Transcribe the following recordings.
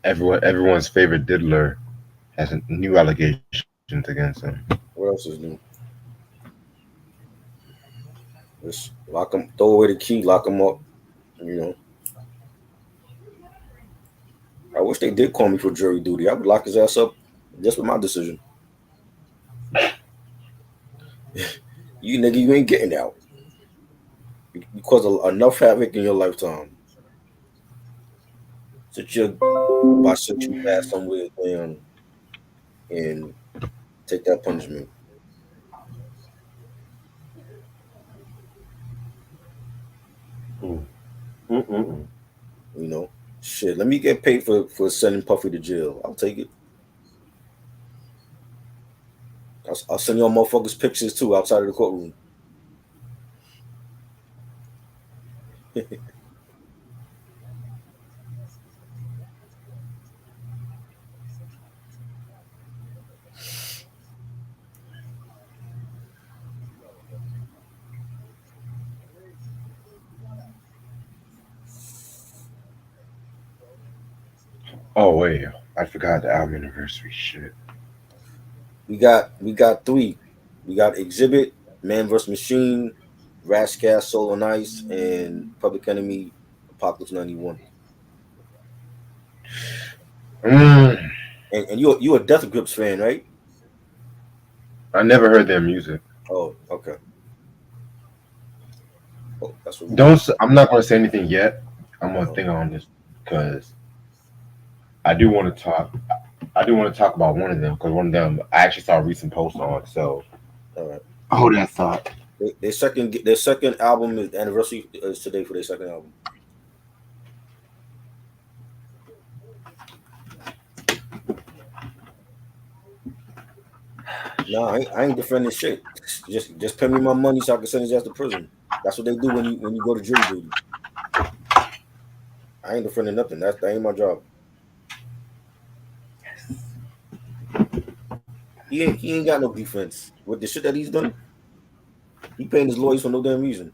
Everyone's favorite diddler has new allegations against him. What else is new? Just lock him, throw away the key, lock him up. You know, I wish they did call me for jury duty. I would lock his ass up just with my decision. You nigga, you ain't getting out. You caused enough havoc in your lifetime. Sit your Why sit you ass somewhere down and take that punishment? Mm. Mm-mm. You know, shit. Let me get paid for sending Puffy to jail. I'll take it. I'll send y'all motherfuckers pictures too outside of the courtroom. Oh wait, I forgot the album anniversary. Shit. We got three. We got Exhibit, Man vs. Machine, Rascal, Soul on Ice, and Public Enemy, Apocalypse 91. Mm, And you a Death Grips fan, right? I never heard their music. Oh, okay. Oh, that's what we Don't. got. I'm not gonna say anything yet. I'm gonna Uh-huh. think on this because I do want to talk. I do want to talk about one of them because one of them I actually saw a recent post on. So All right. hold that thought. Their second album is anniversary is today for their second album. Nah, I ain't defending shit. Just pay me my money so I can send his ass to prison. That's what they do when you go to jury duty. I ain't defending nothing. That ain't my job. He ain't got no defense with the shit that he's done. He paying his lawyers for no damn reason.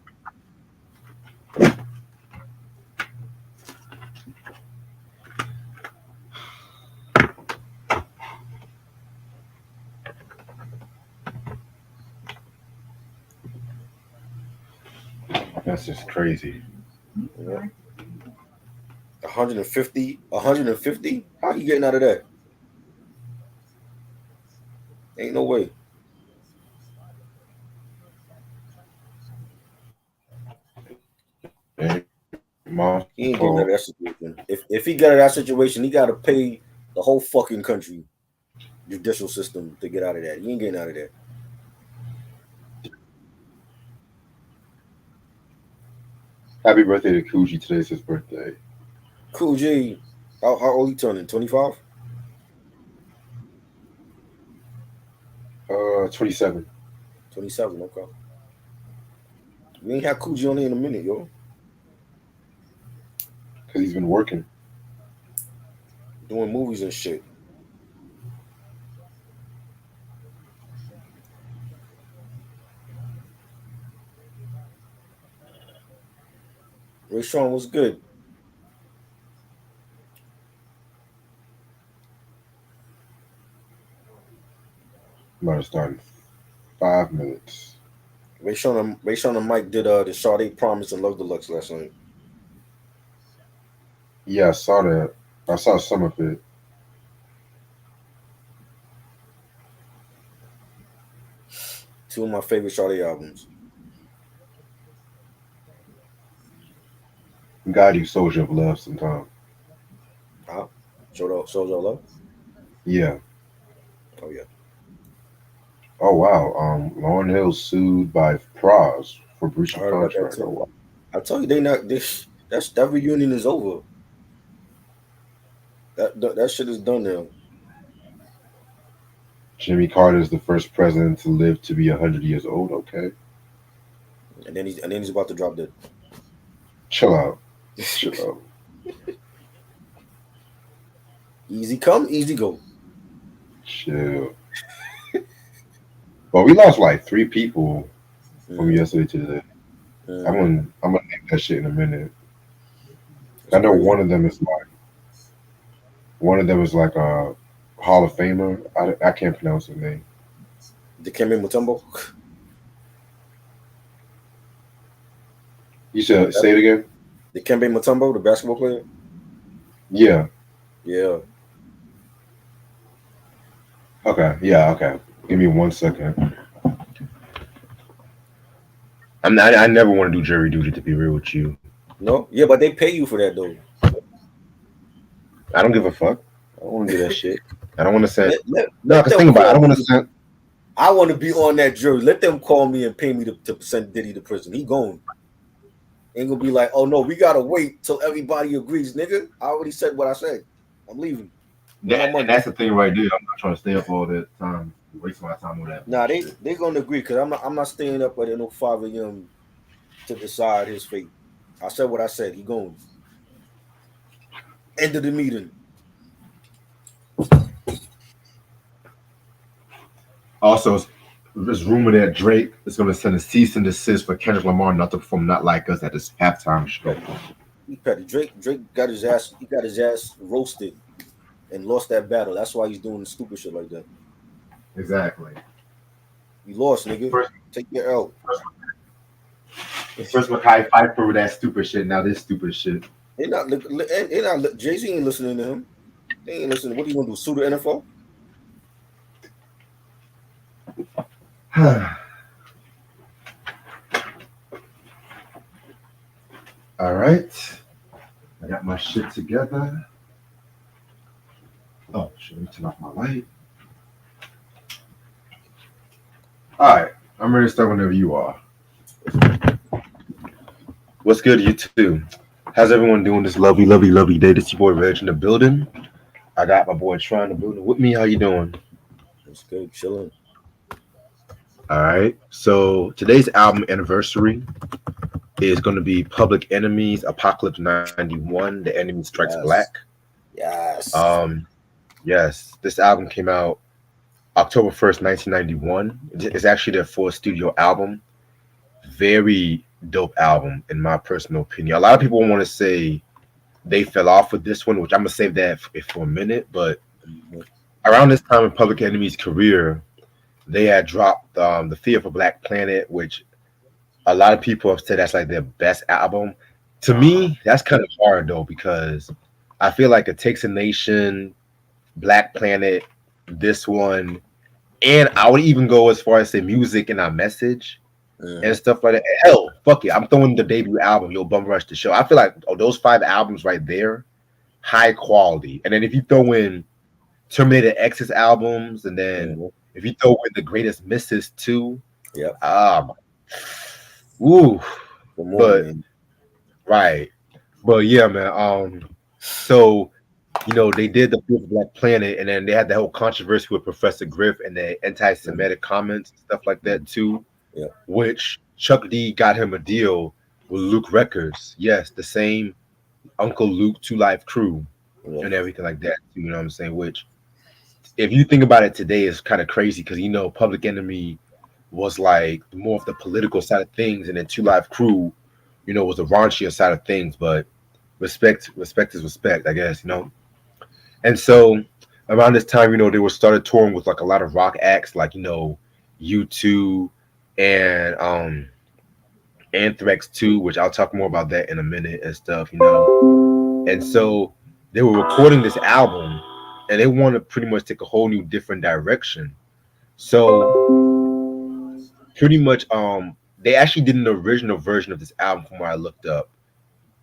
That's just crazy. Yeah. 150, 150. How he getting out of that? Ain't no way. He ain't getting out of that situation. If he got out of that situation, he got to pay the whole fucking country judicial system to get out of that. He ain't getting out of that. Happy birthday to Coogee. Today's his birthday. Cool J, how old he turning? 25? 27. 27, okay. We ain't had Coogee on there in a minute, yo. Because he's been working. Doing movies and shit. Ray Sean was good. I'm about to start in 5 minutes. Ray Sean and Mike did the Sade Promise and Love Deluxe last night. Yeah, I saw that. I saw some of it. Two of my favorite Sade albums. God, you soldier of love sometime. Huh? Shows All Love? Yeah. Oh yeah. Oh wow. Lauren Hill sued by Pros for breach I of heard about that contract. Oh too. wow. I tell you, they not this. That reunion is over. That shit is done now. Jimmy Carter is the first president to live to be 100 years old. Okay. And then he's about to drop dead. Chill out. Chill out. Easy come, easy go. Chill. But we lost like three people from Mm-hmm. yesterday to today. Mm-hmm. I'm gonna name that shit in a minute. It's I know crazy. one of them is mine. One of them was like a Hall of Famer. I can't pronounce his name. Dikembe Mutombo. You should say it again. Dikembe Mutombo, the basketball player. Yeah. Yeah. Okay. Yeah. Okay. Give me 1 second. I never want to do jury duty, to be real with you. No. Yeah, but they pay you for that though. I don't give a fuck. I don't want to do that shit. I don't want to send. No, Let because them think about it. I call don't want me. to send. I want to be on that jury. Let them call me and pay me to send Diddy to prison. He gone. Ain't gonna be like, oh no, we gotta wait till everybody agrees, nigga. I already said what I said. I'm leaving. Where my And money? that's the thing right there. I'm not trying to stay up all that time, waste my time with that Nah, bullshit. they gonna agree because I'm not staying up at no 5 a.m. to decide his fate. I said what I said. He gone. End of the meeting. Also, there's rumor that Drake is going to send a cease and desist for Kendrick Lamar not to perform "Not Like Us" at this halftime show. He petty. Drake got his ass. He got his ass roasted and lost that battle. That's why he's doing stupid shit like that. Exactly. You lost, nigga. First, Take your L. first Makai Pfeiffer with that stupid shit. Now this stupid shit. Jay-Z ain't listening to him. They ain't listening. What are you gonna do? Sue the NFL? All right. I got my shit together. Oh, shit. Let me turn off my light. All right. I'm ready to start whenever you are. What's good, you two? How's everyone doing this lovely, lovely, lovely day? This your boy Reg in the building. I got my boy Try in the building with me. How you doing? That's good. Chilling. All right. So today's album anniversary is going to be Public Enemy's Apocalypse 91, The Enemy Strikes Black. Yes. Yes. Um, yes, this album came out October 1st, 1991. It's actually their fourth studio album. Very dope album, in my personal opinion. A lot of people want to say they fell off with this one, which I'm going to save that for a minute. But around this time in Public Enemy's career, they had dropped The Fear of a Black Planet, which a lot of people have said that's like their best album. To me, that's kind of hard though, because I feel like It Takes a Nation, Black Planet, this one, and I would even go as far as say Music and Our Message and stuff like that. Hell, fuck it, I'm throwing the debut album, Yo Bum Rush the Show. I feel like those 5 albums right there, high quality. And then if you throw in Terminator X's albums, and then if you throw in The Greatest Misses too, woo. But right. But yeah, man. So they did The Fear of Black Planet, and then they had the whole controversy with Professor Griff and the anti-Semitic comments and stuff like that too. Yeah. Which Chuck D got him a deal with Luke Records. Yes, the same Uncle Luke 2 Live Crew and everything like that. You know what I'm saying? Which, if you think about it today, is kind of crazy because Public Enemy was like more of the political side of things, and then 2 Live Crew, was the raunchier side of things. But respect is respect, I guess, And so around this time, they were started touring with like a lot of rock acts, like U2 and Anthrax 2, which I'll talk more about that in a minute and stuff, And so they were recording this album, and they wanted to pretty much take a whole new different direction. So pretty much they actually did an original version of this album from what I looked up.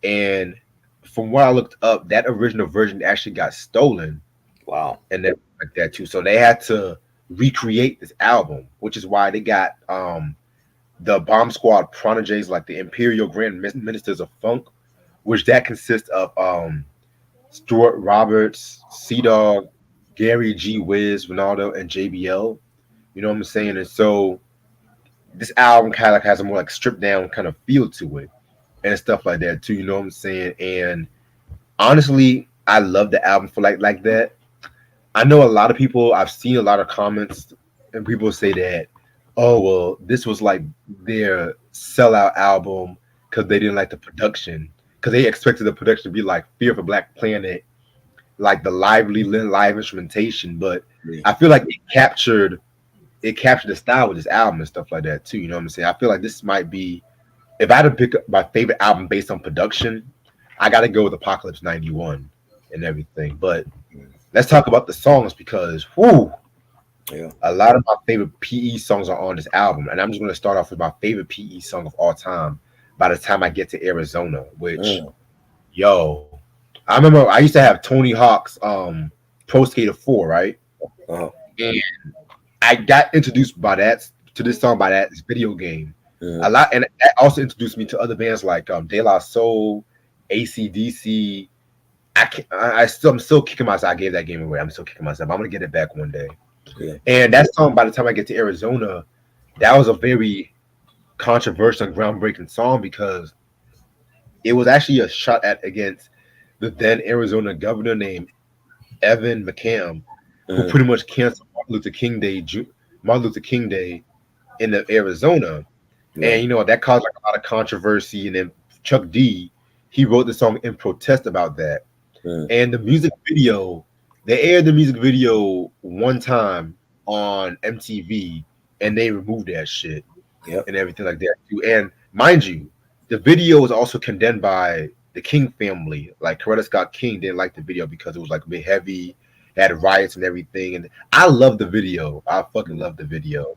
And from what I looked up, that original version actually got stolen. Wow. And then like that too. So they had to recreate this album, which is why they got the Bomb Squad Prodigies, like the Imperial Grand Ministers of Funk, which that consists of Stuart Roberts, C-Dog, Gary G. Wiz, Ronaldo, and JBL. You know what I'm saying? And so this album kind of like has a more like stripped down kind of feel to it and stuff like that too. You know what I'm saying? And honestly, I love the album for like that. I know a lot of people. I've seen a lot of comments, and people say that, oh well, this was like their sellout album because they didn't like the production, because they expected the production to be like Fear of a Black Planet like the lively live instrumentation, but Yeah. I feel like it captured the style with this album and stuff like that too. You know what I'm saying? I feel like this might be, if I had to pick up my favorite album based on production, I got to go with Apocalypse '91 and everything. But Mm. let's talk about the songs because, whoo, Yeah. a lot of my favorite PE songs are on this album, and I'm just going to start off with my favorite PE song of all time. By the time I get to Arizona, which, Mm. yo, I remember I used to have Tony Hawk's Pro Skater 4, right? Uh-huh. And I got introduced by that to this song by that video game Mm. a lot, and that also introduced me to other bands like De La Soul, ACDC. I'm still kicking myself. I gave that game away. I'm still kicking myself. I'm gonna get it back one day. Yeah. And that song, by the time I get to Arizona, that was a very controversial and groundbreaking song because it was actually a shot at against the then Arizona governor named Evan McCam, who Mm. pretty much canceled Martin Luther King Day in the Arizona, and Right. that caused like a lot of controversy. And then Chuck D, he wrote the song in protest about that. Mm. And the music video, they aired the music video one time on MTV, and they removed that shit Yep. and everything like that too. And mind you, the video was also condemned by the King family. Like Coretta Scott King didn't like the video because it was like a bit heavy, had riots and everything. And I love the video. I fucking Mm. love the video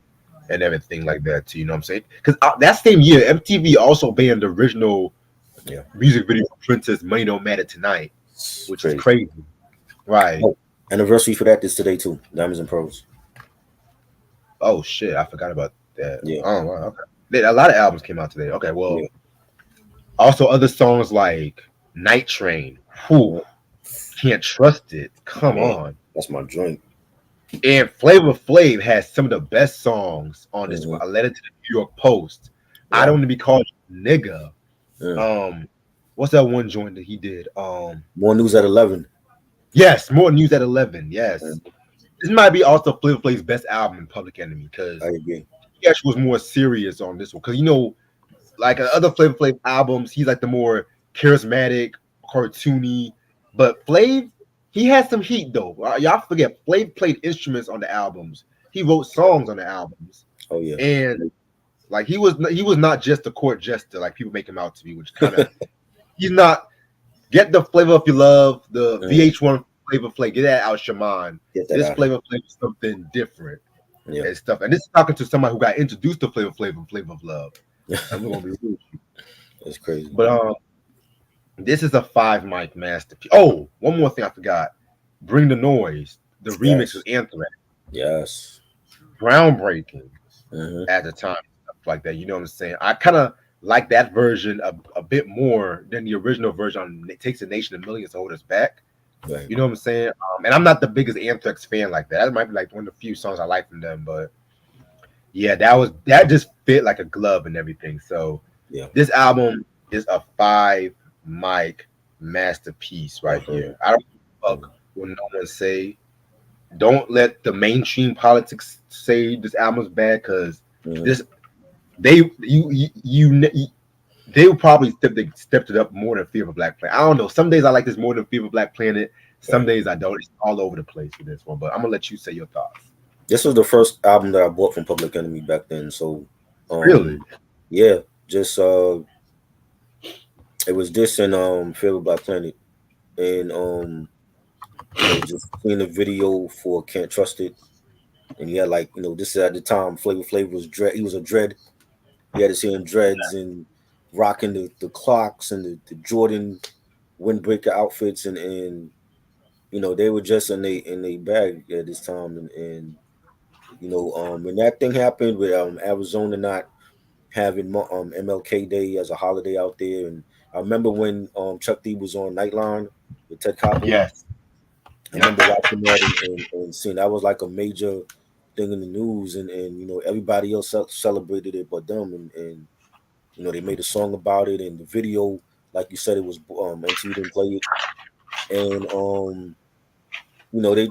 and everything like that too. You know what I'm saying? Because that same year, MTV also banned the original Yeah. music video for Princess "Money Don't Matter Tonight," It's which is crazy. crazy, right? Oh, anniversary for that is today too. Diamonds and Pearls. Oh shit, I forgot about that. Yeah. Oh wow, okay. A lot of albums came out today. Okay, well, Yeah. also other songs like Night Train. Whew, Mm. can't trust it. Come Man, on. that's my joint. And Flavor Flav has some of the best songs on this Hmm. one. A Letter to the New York Post. I Yeah. don't want to be called nigga. Mm. Um, what's that one joint that he did? More news at 11. Yes, More News at 11. Yes. Mm. This might be also Flavor Flav's best album in Public Enemy I because agree. he actually was more serious on this one. Because like other Flavor Flav albums, he's like the more charismatic, cartoony. But Flav, he has some heat though. Y'all forget Flav played instruments on the albums. He wrote songs on the albums, Oh yeah. and like he was not just a court jester like people make him out to be, which kind of he's not. Get the Flavor of Your Love, the Mm. VH1 Flavor Flav. Get that out your mind. Get that This out of Flavor Flav is something different here. and stuff. And this is talking to somebody who got introduced to Flavor Flav and Flavor of Love. Yeah. I'm gonna be rude. That's crazy. But this is a 5 mic masterpiece. Oh, one more thing I forgot. Bring the Noise. The remix Yes. was Anthrax. Yes. Groundbreaking Hmm. at the time, stuff like that. You know what I'm saying? I kind of like that version a bit more than the original version on It Takes a Nation of Millions to Hold Us Back. Right. You know what I'm saying? And I'm not the biggest Anthrax fan like that. That might be like one of the few songs I like from them, but yeah, that just fit like a glove and everything. So Yeah. this album is a 5 mic masterpiece right Uh-huh. here. I don't give a fuck what no one say. Don't let the mainstream politics say this album's bad because Hmm. this you they would probably stepped it up more than Fear of a Black Planet. I don't know. Some days I like this more than Fear of a Black Planet. Some Right. days I don't. It's all over the place with this one. But I'm gonna let you say your thoughts. This was the first album that I bought from Public Enemy back then. So, Really? yeah, just it was this and Fear Black Planet, and just seeing the video for Can't Trust It, and he had like this is at the time Flavor Flav was dread. He was a dread. He had his hair in dreads and rocking the clocks and the Jordan windbreaker outfits, and they were just in a bag at this time, and when that thing happened with Arizona not having MLK Day as a holiday out there, and I remember when Chuck D was on Nightline with Ted Koppel. Yes. I remember watching that and seeing that was like a major thing in the news, and everybody else celebrated it but them, and they made a song about it, and the video, like you said, it was MTV didn't play it, and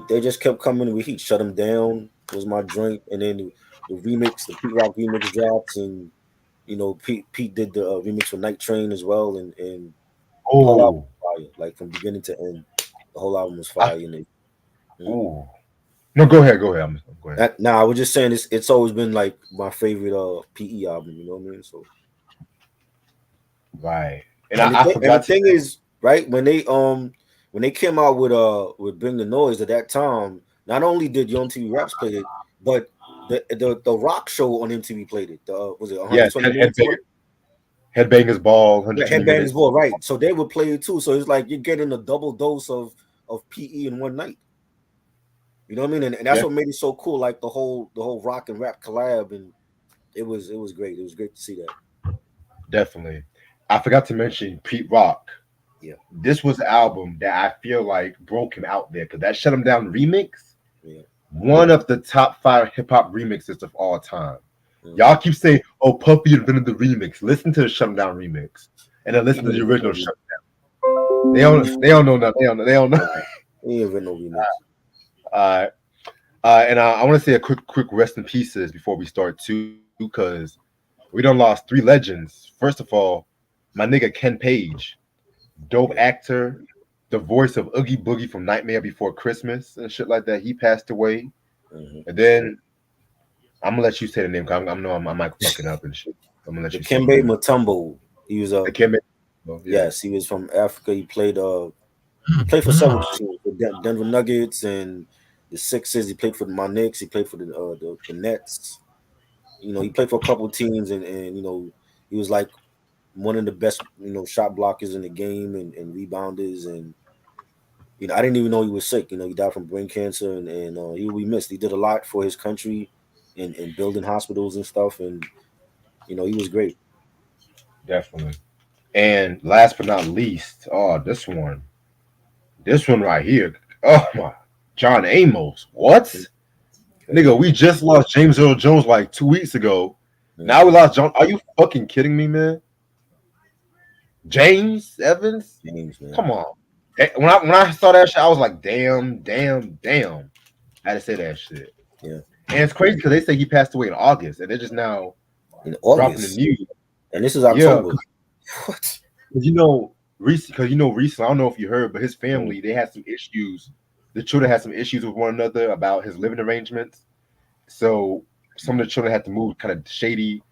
they just kept coming with heat. Shut them down was my joint, and then the remix, the Pete Rock remix drops, and Pete did the remix for Night Train as well, and the whole album Oh, was fire, like from beginning to end. The whole album was I, fire. You know. Mhm. ooh. No, go ahead. Go ahead. Go ahead. Nah, I was just saying it's always been like my favorite PE album. You know what I mean? So Right. And and I the forgot to thing is, right, when they came out with Bring the Noise at that time, not only did Young TV Raps play it, but the rock show on MTV played it. The was it yes, 120 minute headbanger, tour? headbangers ball, Yeah, 120 Headbangers minutes. Ball, right. So they would play it too. So it's like you're getting a double dose of PE in one night. You know what I mean? And that's Yeah, what made it so cool, like the whole rock and rap collab, and it was great. It was great to see that. definitely. I forgot to mention Pete Rock. Yeah, This was the album that I feel like broke him out there because that Shut Him Down remix, yeah. one of the top 5 hip hop remixes of all time. Hmm. Y'all keep saying, "Oh, Puffy invented the remix." Listen to the Shut 'Em Down remix, and then He listen to the didn't even original know Shut. They don't. They don't know nothing. They don't know. Nah, he didn't even know remix. Uh, and I want to say a quick rest in pieces before we start too, because we done lost 3 legends. First of all, my nigga Ken Page, dope Yeah. actor, the voice of Oogie Boogie from Nightmare Before Christmas and shit like that. He passed away. Hmm. And then I'm gonna let you say the name. 'Cause I might fuck it up and shit. I'm gonna let you say the Dikembe name. Mutombo. He was The Ken. Yeah. yes, he was from Africa. He played for several teams, the Denver Nuggets and the Sixers. He played for my Knicks. He played for the Nets. You know, he played for a couple of teams, and he was like one of the best shot blockers in the game and rebounders. And I didn't even know he was sick. He died from brain cancer, and he will be missed. He did a lot for his country in building hospitals and stuff, and he was great. Definitely. And last but not least, this one right here. Oh my, John Amos. What? Crazy. Nigga, we just lost James Earl Jones like 2 weeks ago. Now we Hmm. lost John. Are you fucking kidding me, man? James Evans? James, man. Come on. When I saw that shit, I was like, damn, damn, damn. I had to say that shit. Yeah, And it's crazy because they say he passed away in August, and they're just now in dropping the August, news. and this is Yeah, October. What? because recently, I don't know if you heard, but his Mm. family they had some issues. The children had some issues with one another about his living arrangements. So some of the children had to move kind of shady.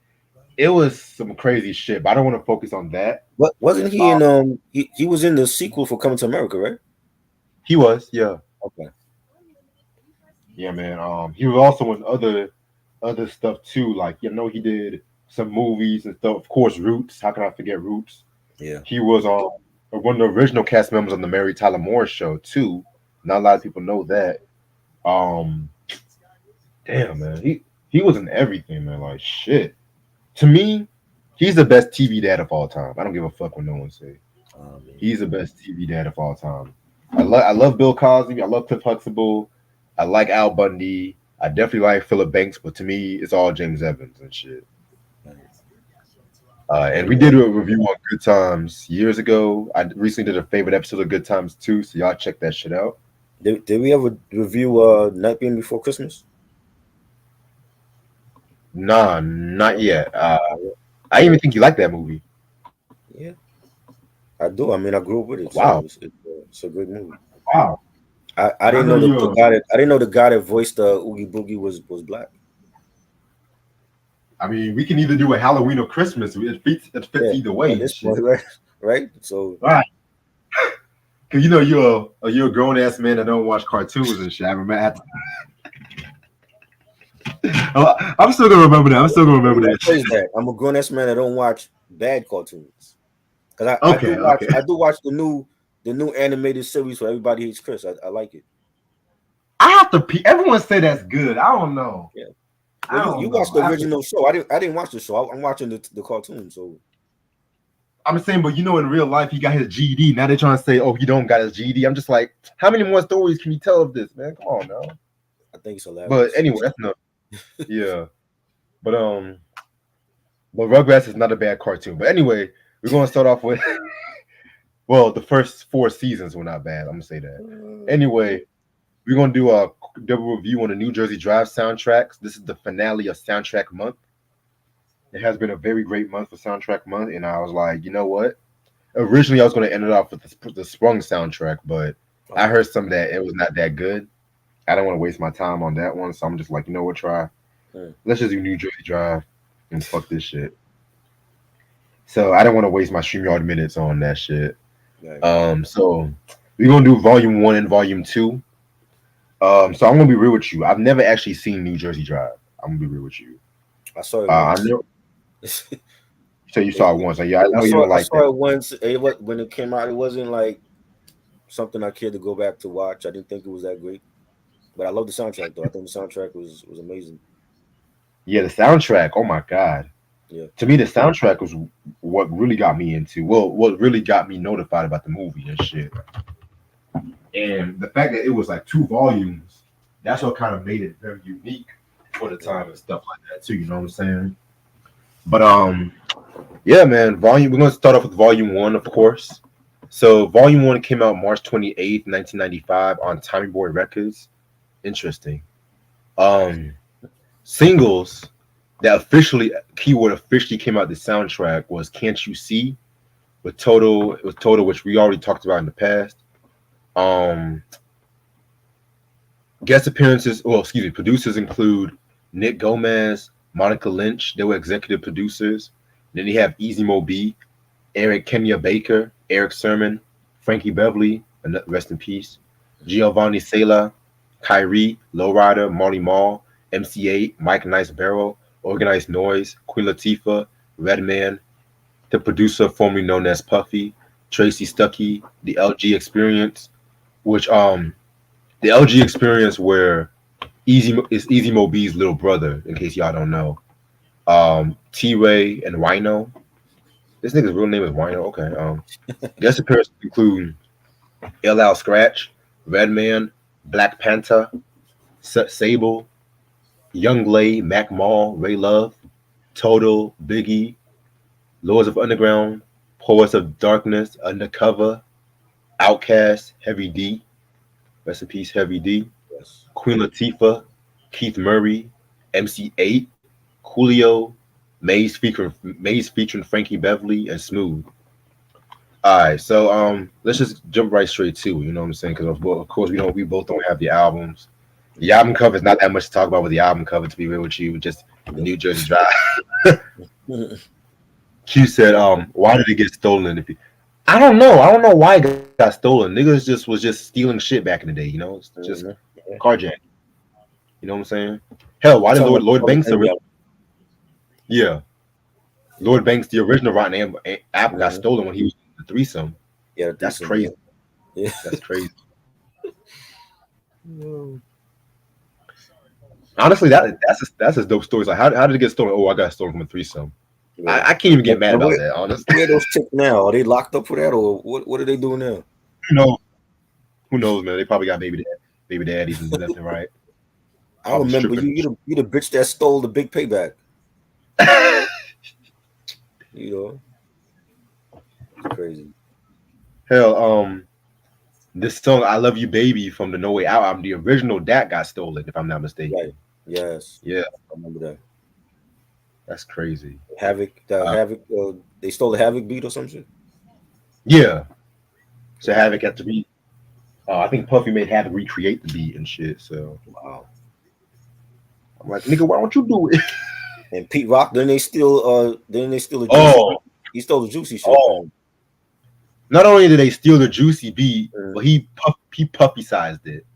It was some crazy shit, but I don't want to focus on that. What wasn't he Uh, in? He was in the sequel for Coming to America, right? he was, yeah, Okay. yeah, man. He was also in other stuff too. Like he did some movies and stuff. Of course, Roots. How can I forget Roots? Yeah. He was one of the original cast members on the Mary Tyler Moore Show too. Not a lot of people know that. Um, damn man, he was in everything, man. Like shit. To me, he's the best TV dad of all time. I don't give a fuck what no one say. Man. He's the best TV dad of all time. I love Bill Cosby. I love Cliff Huxtable. I like Al Bundy. I definitely like Philip Banks, but to me, it's all James Evans and shit. And And we did a review on Good Times years ago. I recently did a favorite episode of Good Times too, so y'all check that shit out. did we ever review Nightmare Before Christmas? Nah, not No. yet. I didn't even think you liked that movie. Yeah, I do. I mean, I grew up with it, Wow, so it's a great movie. wow. I And I didn't know know the you're. guy that I didn't know the guy that voiced Oogie Boogie was black. I mean, we can either do a Halloween or Christmas. It fits Yeah, either way at and this shit. point, right? Right. So Right. Cause you're a grown ass man that don't watch cartoons and shit. I remember. I'm still gonna remember that. I'm still gonna remember that shit. rephrase that. I'm a grown ass man that don't watch bad cartoons. Because I do Okay, watch okay. the new animated series for Everybody Hates Chris. I like it. I have to. Everyone say that's good. I don't know. Yeah. Well, I you don't know. watched the original show. I didn't watch the show. I'm watching the cartoon. So I'm saying, but in real life, he got his GED. Now they're trying to say, oh, he don't got his GED. I'm just like, how many more stories can you tell of this, man? Come on now. I think it's But hilarious. anyway, that's not. Yeah. But but Rugrats is not a bad cartoon. But anyway, we're gonna start off with well, the first 4 seasons were not bad. I'm gonna say that. Anyway, we're gonna do a double review on the New Jersey Drive soundtracks. This is the finale of Soundtrack Month. It has been a very great month for Soundtrack Month, and I was like, you know what? Originally, I was gonna end it off with the Sprung soundtrack, but I Okay. heard some that it was not that good. I don't want to waste my time on that one, so I'm just like, you know what, try. Mm. Let's just do New Jersey Drive and fuck this shit. So I don't want to waste my StreamYard minutes on that shit. Right. So we're gonna do volume one and volume two. So I'm gonna be real with you. I've never actually seen New Jersey Drive. I'm gonna be real with you. I saw it I once. know. So you saw it It- once. Like, yeah, I know you don't I like that. saw it once. It was when it came out. It wasn't like something I cared to go back to watch. I didn't think it was that great, but I love the soundtrack though. I think the soundtrack was amazing. Yeah, the soundtrack. Oh my god. Yeah. To me, the soundtrack was what really got me into. Well, what really got me notified about the movie and shit. And the fact that it was like two volumes, that's what kind of made it very unique for the Yeah. time and stuff like that too. You know what I'm saying? But yeah, man. Volume. We're gonna start off with volume one, of course. So volume one came out March 28th, 1995 on Tommy Boy Records. Interesting. Um, Singles that officially keyword officially came out the soundtrack was "Can't You See" with Total, which we already talked about in the past. Um, Guest appearances, well, excuse me, producers include Nick Gomez, Monica Lynch. They were executive producers. Then you have Easy Mo B, Eric Kenya Baker, Eric Sermon, Frankie Beverly, and rest in peace, Giovanni Sela, Kyrie, Lowrider, Marty Mall, MC8, Mike Nice Barrel, Organized Noise, Queen Latifah, Redman, the producer formerly known as Puffy, Tracy Stuckey, the LG Experience, which the LG Experience where Easy Mo B's little brother, in case y'all don't know. T Ray and Wino. This nigga's real name is Wino. Okay. Guest appearances include LL Scratch, Redman, Black Panther, Sable, Young Lay, Mac Mall, Ray Love, Total, Biggie, Lords of Underground, Poets of Darkness, Undercover, Outkast, Heavy D, rest in peace, Heavy D, Yes. Queen Latifah, Keith Murray, MC8, Coolio, Maze featuring Frankie Beverly, and Smooth. All right, so let's just jump right straight to it. You know what I'm saying? Because of course we both don't have the albums. The album cover is not that much to talk about with the album cover. To be real with you, just the Yep. New Jersey Drive. Q said, why did it get stolen? I don't know. I don't know why it got stolen. Niggas was just stealing shit back in the day. You know, it's just Mhm. Yeah. carjacking. You know what I'm saying? Hell, why You did talking Lloyd about Banks? any album? Yeah, Lloyd Banks, the original Rotten Apple, got Mhm. stolen when he was in the threesome. Yeah, That's decent. Yeah. crazy. Yeah. That's crazy. Honestly, that's a dope story. It's like, how did it get stolen? Oh, I got stolen from a threesome. Yeah. I can't even get mad And about that. Honestly, where are those chicks now? Are they locked up for that, or what are they doing now? who knows? Who knows, man? They probably got baby daddies and left and right. I Probably remember stripping. you the bitch that stole the big payback. You know, it's crazy. Hell, this song "I Love You, Baby" from the No Way Out album, the original that got stolen, if I'm not Right. mistaken. Yes. Yeah, I remember that. that's crazy. Uh, Havoc. They stole the Havoc beat or some shit. yeah, so Yeah. Havoc had to be. I think Puffy made Havoc recreate the beat and shit. So Wow. I'm like, nigga, why don't you do it? And Pete Rock. Then they steal the juicy. Oh, He stole the juicy shit. oh. Not only did they steal the juicy beat, Mhm. but he puppy sized it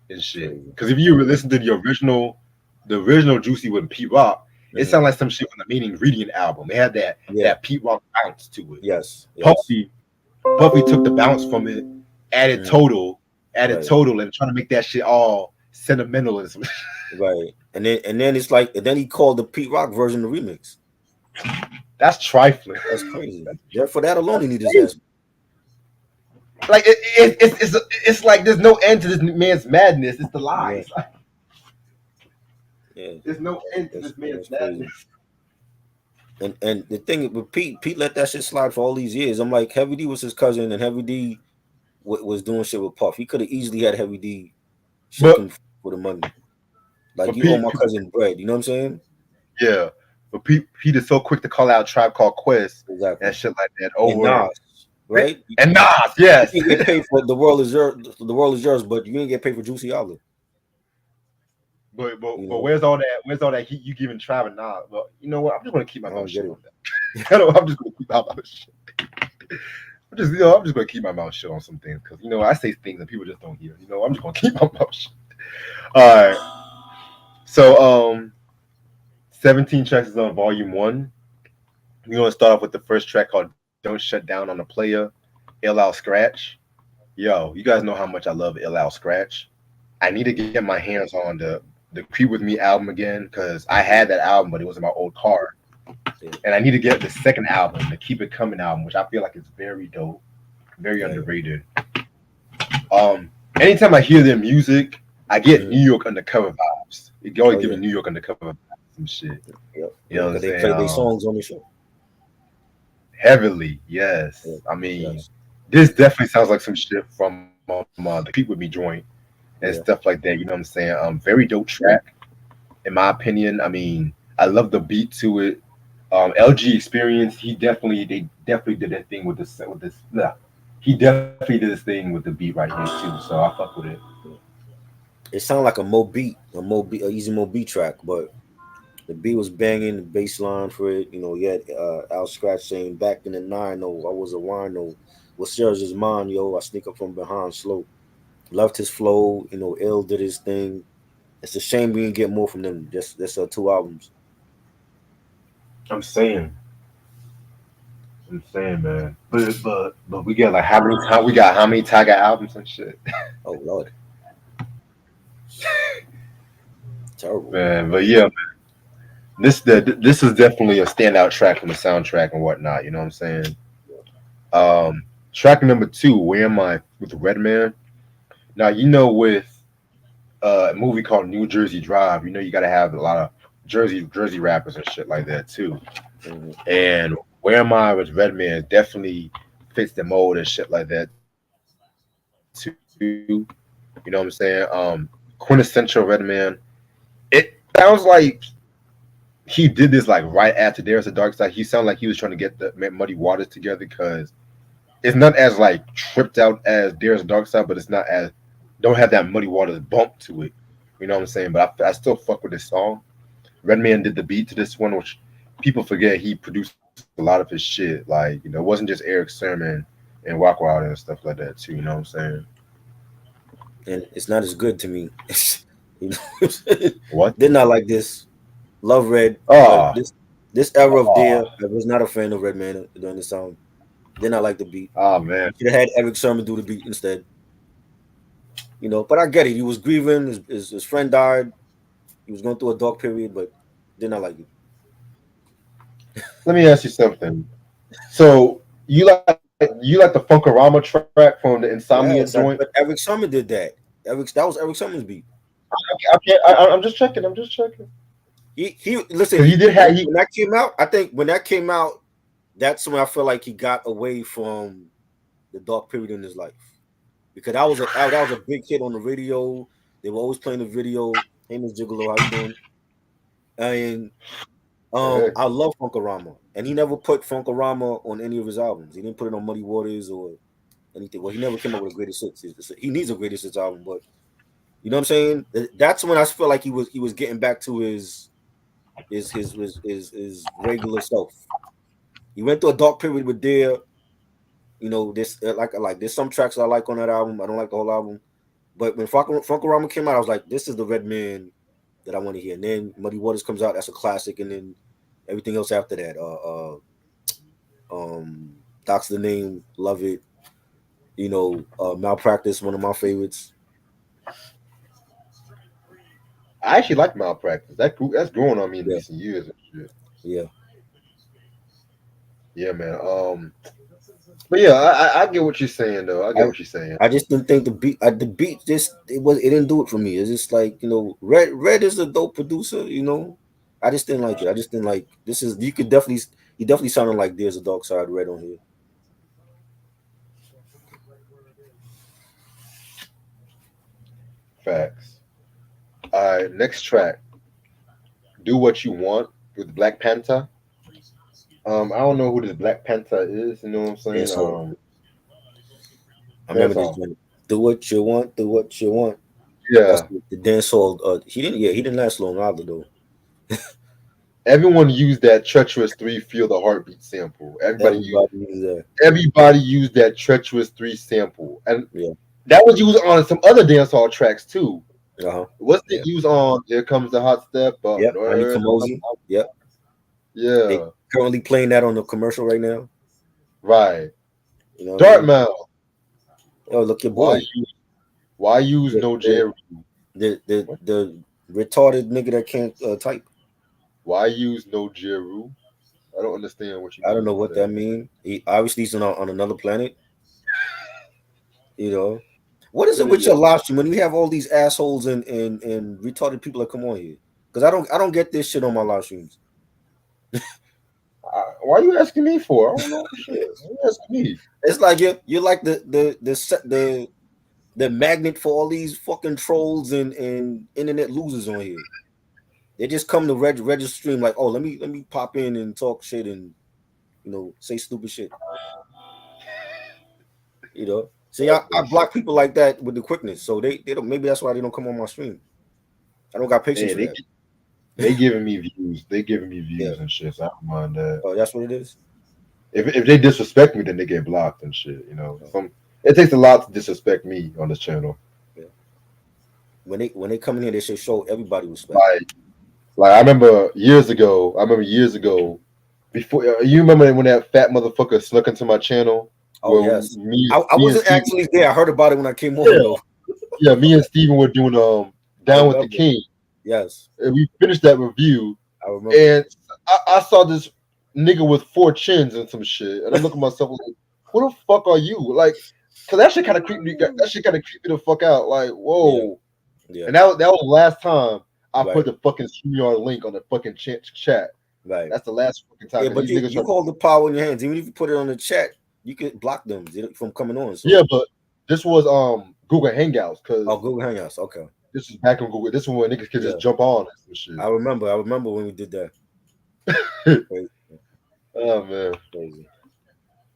and It's shit. crazy. Because if you listen to the original Juicy with Pete Rock, it Mhm. sounded like some shit from the Main Ingredient album. It had Yeah. that Pete Rock bounce to it. Yes. Yes. Puffy took the bounce from it, added Mhm. total, Right. and trying to make that shit all sentimental and some. Right. And then it's like, and then he called the Pete Rock version the remix. That's trifling. That's crazy. There for that alone, That's he needs his crazy. ass. Like it's like there's no end to this man's madness. It's the Yeah. lies. Yeah. There's no end to this man's That's crazy. madness. And the thing with Pete let that shit slide for all these years. I'm like, Heavy D was his cousin, and Heavy D was doing shit with Puff. He could have easily had Heavy D shake But him for the money. Like, but you owe my cousin bread. You know what I'm saying? Yeah, but Pete is so quick to call out Tribe Called Quest and Exactly. shit like that And over. Nas. right? And Nas, You yes. can get paid for the world is yours. The world is yours, but you ain't get paid for Juicy Olive. but, but You but know, where's all that? Where's all that heat you giving Travis Nas? Well, you know what? I'm just gonna keep my I mouth don't get shut it. on that. I'm just gonna keep my mouth shut. I'm just gonna keep my mouth shut on some things because I say things and people just don't hear. I'm just gonna keep my mouth shut. All right. So 17 tracks is on volume one. We're gonna start off with the first track called "Don't Shut Down on the Player," LL Scratch. Yo, you guys know how much I love LL Scratch. I need to get my hands on the Creep with Me album again because I had that album, but it was in my old car, Yeah, and I need to get the second album, the Keep It Coming album, which I feel like is very dope, very yeah, underrated. Anytime I hear their music, I get mm-hmm. New York Undercover vibes. It always Oh give me yeah, New York Undercover vibes and shit. yeah, You yeah. know what I'm Because they saying? play their songs on the show. Heavily, Yeah, yes. I mean, yes, this definitely sounds like some shit from the Creep with Me joint and stuff yeah. like that. You know what I'm saying? Very dope track, in my opinion. I mean, I love the beat to it. LG Experience, they definitely did that thing with this. Nah, he definitely did this thing with the beat right here too. So I fuck with it. Yeah. It sounded like a easy Mo beat track, but the beat was banging, the bass line for it. You know, you had Al Scratch saying back in the 9-0, I was a wino. What's yours is mine, yo. I sneak up from behind slow. Loved his flow. You know, Ill did his thing. It's a shame we didn't get more from them. Just 2 albums. I'm saying, man. But we got like how many Tiger albums and shit, Oh Lord, terrible. man. But yeah, this is definitely a standout track from the soundtrack and whatnot. You know what I'm saying? Track number two, Where Am I with Redman. Now with a movie called New Jersey Drive, you got to have a lot of Jersey rappers and shit like that too. Mm-hmm. And Where Am I with Redman definitely fits the mold and shit like that too. You know what I'm saying? Quintessential Redman. It sounds like he did this like right after There's a Dark Side. He sounded like he was trying to get the Muddy Waters together because it's not as like tripped out as There's a Dark Side, but it's not as don't have that Muddy Waters bump to it. You know what I'm saying? But I still fuck with this song. Redman did the beat to this one, which people forget he produced a lot of his shit. Like it wasn't just Eric Sermon and Walk Wild and stuff like that too. You know what I'm saying? And it's not as good to me. You know, What? did not like this. Love Red, but Oh, this era of oh, Deer, I was not a fan of Redman during this song. Did not like the beat. oh man. You should have had Eric Sermon do the beat instead. You know, but I get it. He was grieving. His friend died. He was going through a dark period, but did not like it. Let me ask you something. So you like the Funkorama track from the Insomnia Yes, joint? but Eric Sermon did that. That was Eric Sermon's beat. I'm just checking. I'm just checking He listen. because he did have he. When that came out, I think when that came out, that's when I feel like he got away from the dark period in his life because that was a big hit on the radio. They were always playing the video. Hey, Miss Gigolo, how you doing? And Hey, I love Funkorama, and he never put Funkorama on any of his albums. He didn't put it on Muddy Waters or anything. Well, he never came up with a greatest hits. He needs a greatest hits album, but you know what I'm saying? That's when I feel like he was getting back to his regular self. He went through a dark period with Dare. You know, this like there's some tracks I like on that album. I don't like the whole album, but when Funkorama came out, I was like, this is the Red Man that I want to hear. And then Muddy Waters comes out, that's a classic, and then everything else after that. Doc's the Name, love it. You know, Malpractice, one of my favorites. I actually like Malpractice. That's growing on me in Yeah, recent years and shit. yeah. Yeah, man. But yeah, I get what you're saying though. I get I what you're saying. I just didn't think the beat just it didn't do it for me. It's just like Red is a dope producer. I just didn't like it. I just didn't like this is you could definitely he definitely sounded like there's a dark side Red on here. Facts. All right, next track. Do What You Want with Black Panther. I don't know who this Black Panther is. You know what I'm Yeah, saying? so I remember Dance this hall. joint. Do what you want. Do what you want. That's Yeah. the dance hall. He didn't. Yeah, he didn't last long either though. Everyone used that treacherous three feel the heartbeat sample. Everybody uses that. Everybody used that treacherous three sample, and Yeah. that was used on some other dancehall tracks too. Uh huh. What's it Yeah. used on? Here comes the hot step up Yep. Honey north. Kamosi. Yep. They Yeah, currently playing that on the commercial right now. right. You know what I mean? Dartmouth. Oh, look, your Why boy. use why use The no the Jerry? the retarded nigga that can't type. Why use no Jeru? I don't understand what you I don't mean know by what that. that mean. He obviously he's on another planet. You know. What is it What with is your it? live stream when you have all these assholes and retarded people that come on here? Because I don't get this shit on my live streams. Why you asking me for? I don't know. Shit, why you asking me? It's like you're like the magnet for all these fucking trolls and internet losers on here. They just come to register stream like, oh, let me pop in and talk shit and say stupid shit. See, That's I bullshit. block people like that with the quickness, so they don't. Maybe that's why they don't come on my stream. I don't got patience Yeah, for that. they giving me views. They giving me Yeah, views and shit. So I don't mind that. that's what it is. If they disrespect me, then they get blocked and shit. Oh, It takes a lot to disrespect me on this channel. yeah. When they come in here, they should show everybody respect. Like I remember years ago. Before you remember when that fat motherfucker snuck into my channel. Oh Well, yes, I me and wasn't Steve. actually there. I heard about it when I came Yeah, on though. yeah. Me and Steven were doing I Down with the remember. King, Yes, and we finished that review. I remember. And I saw this nigga with four chins and some shit, and I'm looking at myself like, "Who the fuck are you?" Like, cause that shit kind of creeped me. That shit kind of creeped me the fuck out. Like, Yeah, whoa. yeah, And that was the last time I put right, the fucking StreamYard link on the fucking chat. right. That's the last fucking time. Yeah, Cause but these you niggas you try. hold the power in your hands. Even if you put it on the chat, you could block them from coming on. Yeah, So, but this was Google Hangouts, oh, cause Google Hangouts. Okay. this is back on Google. This one where niggas could just Yeah, jump on and I shit. remember. I remember when we did that. Crazy, Oh man. crazy.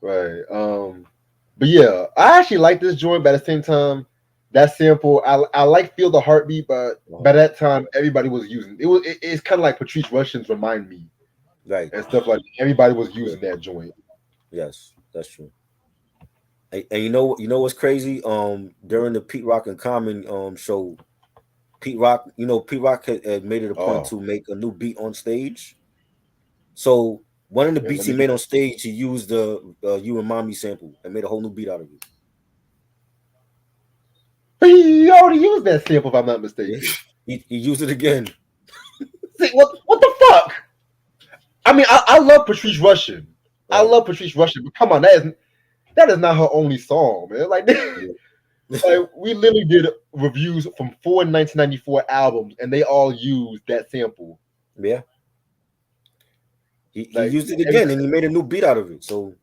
Right. But yeah, I actually like this joint, but at the same time, that sample, I like Feel the Heartbeat, but Uh-huh. by that time everybody was using it's kind of like Patrice Russian's Remind Me Right. and stuff like that. Everybody was Yeah. using that joint. Yes, that's true. And you know what's crazy? During the Pete Rock and Common show, Pete Rock had made it a point Oh, to make a new beat on stage. So one of the yeah, beats let he me made get on stage, he used the "You Remind Me" sample and made a whole new beat out of it. but he already used that sample if I'm not Yeah. mistaken. He used it again. See, what the fuck? I mean, I love Patrice Russian. I Right. love Patrice Russian, but come on, that is not her only song, man. Like Yeah. like we literally did reviews from 1994 albums, and they all used that sample. Yeah. He Like used it every again and he made a new beat out of it. So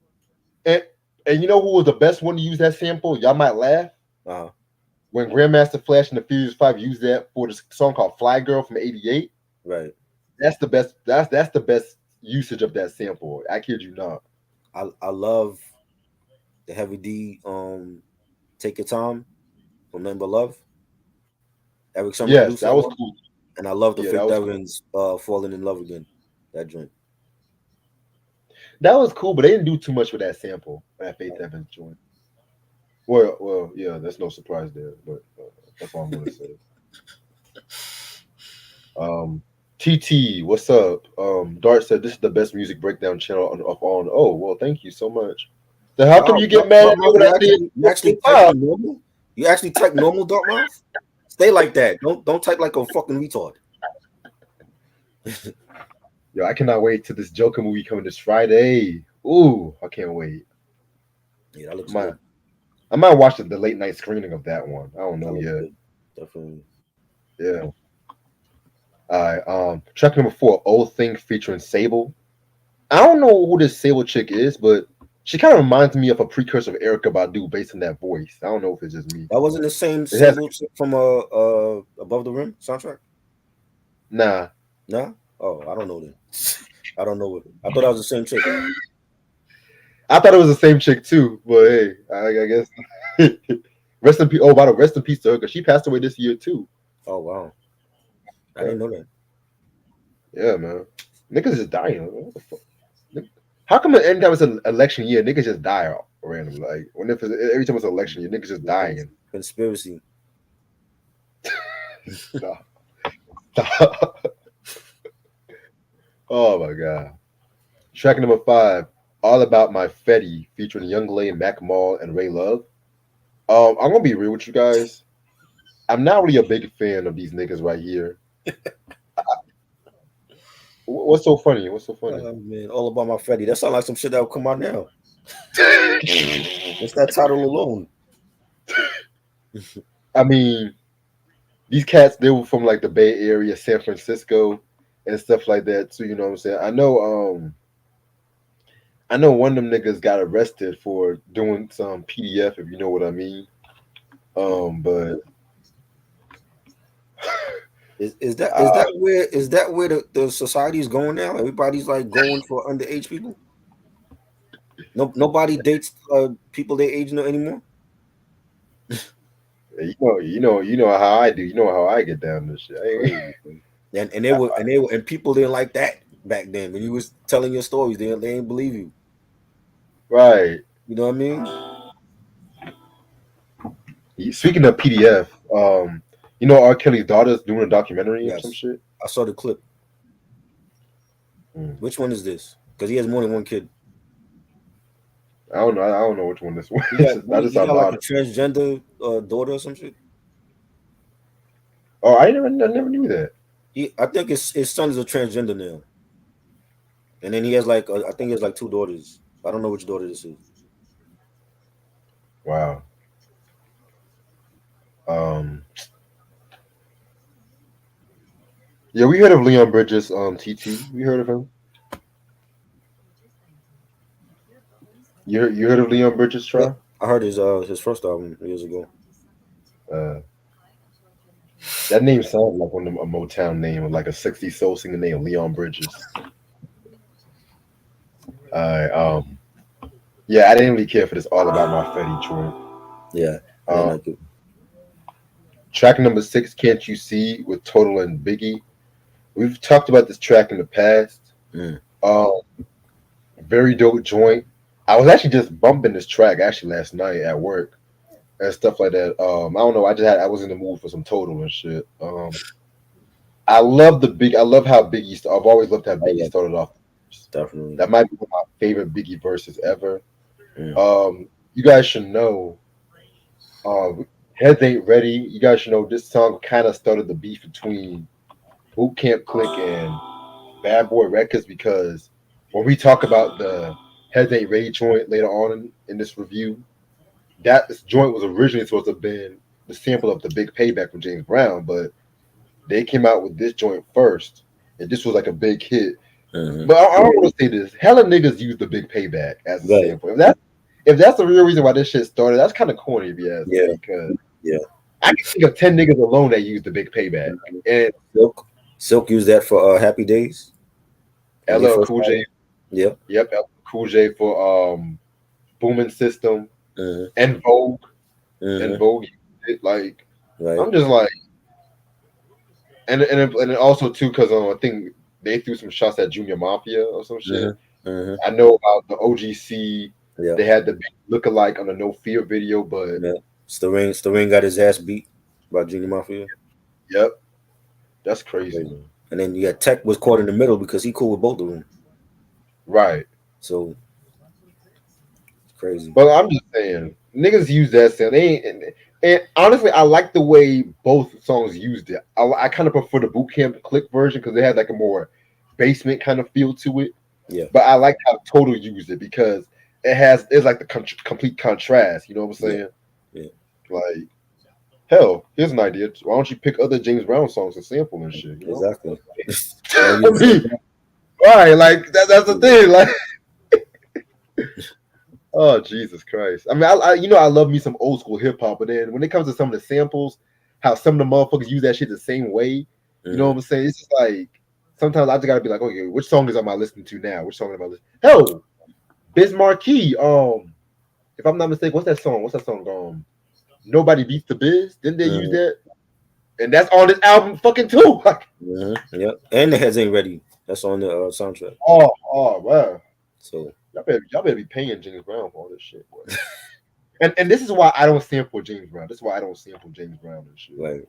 and, and you know who was the best one to use that sample? Y'all might laugh uh when Grandmaster Flash and the Furious Five used that for the song called "Fly Girl" from '88. right. That's the best. That's the best usage of that sample. I kid you not. I love the Heavy D Take Your Time from Nothing But Love. Eric Summer Yes, produced that that was one. cool. And I love the Yeah, that Faith was cool. Evans Falling in Love Again. That joint. That was cool, but they didn't do too much with that sample. That Faith Evans joint. Well, yeah, that's no surprise there, but that's all I'm gonna say. Um, TT, what's up? Dart said this is the best music breakdown channel on. Oh, well, thank you so much. Then how come Wow, you get Dark mad at me Mouth, when I say you actually five? typing normal? You actually type normal, Dark Mouth? Stay like that. Don't type like a fucking retard. Yo, I cannot wait till this Joker movie coming this Friday. Ooh, I can't wait. Yeah, that I looks might, good. I might watch the late night screening of that one. I don't That know looks yet. good. Definitely. Yeah. All right. Track number 4, Old Thing featuring Sable. I don't know who this Sable chick is, but she kind of reminds me of a precursor of Erica Badu based on that voice. I don't know if it's just me. That wasn't the same It has Sable chick from Above the Rim soundtrack? nah. No? Oh, I don't know then. I don't know it. I thought that was the same chick. I thought it was the same chick too, but hey, I guess. Rest in peace. Oh, by the way, rest in peace to her because she passed away this year too. Oh wow, I Yeah, didn't know that. yeah, man. Niggas is dying. What the fuck? How come anytime it's an election year, niggas just die all randomly? Like when if it's, every time it's an election year, niggas just dying. Conspiracy. Stop. Stop. Oh my god. Track number 5, All About My Fetty, featuring Young Lay, Mac Mall, and Ray Love. I'm gonna be real with you guys. I'm not really a big fan of these niggas right here. What's so funny? What's so funny? Oh man, all about my Freddy. That sounds like some shit that will come out now. What's that title alone? I mean, these cats they were from like the Bay Area, San Francisco, and stuff like that too. You know what I'm saying? I know one of them niggas got arrested for doing some PDF, if you know what I mean. But Is that where the society is going now? Everybody's like going for underage people. No, nobody dates people their age anymore. you know how I do. You know how I get down this shit. Crazy. And people didn't like that back then. When you was telling your stories, they didn't believe you. Right. You know what I mean? Speaking of PDF, you know R. Kelly's daughter's doing a documentary or some Yes, shit. I saw the clip. Mm. Which one is this? Because he has more than one kid. I don't know. I don't know which one this one He got is. I just he saw got like a daughter. transgender daughter or some shit. Oh, I never knew that. I think his son is a transgender now, and then he has like I think he has like two daughters. I don't know which daughter this is. Wow. Um. Yeah, we heard of Leon Bridges. TT. We heard of him. You heard of Leon Bridges? Yeah, Try. I heard his first album years ago. Uh, that name sounds like one of a Motown name, like a '60s soul singer named Leon Bridges. Um. Yeah, I didn't really care for this All About My Fetty joint. Yeah, I didn't Um, like it. Track number 6, Can't You See, with Total and Biggie. We've talked about this track in the past. Mm. Um, very dope joint. I was actually just bumping this track actually last night at work and stuff like that. I don't know. I was in the mood for some Total and shit. I love how Biggie. I've always loved how Oh Biggie yeah, started off. definitely. That might be one of my favorite Biggie verses ever. Mm. You guys should know. Heads ain't ready. You guys should know this song kind of started the beef between Boot Camp Click and Bad Boy Records because when we talk about the Heads Ain't Ready joint later on in this review, that this joint was originally supposed to have been the sample of the Big Payback from James Brown, but they came out with this joint first, and this was like a big hit. Mm-hmm. But I don't want to say this. Hella niggas use the Big Payback as a Right. sample. If that's the real reason why this shit started, that's kind of corny if you ask Yeah. me. Because Yeah. I can think of 10 niggas alone that use the Big Payback, and Silk used that for Happy Days. When he LL first Cool started. J. Yep. Yep, LL Cool J for Booming System Mm-hmm. and Vogue and Mm-hmm. Vogue. Like Right. I'm just like, and then also too because I think they threw some shots at Junior Mafia or some shit. Mm-hmm. Mm-hmm. I know about the OGC. Yeah. They had the big look-alike on the No Fear video, but Yeah. Sting got his ass beat by Junior Mafia. yep, that's crazy, Crazy. man. And then yeah, Tech was caught in the middle because he cool with both of them. Right. So it's crazy. But I'm just saying, niggas use that sound. They ain't, and honestly, I like the way both songs used it. I kind of prefer the Boot Camp Click version because they had like a more basement kind of feel to it. Yeah. But I like how Total used it because it's like the complete contrast. You know what I'm saying? Yeah. Like, hell, here's an idea. Why don't you pick other James Brown songs to sample and shit? You know? Exactly. I mean, right? Like that's the thing. Like, oh Jesus Christ! I mean, I love me some old school hip hop, but then when it comes to some of the samples, how some of the motherfuckers use that shit the same way. You know what I'm saying? It's just like sometimes I just gotta be like, okay, which song am I listening to now? Which song am I listening? Hell, Biz Marquee. If I'm not mistaken, what's that song? What's that song? Nobody beats the Biz. Didn't they use Mm-hmm. that? And that's on this album, fucking too. Like, Mm-hmm. Yep. And the heads ain't ready. That's on the soundtrack. oh, wow. So Y'all better be paying James Brown for all this shit, boy. And this is why I don't sample James Brown. This is why I don't sample James Brown and shit. like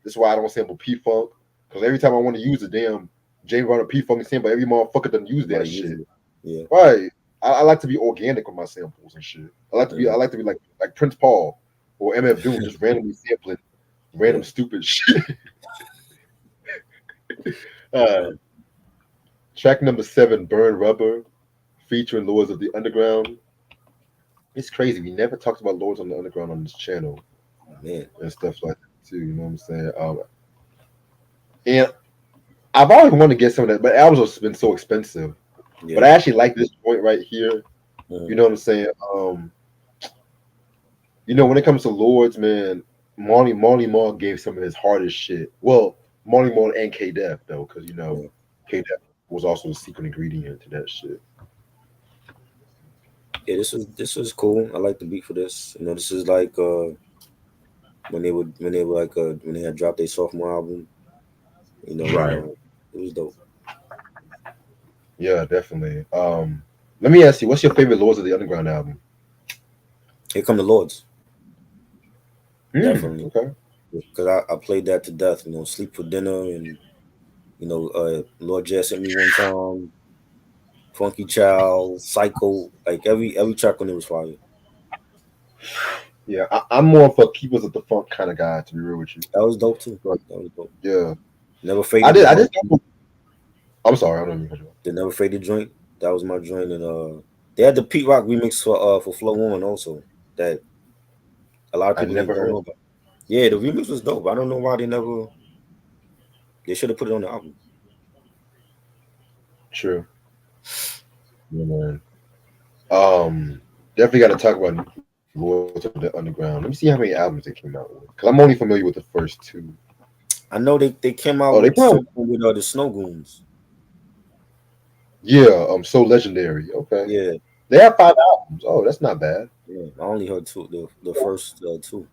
This is why I don't sample P Funk. Because every time I want to use a damn James Brown or P Funk sample, every motherfucker doesn't use that everybody uses shit. it. Yeah. Right. I like to be organic with my samples and shit. I Mm-hmm. like to be like Prince Paul or MF Doom, just randomly sampling random Yeah. stupid shit. Uh, Track number 7, Burn Rubber, featuring Lords of the Underground. It's crazy. We never talked about Lords on the Underground on this channel Man. and stuff like that too. You know what I'm saying? And I've always wanted to get some of that, but albums have been so expensive. But Yeah. I actually like this point right here. Mm-hmm. You know what I'm saying? When it comes to Lords, man, Marley Marl gave some of his hardest shit. Well, Marley Marl and K Def though, because Yeah. K Def was also the secret ingredient to that shit. Yeah, this is cool. I like the beat for this. This is like when they had dropped their sophomore album. Right. It was dope. Yeah, definitely. Let me ask you, what's your favorite Lords of the Underground album? Here come the Lords, Hmm. definitely, Okay. because I played that to death. Sleep for Dinner and Lord Jazz sent me one time, Funky Child, Psycho, like every track on it was fire. Yeah, I'm more of a Keepers of the Funk kind of guy, to be real with you. That was dope too. But That was dope. yeah, Never I Faded did. was I my just. I'm sorry. I don't know. the Never Faded joint. That was my joint, and they had the Pete Rock remix for Flow On also that a lot of I people never don't heard. know about. Yeah, the remix was dope. I don't know why they should have put it on the album. True. Yeah, man. Definitely got to talk about Lords of the Underground. Let me see how many albums they came out with. Cause I'm only familiar with the first two. I know they came Oh, out they with probably. something with the Snow Goons. Yeah. So legendary. Okay. Yeah, They have 5 albums. Oh, that's not bad. yeah. I only heard the first two.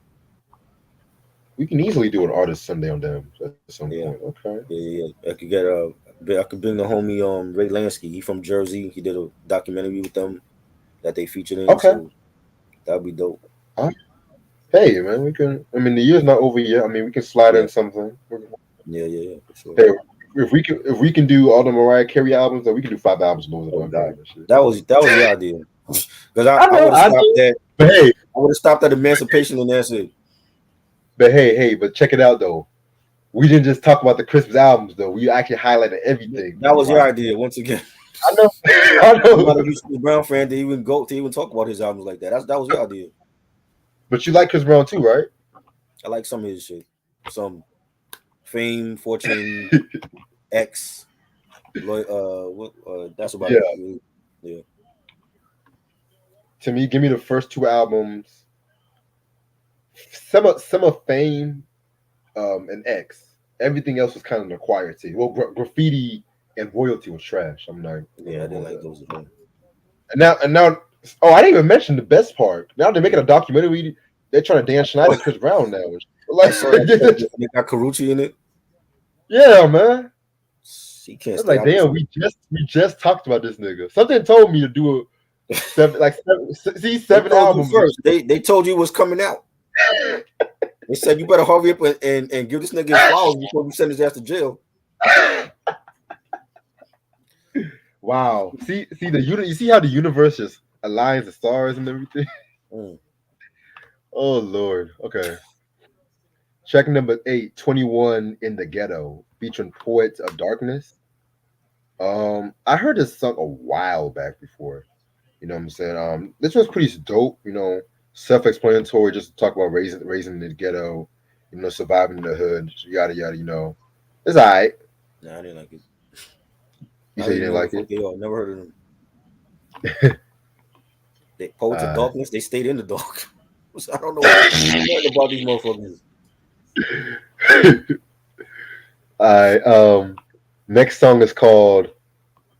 We can easily do an artist Sunday on them at some point. Yeah, Okay. yeah. I could bring the homie Ray Lansky. He from Jersey. He did a documentary with them that they featured in. Okay. So that'd be dope. Uh, Hey, man, we can. I mean, the year's not over yet. I mean, we can slide Yeah, in something. yeah, for sure. Hey, if we can do all the Mariah Carey albums, then we can do 5 albums Lords of the Oh God, Underground and shit. that was your idea. Because I I know, would have I stopped know. at But hey, Emancipation and that's it. but check it out though. We didn't just talk about the Christmas albums though. We actually highlighted everything, That man. was your Like idea once again. I know, I I'm not know. a huge Chris Brown fan to even talk about his albums like that. That was your idea. But you like Chris Brown too, right? I like some of his shit. Some Fame, Fortune, X, what? That's about Yeah. it. Really. Yeah, To me, give me the first 2 albums. Some of Fame, and X. Everything else was kind of an acquired taste. Well, graffiti and royalty was trash. I'm not yeah. I gonna didn't hold like that. those at all. And now, oh, I didn't even mention the best part. Now they're making Yeah. a documentary. They're trying to Dan Schneider and Chris Brown now. I Like, saw that they got Karuchi in it. yeah, man. He can't I was stay like, out this. damn, we just talked about this nigga. Something told me to do a They seven told you albums. first. They told you it was coming out. They said you better hurry up and give this nigga his flowers before we send his ass to jail. Wow. You see how the universe just aligns the stars and everything. Mm. Oh Lord. Okay. Track number 8, 21 in the Ghetto, featuring Poets of Darkness. I heard this song a while back before. You know what I'm saying? This one's pretty dope. Self-explanatory. Just to talk about raising in the ghetto. Surviving in the hood. Yada yada. It's alright. Nah, I didn't like it. You I don't say you even didn't know the like fuck it? they are. Never heard of them. They Poets of Uh, Darkness. They stayed in the dark. So I don't know nothing about these motherfuckers. alright. Next song is called.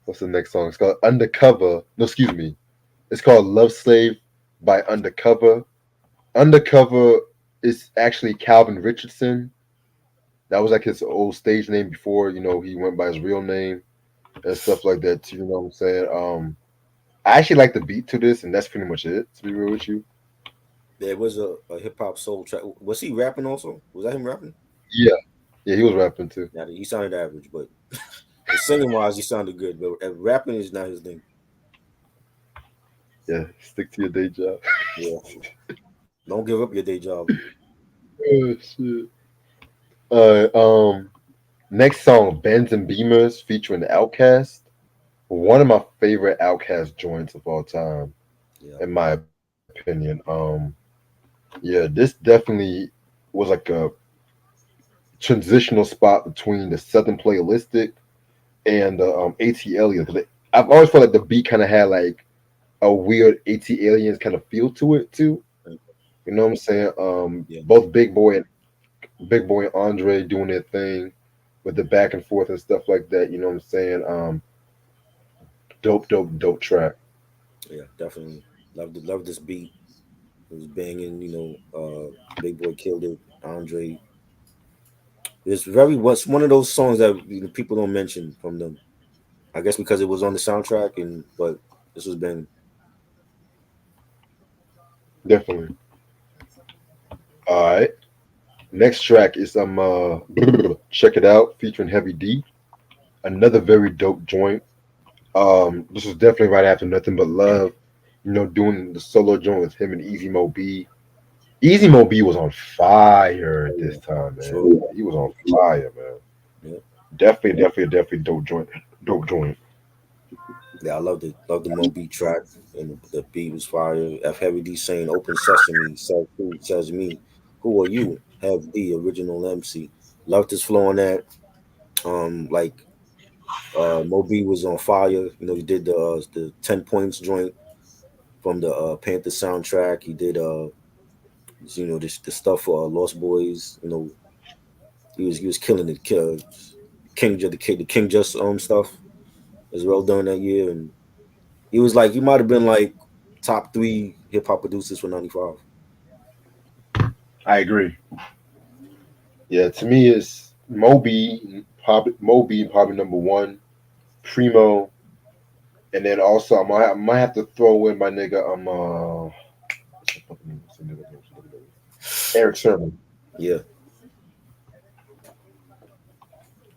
What's the next song? It's called Undercover. No, excuse me. It's called Love Slave by Undercover. Undercover is actually Calvin Richardson. That was like his old stage name before, he went by his real name and stuff like that too, you know what I'm saying? I actually like the beat to this, and that's pretty much it, to be real with you. There was a hip hop soul track. Was he rapping also? Was that him rapping? Yeah. Yeah, he was rapping too. Now he sounded average, but singing wise, he sounded good. But rapping is not his thing. Yeah, stick to your day job. Yeah, don't give up your day job. Oh shit. Next song, Benz and Beamers featuring Outkast. One of my favorite Outkast joints of all time, Yeah, in my opinion. Yeah, this definitely was like a transitional spot between the Southern Playalistic and the AT Aliens. 'Cause I've always felt like the beat kind of had like a weird AT Aliens kind of feel to it too. You know what I'm saying? yeah, Both Big Boy and Andre doing their thing with the back and forth and stuff like that. You know what I'm saying? Dope track. yeah. Definitely love this beat. It was banging. Big Boy killed it. Andre. It's very what's one of those songs that people don't mention from them. I guess because it was on the soundtrack, and but this was banging. Definitely. All right. Next track is Check It Out featuring Heavy D. Another very dope joint. This was definitely right after Nothing But Love. Doing the solo joint with him and Easy Mo B. Easy Mo B was on fire Oh this yeah, time, man. sure. He was on fire, man. Yeah, Definitely dope joint. Dope joint. yeah. I loved it. Loved the Mo beat track, and the beat was fire. F Heavy D saying "Open Sesame," says who says me. Who are you? Have D original MC. Loved his flow on that. Like Moby was on fire. He did the 10 points joint from the Panther soundtrack. He did the stuff for Lost Boys. He was killing it. The King Just stuff as well during that year, and he might have been like top three hip hop producers for '95. I agree. Yeah, to me it's Moby probably number one, Primo, and then also I might have to throw in my nigga what's the nigga name? Eric Sermon. Yeah,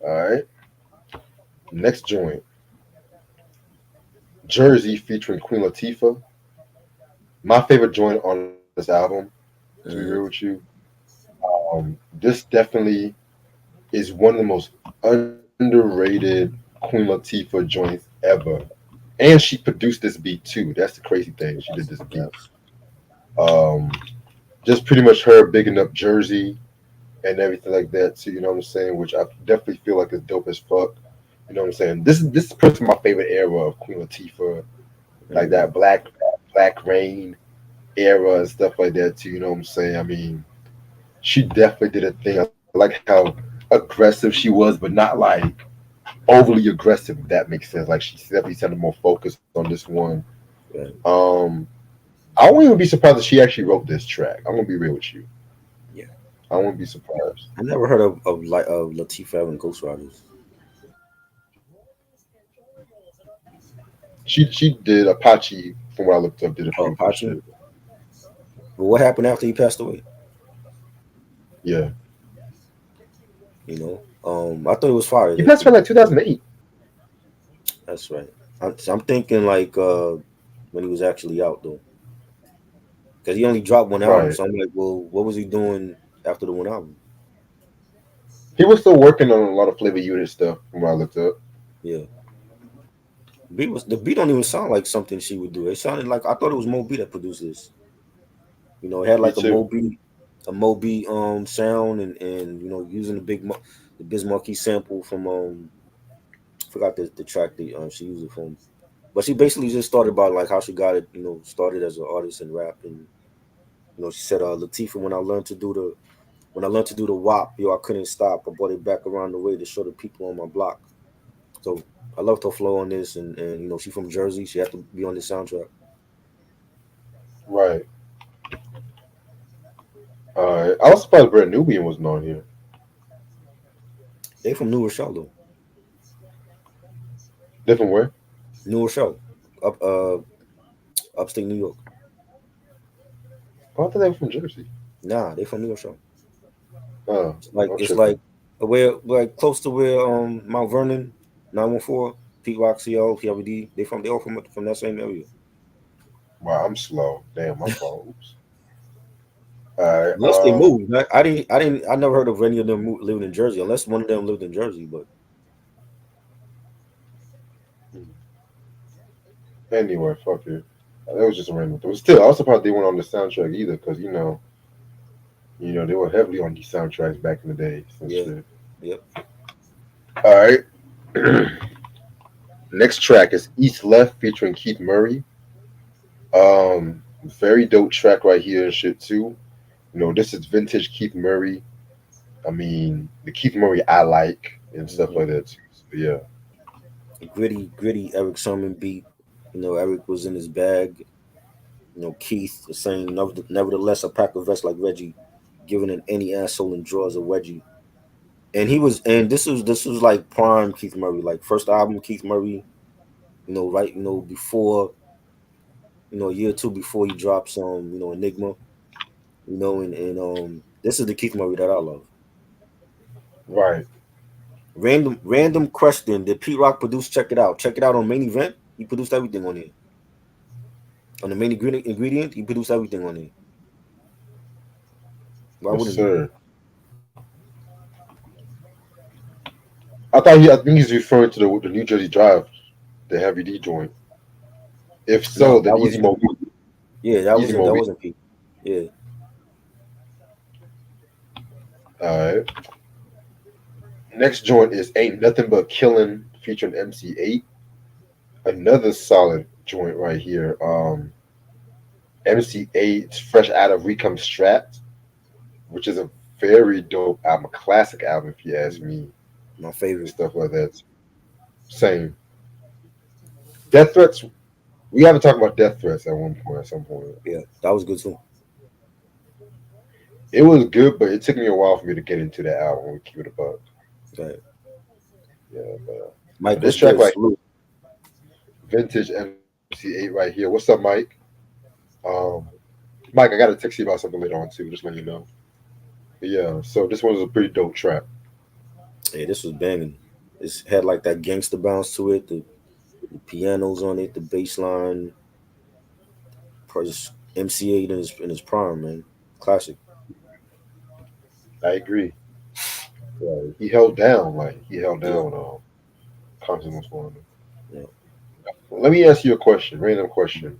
All right. Next joint, Jersey featuring Queen Latifah. My favorite joint on this album, to be real with hmm you. This definitely is one of the most underrated Queen Latifah joints ever. And she produced this beat too. That's the crazy thing. She did this beat. yes, Um, just pretty much her bigging up Jersey and everything like that too. You know what I'm saying? Which I definitely feel like is dope as fuck. You know what I'm saying? This is personally my favorite era of Queen Latifah, like hmm that Black Rain era and stuff like that too. You know what I'm saying? I mean, she definitely did a thing. I like how aggressive she was, but not like overly aggressive. If that makes sense. Like she definitely sounded more focused on this one. right, Um, I won't even be surprised if she actually wrote this track. I'm gonna be real with you. yeah. I won't be surprised. I never heard of Latifah having ghostwriters. She did Apache from what I looked up. Did a Oh, few Apache. shit. But what happened after he passed away? Yeah, I thought it was fire. he passed away like 2008. That's right. I'm thinking like when he was actually out though, because he only dropped one album. Right. So I'm like, well, what was he doing after the one album? He was still working on a lot of Flavor Unit stuff from what I looked up. Yeah, the beat don't even sound like something she would do. It sounded like I thought it was Moby that produced this. It had Me like too. A Moby sound and using the Biz Markie sample from I forgot the track that she used it from. But she basically just started about like how she got it, started as an artist and rap, and she said, Latifah, when I learned to do the WAP, I couldn't stop. I brought it back around the way to show the people on my block. So I loved her flow on this, and she from Jersey. She had to be on the soundtrack. Right. I was surprised Brand Nubian wasn't on here. They from New Rochelle though. Different where? New Rochelle, up upstate New York. Oh, I thought they were from Jersey. Nah, they from New Rochelle. Oh, I'm It's tripping. like where like close to where Mount Vernon, 914, Pete Rock, CL, PWD. They all from that same area. Wow, I'm slow. Damn, my fault. Oops. All right. Unless they moved. I never heard of any of them living in Jersey, unless one of them lived in Jersey. But Anyway, fuck it. That was just a random. But still, I was surprised they weren't on the soundtrack either, because they were heavily on these soundtracks back in the days and yeah, shit. yep. All right. Next track is East Left featuring Keith Murray. Very dope track right here and shit too. This is vintage Keith Murray. I mean, the Keith Murray I like and stuff Hmm. like that too. So yeah, Gritty Eric Sermon beat. Eric was in his bag. Keith was saying, nevertheless, I pack a vest like Reggie, giving in any asshole and draws a wedgie. And this was like prime Keith Murray, like first album Keith Murray. Right, before, a year or two before he drops Enigma. And this is the Keith Murray that I love. right. Random question: did Pete Rock produce Check It Out? Check It Out on Main Event. He produced everything on here. On the main ingredient, he produced everything on here. Why Yes, wouldn't he? sir. I think he's referring to the New Jersey Drive, the Heavy D joint. If No, so, that then was yeah, Easy that Moby. wasn't Pete. Yeah. All right. Next joint is Ain't Nothing But Killin' featuring MC8. Another solid joint right here. MC8 fresh out of Recome Strapped, which is a very dope album, a classic album if you ask me, My and favorite. stuff like that. Same. Death Threats. We haven't talked about Death Threats at one point. At some point, Yeah, that was good too. it was good, but it took me a while for me to get into that album. We keep it a buck. Right. Yeah, but Mike this was track good. right, Salute. Vintage MC8 right here. What's up, Mike? Um, Mike, I got to text you about something later on too. Just letting you know. But yeah, so this one was a pretty dope track. Yeah, this was banging. It's had like that gangster bounce to it. The pianos on it, the bass line. MC8 in his prime, man. Classic. I agree. He held down, he held Yeah, down. Compton was one of them. yeah. Let me ask you a question, random question.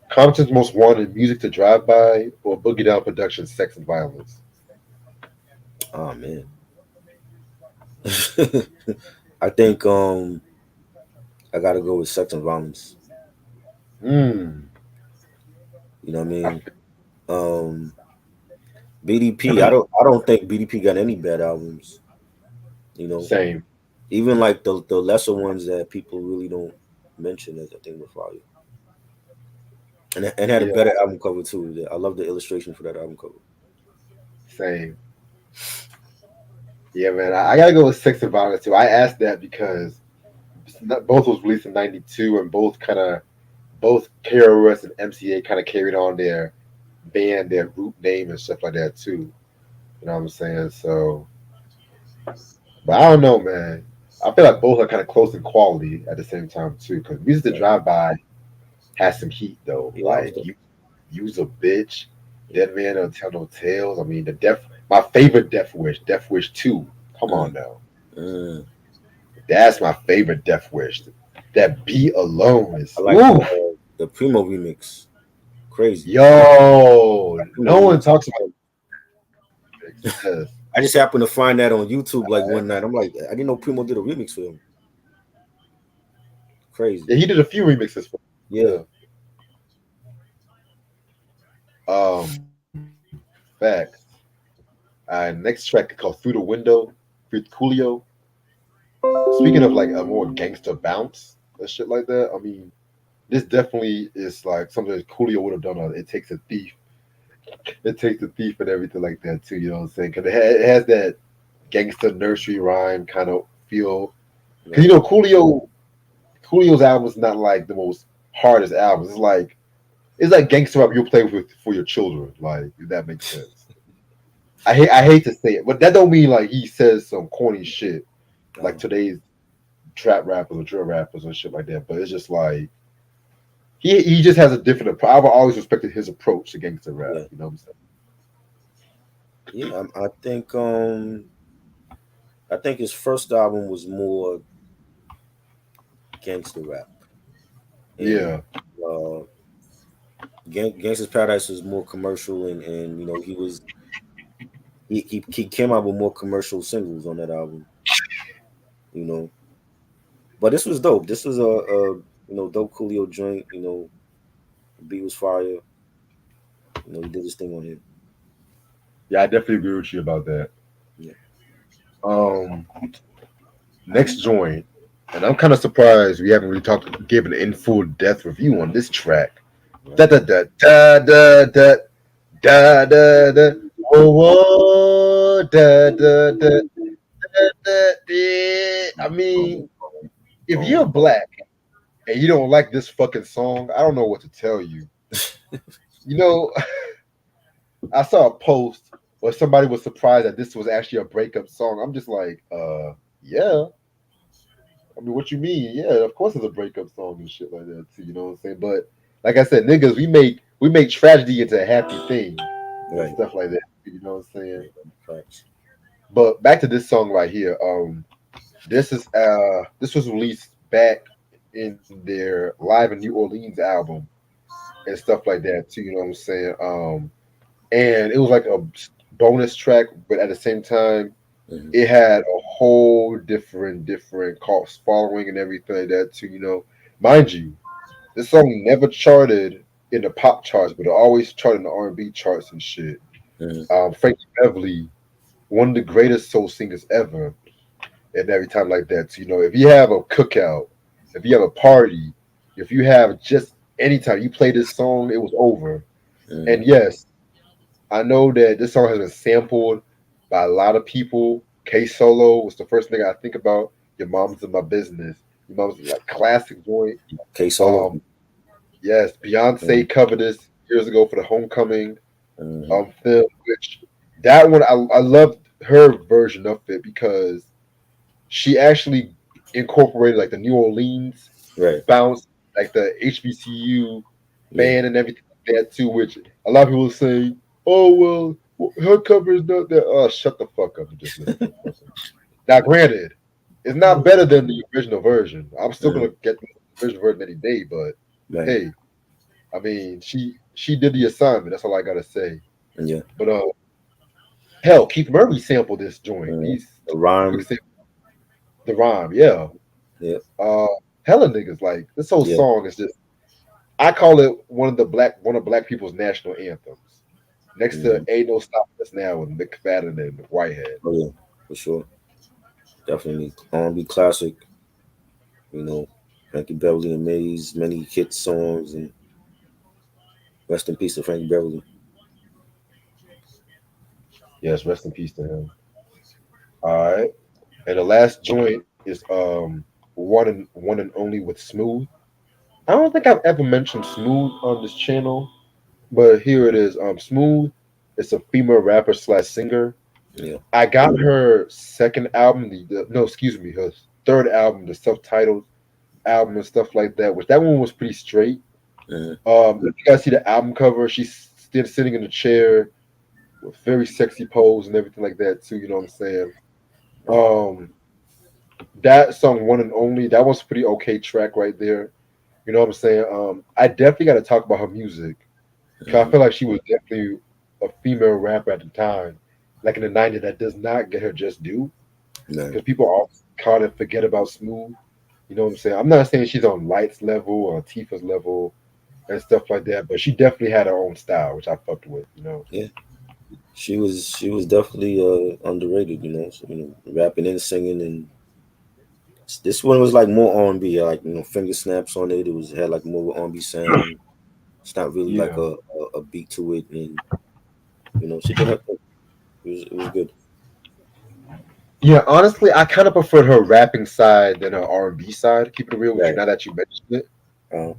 Compton's most wanted music to drive by or Boogie Down Productions, Sex and Violence? Oh man. I think I gotta go with Sex and Violence. Hmm. You know what I I mean? feel, Um BDP. I don't think BDP got any bad albums. You know, same. even like the lesser ones that people really don't mention as I think were fire. And had a Yeah, better album cover too. I love the illustration for that album cover. same. Yeah, man. I gotta go with Sex and Violence too. I asked that because both was released in '92, and both KRS and MCA kind of carried on their band, their group name and stuff like that too. You know what I'm saying? So, but I don't know, man. I feel like both are kind of close in quality at the same time too. Because Music to Right. Drive By has some heat though. Yeah, that was Like dope. you use a bitch, Yeah. Dead Man Don't Tell No Tales. I mean, my favorite Death Wish 2. Come on Mm, now, mm. that's my favorite Death Wish. That beat alone I is like oof. the Primo remix. Crazy. Yo, That Primo no one remix. talks about it. Yes. I just happened to find that on YouTube like one night. I'm like, I didn't know Primo did a remix for him. Crazy. Yeah, he did a few remixes for. Yeah. Yeah. Facts. Next track called Through the Window with Coolio. Speaking of like a more gangster bounce and shit like that, I mean, this definitely is like something that Coolio would have done. It takes a thief. It takes a thief and everything like that too. You know what I'm saying? Because it has that gangster nursery rhyme kind of feel. Because Right. Coolio's album is not like the most hardest albums. It's like gangster rap you'll play with for your children. Like if that makes sense. I hate to say it, but that don't mean like he says some corny shit like Uh, today's trap rappers or drill rappers and shit like that. But it's just like he just has a different approach. I've always respected his approach to gangster rap. yeah, You know what I'm saying? yeah. I think his first album was more gangster rap, and Yeah, uh, Gangsta's Paradise was more commercial, and he came out with more commercial singles on that album. You know, but this was dope. This was a dope Coolio joint. The beat was fire. He did his thing on here. yeah, I definitely agree with you about that. Yeah. Um, Next joint, and I'm kind of surprised we haven't really given an in full depth review on this track. Right. Da da da da da da da da da. Whoa, whoa, da da da da da. Da. I mean, Um, if you're um, black and you don't like this fucking song, I don't know what to tell you. You know, I saw a post where somebody was surprised that this was actually a breakup song. I'm just like, yeah. I mean, what you mean? Yeah, of course it's a breakup song and shit like that too. You know what I'm saying? But like I said, niggas, we make tragedy into a happy thing and right. stuff like that. You know what I'm saying? Facts. But back to this song right here. This was released back in their Live in New Orleans album and stuff like that too. You know what I'm saying? And it was like a bonus track, but at the same time, Hmm. it had a whole different cost following and everything like that too. Mind you, this song never charted in the pop charts, but it always charted in the R&B charts and shit. Hmm. Frankie Beverly, one of the greatest soul singers ever, and every time like that. So, if you have a cookout, if you have a party, if you have just any time you play this song, it was over. Hmm. And yes, I know that this song has been sampled by a lot of people. K Solo was the first thing I think about. Your mom's in my business. Your mom's like classic joint. K Solo. Um, yes, Hmm. Beyonce covered this years ago for the Homecoming Hmm. film, which that one I loved her version of it because she actually incorporated like the New Orleans Right. bounce, like the HBCU Yeah. band and everything like that too. Which a lot of people say, "Oh well, her cover is not that." Oh, shut the fuck up and just listen to the fucking. Now, granted, it's not better than the original version. I'm still Hmm. gonna get the original version any day, but Right. hey, I mean, she did the assignment. That's all I gotta say. Yeah. But hell, Keith Murray sampled this joint. Hmm. He's The quick rhyme. sample the rhyme, yeah. Yeah. Uh, Hella niggas like this whole Yeah. song is just. I call it one of black people's national anthems. Next to Hmm. "Ain't No Stopping Us Now" with McFadden and Whitehead. Oh yeah. For sure. Definitely R&B classic. You know, Frankie Beverly and Maze, many hit songs, and rest in peace to Frankie Beverly. Yes, rest in peace to him. All right, and the last joint is one and only with Smooth. I don't think I've ever mentioned Smooth on this channel, but here it is. Smooth is a female rapper slash singer. Yeah. I got her second album, no, excuse me, her third album, the self-titled album and stuff like that. Which that one was pretty straight. Hmm. If you guys see the album cover, she's still sitting in a chair with very sexy pose and everything like that too. You know what I'm saying? Right. Um, that song "One and Only" that was a pretty okay track right there. You know what I'm saying? I definitely got to talk about her music because I Hmm. feel like she was definitely a female rapper at the time, like in the '90s, that does not get her just due Right. because people all kind of forget about Smooth. You know what I'm saying? I'm not saying she's on Light's level or Tifa's level and stuff like that, but she definitely had her own style, which I fucked with. Yeah. She was definitely underrated. Rapping and singing, and This one was like more R&B, like finger snaps on it. It was had like more R&B sound. It's not really like Yeah. a beat to it, and she did her thing. It was good. Yeah, honestly, I kind of preferred her rapping side than her R&B side. Keep it real with you. Right. Now that you mentioned it, Uh, you know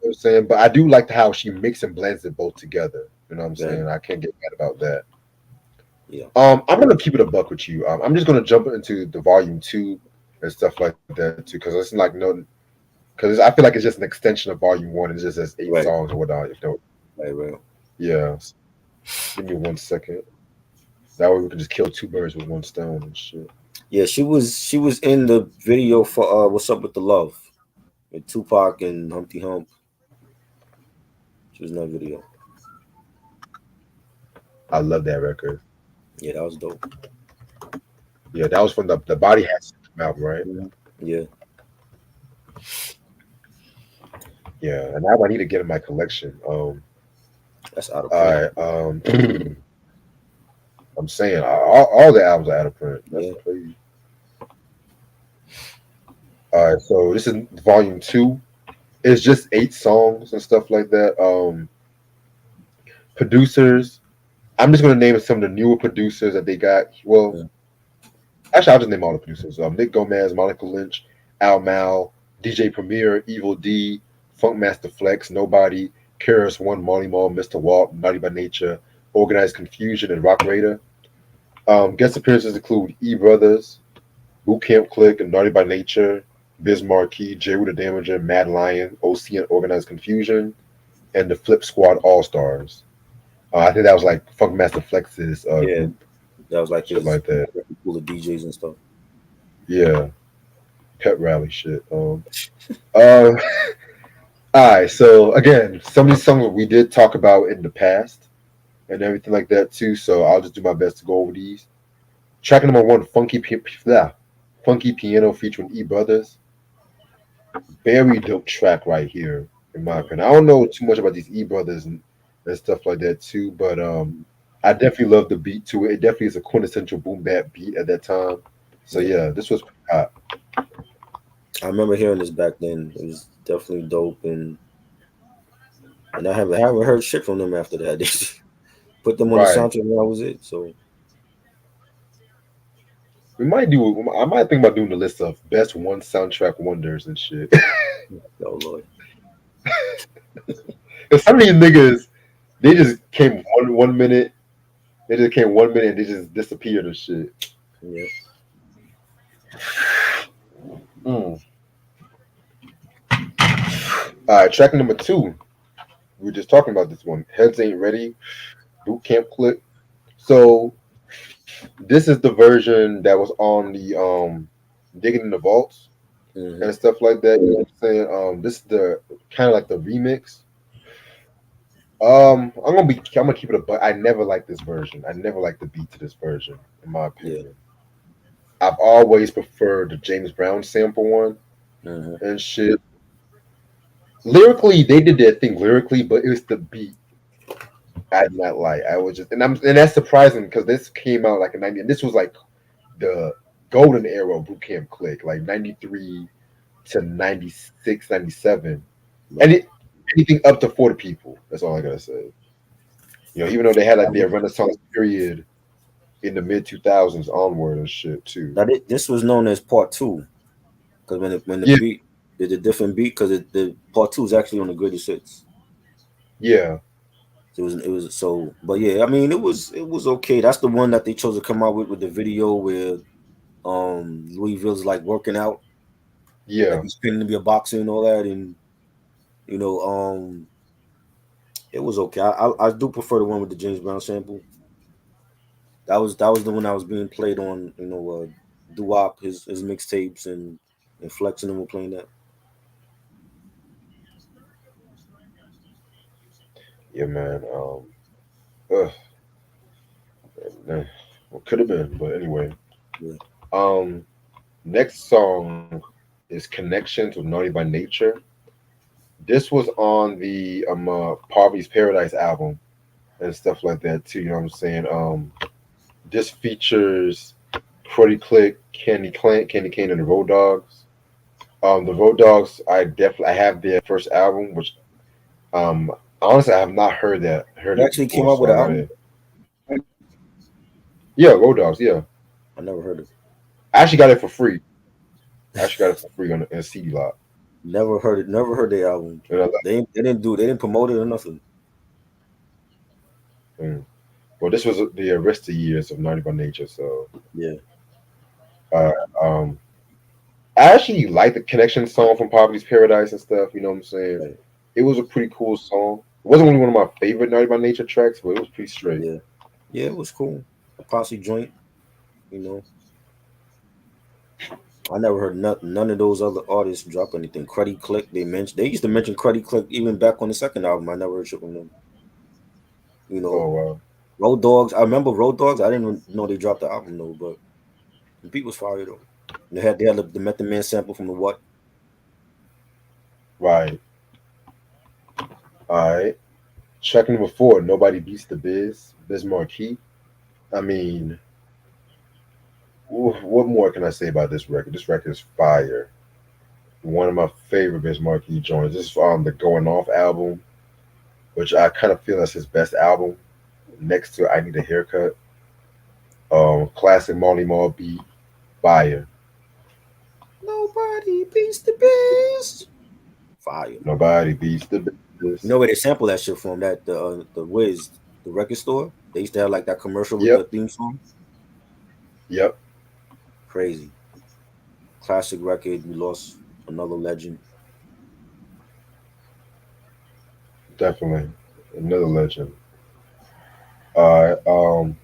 what I'm saying. But I do like how she mix and blends it both together. You know what I'm right. saying? I can't get mad about that. Yeah. I'm gonna keep it a buck with you. I'm just gonna jump into the volume 2 and stuff like that too, because it's like no, because I feel like it's just an extension of volume 1. It just has eight Right. songs or whatnot. Right. Right. Yeah. Give me 1 second. That way we can just kill two birds with one stone and shit. Yeah. She was in the video for "What's Up with the Love" with Tupac and Humpty Hump. She was in that video. I love that record. Yeah, that was dope. Yeah, that was from the Body Hats album, right? Mhm. Yeah. Yeah, and now I need to get in my collection. That's out of All print. right. I'm saying all the albums are out of print. That's Yeah. crazy. All right, so this is volume 2. It's just 8 songs and stuff like that. Producers. I'm just gonna name some of the newer producers that they got. Well, Yeah. actually, I'll just name all the producers. Nick Gomez, Monica Lynch, Al Mal, DJ Premier, Evil D, Funkmaster Flex, Nobody, Karis One, Molly Mall, Mr. Walt, Naughty by Nature, Organized Confusion, and Rock Raider. Guest appearances include E Brothers, Boot Camp Click, and Naughty by Nature, Biz Marquee, J. Rue the Damager, Mad Lion, OC and Organized Confusion, and the Flip Squad All Stars. I think that was like Funkmaster Flex's Yeah. group, That was like shit his like that. full of DJs and stuff. Yeah, pep rally shit. Uh, all right. So again, some of these songs we did talk about in the past and everything like that too. So I'll just do my best to go over these. Track number 1, Funky Piano featuring E Brothers. Very dope track right here, in my opinion. I don't know too much about these E Brothers and stuff like that too, but I definitely love the beat to it. It definitely is a quintessential boom bap beat at that time. So Yeah. yeah, this was hot. I remember hearing this back then. It was definitely dope, and I haven't heard shit from them after that. They just put them on the Right. soundtrack, and that was it. So, We might do. I might think about doing the list of best one soundtrack wonders and shit. oh Lord. 'Cause some of these niggas, they just came one minute. They just came 1 minute and they just disappeared and shit. Yeah. Mm. All right, track number 2. We were just talking about this one. Heads ain't ready. Boot camp clip. So this is the version that was on the digging in the vaults Hmm. and stuff like that. You know what I'm saying? This is the kind of like the remix. I'm gonna keep it a but I never liked this version. I never liked the beat to this version, in my Yeah. opinion. I've always preferred the James Brown sample one Hmm. and shit. Lyrically, they did their thing lyrically, but it was the beat I did not like. I was just and that's surprising because this came out like in '90, and this was like the golden era of boot camp click, like '93 to '96, '97, and Right. anything up to 40 people. That's all I gotta say. Even though they had like their Renaissance period in the mid 2000s onward and shit too. This was known as part two because when the Yeah, beat did a different beat because the part two is actually on the greatest hits. yeah, It was so, but yeah, I mean it was okay. That's the one that they chose to come out with the video where Louisville's like working out, like yeah, he's training to be a boxer and all that, and you know it was okay. I do prefer the one with the James Brown sample. That was the one that was being played on Doo-Wop, his mixtapes and Flex and them were playing that. yeah, man. Ugh, man, what could have been, but anyway. Yeah. Um, Next song is "Connections" with Naughty by Nature. This was on the Poverty's Paradise album and stuff like that too. You know what I'm saying? This features Freddie Click, Candy Cane, and the Road Dogs. The Road Dogs, I have their first album, which um honestly I have not heard They it actually came before, out so with I an album. gotta. Yeah, Road Dogs. Yeah, I never heard it. I actually got it for free. I actually got it for free on in a CD lot. Never heard it. Never heard their album. And I They didn't promote it or nothing. mm. Well, this was the Arista years of Naughty by Nature, so Yeah. uh, um, I actually like the connection song from Poverty's Paradise and stuff. You know what I'm saying? Right. It was a pretty cool song. It wasn't really one of my favorite Naughty by Nature tracks, but it was pretty straight. Yeah. Yeah, it was cool. A posse joint, you know. I never heard none of those other artists drop anything. Cruddy Click, they used to mention Cruddy Click even back on the second album. I never heard shit from them. You Oh know, wow, Road Dogs. I remember Road Dogs. I didn't even know they dropped the album though, but the beat was fire though. They had the Method Man sample from the What. right. All right. Track number four, Nobody Beats the Biz Marquee. I mean, what more can I say about this record? This record is fire. One of my favorite Biz Marquee joints. This is the Going Off album, which I kind of feel is his best album. Next to I Need a Haircut. Classic Marley Marl beat, fire. Nobody beats the biz. Fire. Nobody beats the You Biz. know where they sample that shit from? That the Wiz, the record store. They used to have like that commercial with the Yep, theme song. yep, Crazy. Classic record. We lost another legend. definitely. Another legend. Alright,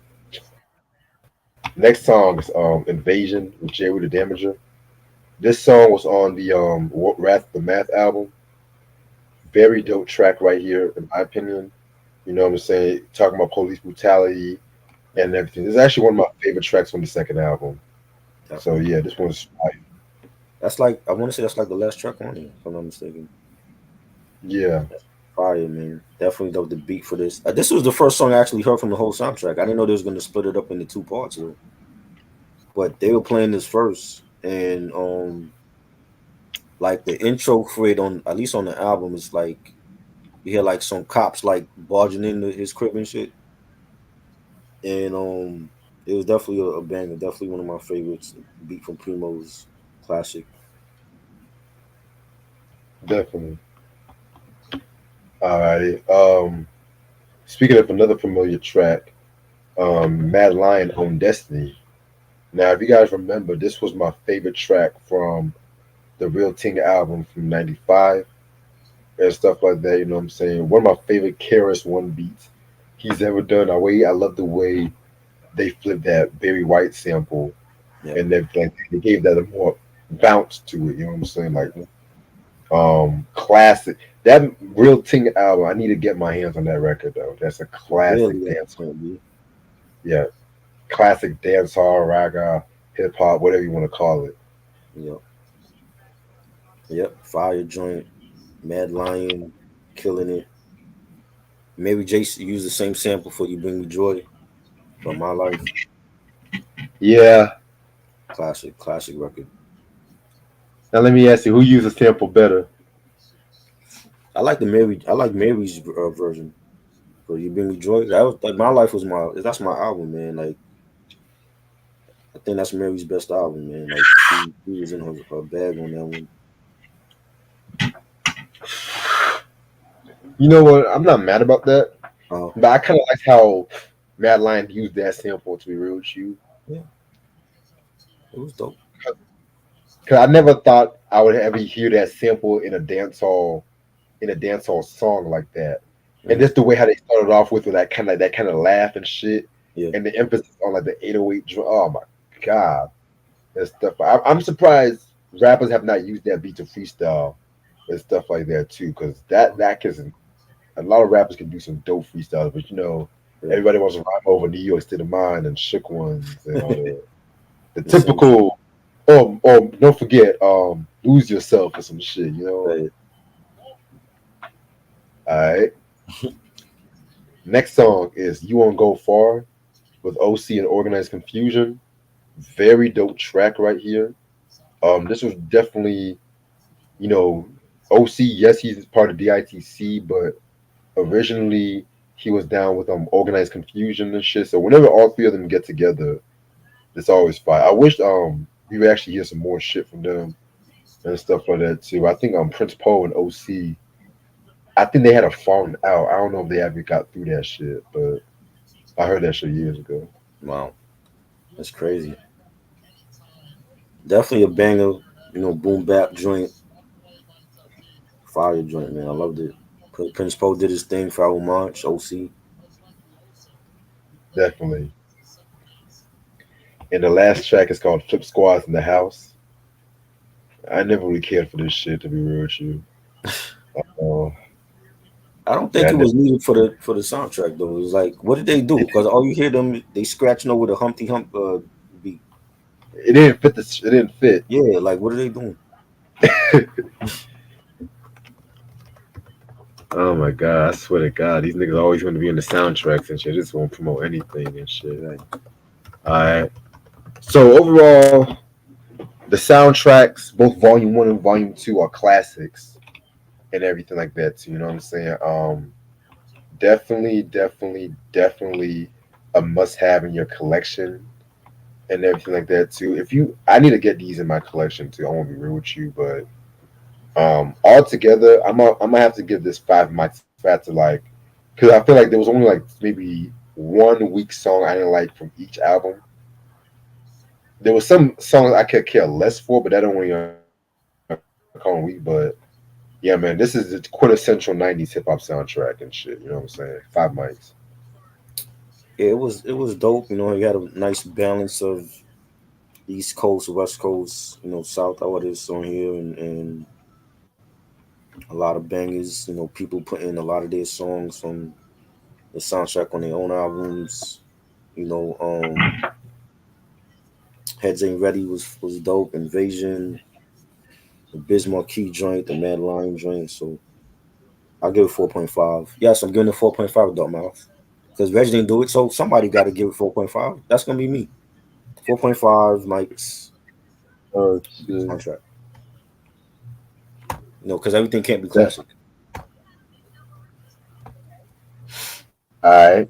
next song is Invasion with Jerry the Damager. This song was on the Wrath of the Math album. Very dope track right here, in my opinion. You know what I'm saying? Talking about police brutality and everything. This is actually one of my favorite tracks from the second album. So Definitely. yeah, this one's That's like I want to say that's like the last track on it, if I'm not mistaken. yeah, Fire, man. Definitely love the beat for this. This was the first song I actually heard from the whole soundtrack. I didn't know they was gonna split it up into two parts though. But they were playing this first, and like the intro for it on at least on the album is like you hear like some cops like barging into his crib and shit. And it was definitely a banger, definitely one of my favorites. Beat from Primo's classic. definitely. Alrighty. Speaking of another familiar track, Mad Lion on Destiny. Now, if you guys remember, this was my favorite track from the Real Ting album from '95 and stuff like that. You know what I'm saying? One of my favorite KRS One beats he's ever done. I love the way they flipped that Barry White sample Yeah. and they gave that a more bounce to it. You know what I'm saying? Like Mhm. classic. That Real Ting album, I need to get my hands on that record though. That's a classic Really dance. excellent, B. Yeah, classic dancehall, raga, hip hop, whatever you want to call it. Yep. Yep. Fire joint. Mad Lion killing it. Maybe Jason used the same sample for You Bring Me Joy from My Life. Yeah. Classic record. Now let me ask you, who uses sample better? I like Mary's version for You Bring Me Joy. That was like My Life was that's my album, man. Like I think that's Mary's best album, man. Like she was in her bag on that one. You know what? I'm not mad about that, Uh, but I kind of like how Mad Lion used that sample. To be real with you, yeah, it was dope. because I never thought I would ever hear that sample in a dancehall song like that. And Hmm. just the way how they started off with that kind of laugh and shit, Yeah, and the emphasis on like the 808 drum. Oh my god, and stuff. I'm surprised rappers have not used that beat to freestyle and stuff like that too, because that can a lot of rappers can do some dope freestyles, but you know, yeah. everybody wants to rhyme over New York State of Mind and Shook Ones and all the The same shit. typical. Oh, don't forget, lose yourself or some shit. You know. Right. All right. Next song is "You Won't Go Far" with OC and Organized Confusion. Very dope track right here. This was definitely You know, OC, yes, he's part of DITC, but originally he was down with organized confusion and shit. So whenever all three of them get together, it's always fire. I wish we would actually hear some more shit from them and stuff like that too. I think Prince Poe and OC, I think they had a falling out. I don't know if they ever got through that shit, but I heard that shit years ago. Wow, that's crazy. Definitely a banger. Boom bap joint, fire joint, man. I loved it. Prince Poe did his thing for our March, OC. Definitely. And the last track is called Flip Squads in the House. I never really cared for this shit, to be real with you. Uh, I don't yeah, think it was needed for the soundtrack though. It was like, what did they do? Because all you hear them, they scratching over the Humpty Hump beat. it didn't fit. It didn't fit. Yeah, like what are they doing? Oh my god! I swear to God, these niggas always going to be in the soundtracks and shit. Just won't promote anything and shit. Right. All right. So overall, the soundtracks, both Volume One and Volume Two, are classics and everything like that too. You know what I'm saying? Definitely a must-have in your collection and everything like that too. I need to get these in my collection too. I won't be real with you, but altogether, I'm gonna have to give this 5 of my 5 to like, because I feel like there was only like maybe one weak song I didn't like from each album. There was some songs I could care less for, but that don't really call them weak. But yeah, man, this is the quintessential '90s hip hop soundtrack and shit. You know what I'm saying? 5 mics. Yeah, it was dope. You had a nice balance of East Coast, West Coast, South artists on here, and a lot of bangers. People putting a lot of their songs from the soundtrack on their own albums. You know, Heads Ain't Ready was dope. Invasion, the Bismarck Key joint, the Mad Lion joint. So I'll give it 4.5. Yes, I'm giving it 4.5, Dot Mouth. Because Reg didn't do it, so somebody got to give it 4.5. That's gonna be me. 4.5 Mike's Oh shit! soundtrack. Because everything can't be That, classic. all right.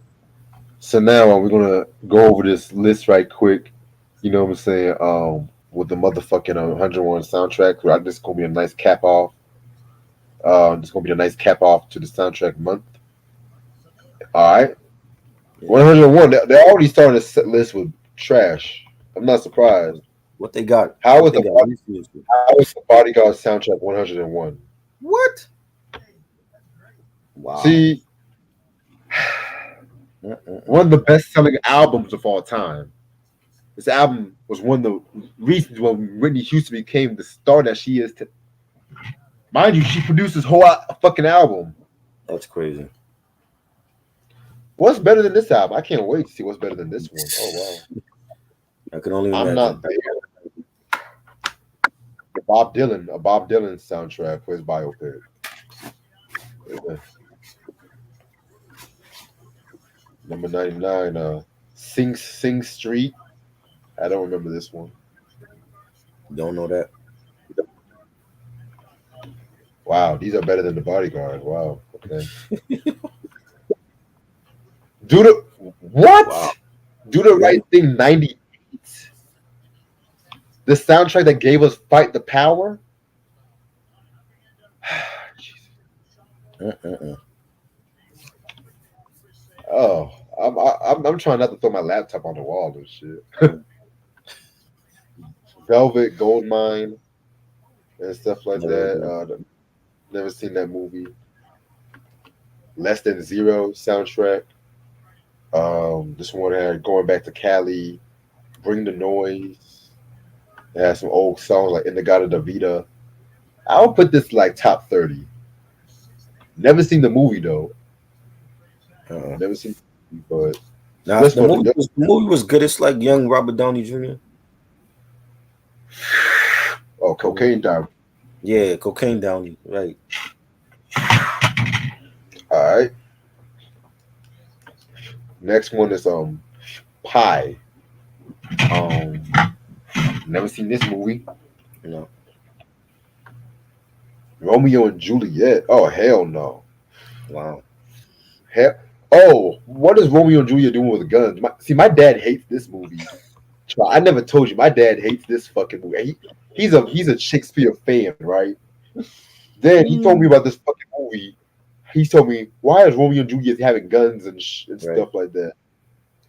So now we're gonna go over this list right quick. You know what I'm saying? With the motherfucking 101 soundtrack. Right, this is gonna be a nice cap off. This is gonna be a nice cap off to the soundtrack month. All right, Yeah. 101. They're already starting to set list with trash. I'm not surprised. What they got? How What is they the got? Let me see this. how is the Bodyguard soundtrack 101? What? Wow. See, Mm-mm-mm. one of the best selling albums of all time. This album was one of the reasons why Whitney Houston became the star that she is. Mind you, she produced this whole fucking album. That's crazy. What's better than this album? I can't wait to see what's better than this one. Oh wow, I can only I'm not imagine. there. A Bob Dylan soundtrack for his biopic. Uh, Number 99, Sing Street. I don't remember this one. Don't know that. Wow, these are better than the Bodyguard. Wow. Okay. Do the Wow. what? Do the Yeah. right thing. 98. The soundtrack that gave us Fight the Power. Jesus. Mm-mm-mm. Oh, I'm trying not to throw my laptop on the wall and shit. Mm. Velvet Goldmine and stuff like Never that. again. Never seen that movie. Less Than Zero soundtrack. This one had Going Back to Cali, Bring the Noise. It has some old songs like Inagata Davida. I would put this like top 30. Never seen the movie though. Uh-uh. Never seen the movie, but Now this the one, movie was the movie was good. It's like young Robert Downey Jr. oh, Cocaine Diary. Yeah, Cocaine Downey. Right. All right. Next one is Pie. Um, Never seen this movie. You know. Romeo and Juliet. Oh hell no. Wow. Hell. Oh, what is Romeo and Juliet doing with guns? My dad hates this movie. I never told you. My dad hates this fucking movie. He's a Shakespeare fan, right? Then he told me Mm. about this fucking movie. He told me why is Romeo and Juliet having guns and Right. stuff like that.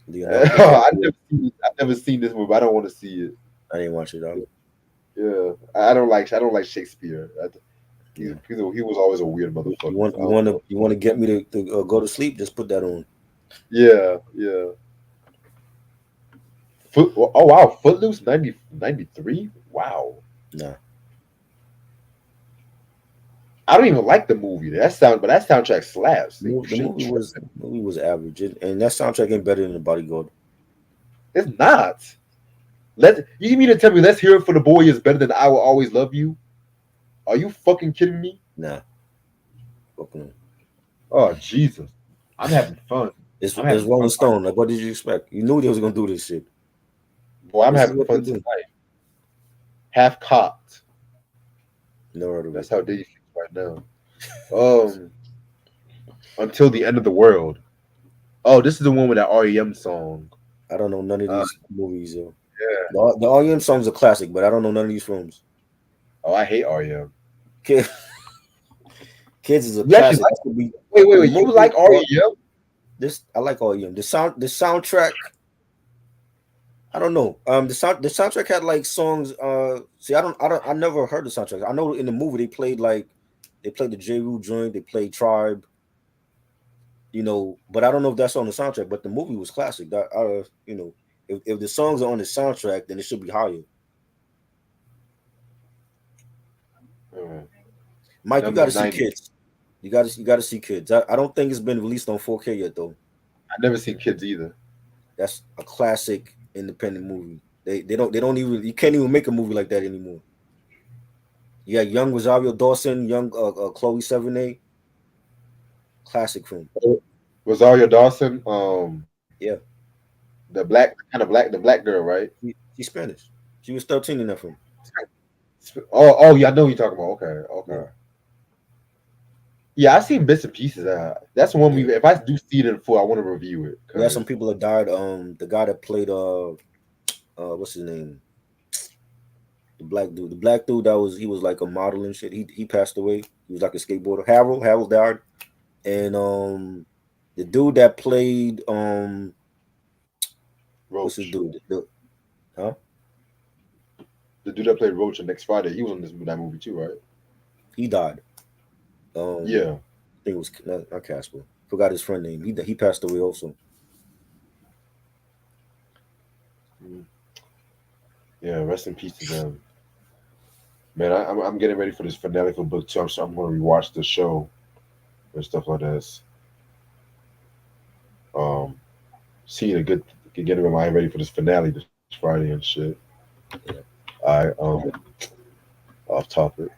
Leonardo I DiCaprio. never seen this movie. I don't want to see it. I didn't watch it either. Yeah, I don't like Shakespeare. He, Yeah. he was always a weird You motherfucker. want I you don't want to know. you want to get me to go to sleep? Just put that on. Yeah, yeah. Oh wow, Footloose 93. Wow, Nah. I don't even like the movie. But that soundtrack slaps. The Like, you movie, the straight movie was tripping. the movie was average, and that soundtrack ain't better than the Bodyguard. It's not. You mean to tell me Let's Hear It for the Boy is better than I Will Always Love You? Are you fucking kidding me? Nah, fucking. Oh Jesus, I'm having fun. It's I'm it's having Rolling fun. Stone. Like, what did you expect? You knew they was gonna do this shit. Boy, I'm This is having what they fun do. tonight. Half cocked. Never heard of That's it. how Diddy feels right now. Um, Until the End of the World. Oh, this is the one with that REM song. I don't know none of Uh, these movies. Yo. yeah. The REM songs are classic, but I don't know none of these films. Oh, I hate REM. Kid, Kids is a You actually classic. like? This could be the Wait. You movie. like REM? This I like REM. The soundtrack. I don't know. The soundtrack had like songs. See, I never heard the soundtrack. I know in the movie they played the J. Rule joint. They played Tribe. But I don't know if that's on the soundtrack. But the movie was classic. That if the songs are on the soundtrack, then it should be higher. Uh, Mike, you got Number to see 90. Kids. You got to see Kids. I don't think it's been released on 4K yet though. I never seen Kids either. That's a classic independent movie. They don't even you can't even make a movie like that anymore. You got young Rosario Dawson, young Chloe Sevigny, classic film. Rosario Dawson, Yeah, the black girl, right? she's Spanish. She was 13 in that film. Oh, yeah, I know who you're talking about. Okay, Yeah, okay. Yeah, I've seen bits and pieces. That's one yeah. movie. If I do see it in full, I want to review it We had some because people that died. The guy that played what's his name? The black dude that was he was like a model and shit. He passed away. He was like a skateboarder. Harold died, and the dude that played what's his Roach, dude? Huh? the dude that played Roach in Next Friday, he was in that movie too, right? He died. I Yeah. think it was not Casper. Forgot his friend name. He passed away also. Mm. Yeah. Rest in peace to them, man. I'm getting ready for this finale for book two, so I'm going to rewatch the show and stuff like this. Um, seeing a good getting my mind ready for this finale this Friday and shit. Yeah. I off topic.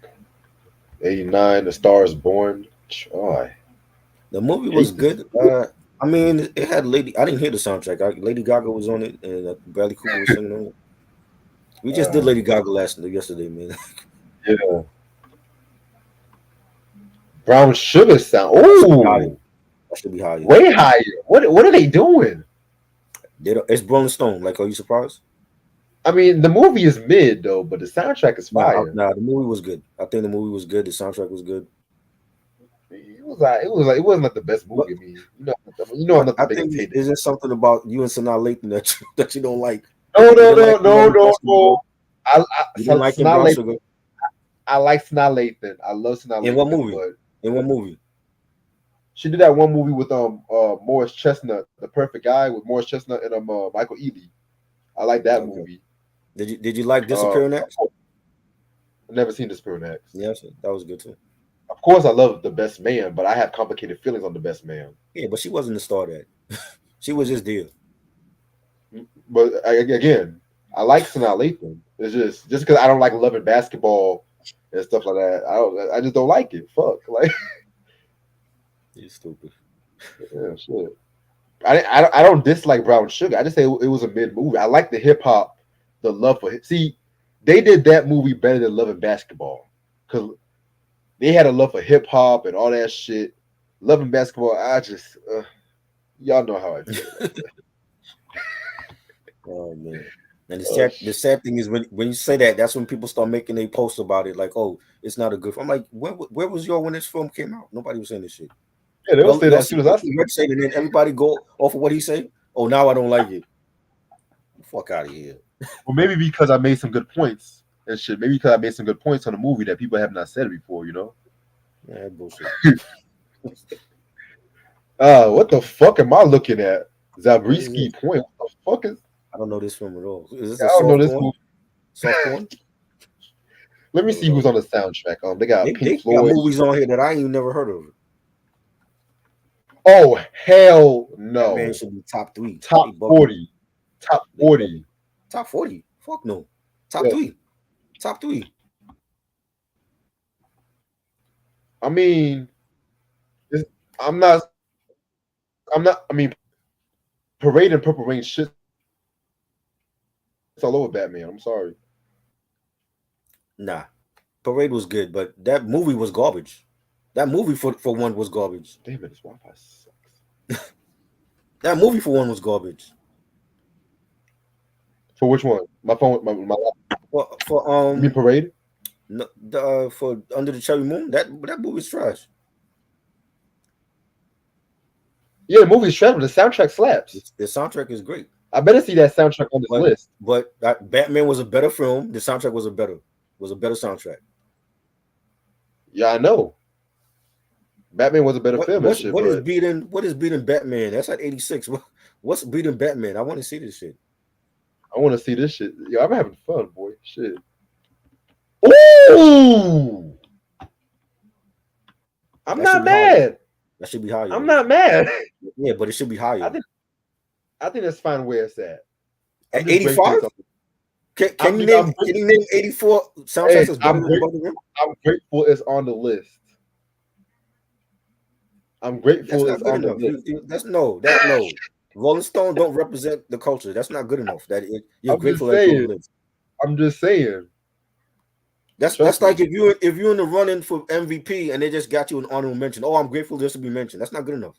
89, The Star is Born. Oh, I The movie was hate this. good. I mean, it had Lady. I didn't hear the soundtrack. Lady Gaga was on it, and Bradley Cooper was singing on it. We just did Uh, Lady Gaga yesterday, man. yeah. Brown Sugar sound. That should be higher. Oh, That should be higher. way higher. What are they doing? It's Rolling Stone. Like, are you surprised? I mean, the movie is mid though, but the soundtrack is fire. Nah. The movie was good. I think the movie was good. The soundtrack was good. It wasn't like the best But movie. I mean, I'm not the I biggest think hater. is there something about you and Sanaa Lathan that you don't like? No, You no, didn't no, like no, no, no. You didn't like in Sanaa Brown Lathan. Sugar. I like Sanaa Lathan. I love Sanaa In what Lathan, movie? but In what movie? she did that one movie with Morris Chestnut, The Perfect Guy, with Morris Chestnut and Michael Ealy. I like that Okay. movie. Did you like Uh, Disappearing Acts? I've never seen The Spirit Next. Yes, that was good too. Of course, I love The Best Man, but I have complicated feelings on The Best Man. Yeah, but she wasn't the star that. She was just there. But again, I like Sanaa Lathan. It's just because I don't like loving basketball and stuff like that. I just don't like it. Fuck, like You stupid. yeah, shit. I don't dislike Brown Sugar. I just say it was a mid movie. I like the hip hop, the love for it. See, they did that movie better than Love and Basketball. Cause They had a love for hip hop and all that shit. Loving basketball, I just y'all know how I feel about Oh man. And that. the sad thing is when you say that, that's when people start making a post about it, like, oh, it's not a good film. I'm like, where was y'all when this film came out? Nobody was saying this shit. Yeah, they'll say that Y'all as see soon as I what see Rex say, and then everybody go off of what he say. Oh, now I don't like it. Fuck out of here. well, maybe because I made some good points and shit. Maybe because I made some good points on the movie that people have not said before, you know? Yeah, bullshit. What the fuck am I looking at? What is this? Zabriskie Point. What the fuck is I don't know this film at all. Is this I a don't know soft this porn? movie. Soft porn? Let I me don't see who's know. on the soundtrack. They got Pink They got Floyd. movies on here that I ain't even never heard of. Oh hell That man no. should be top three. Top They bugging. 40. Top They bugging. 40. Top 40. Fuck no. Top Yeah. three. Top three. I mean, it's, I'm not I mean Parade and Purple Rain shit's all over Batman. I'm sorry. Nah. Parade was good, but that movie was garbage. That movie for one was garbage. Damn it, this Wi-Fi sucks. That movie for one was garbage. For which one? My phone, my For you mean Parade? no, for Under the Cherry Moon, that movie's trash. Yeah, the movie's trash, but the soundtrack slaps. The soundtrack is great, I better see that soundtrack on this list. but that Batman was a better film. The soundtrack was a better soundtrack. Yeah, I know. Batman was a better film and shit, but What is beating Batman? That's at 86. What's beating Batman? I want to see this shit. I want to see this shit. Yo, I'm having fun, boy. Shit. Ooh! I'm That should not be higher. mad. That should be higher I'm though. not mad. Yeah, but it should be I higher. think I think that's fine where it's at. I'm At just grateful 85? it's on. Can you I'm can you name 84 soundtracks hey, that's better than Above the Rim? I'm grateful it's on the list. I'm That's grateful not it's good on the enough. list. That's no. Rolling Stone don't represent the culture. That's not good enough. You're I'm just grateful that it's on saying. the list. I'm just saying. That's Trust like me. if you're in the running for MVP and they just got you an honorable mention. Oh, I'm grateful just to be mentioned. That's not good enough.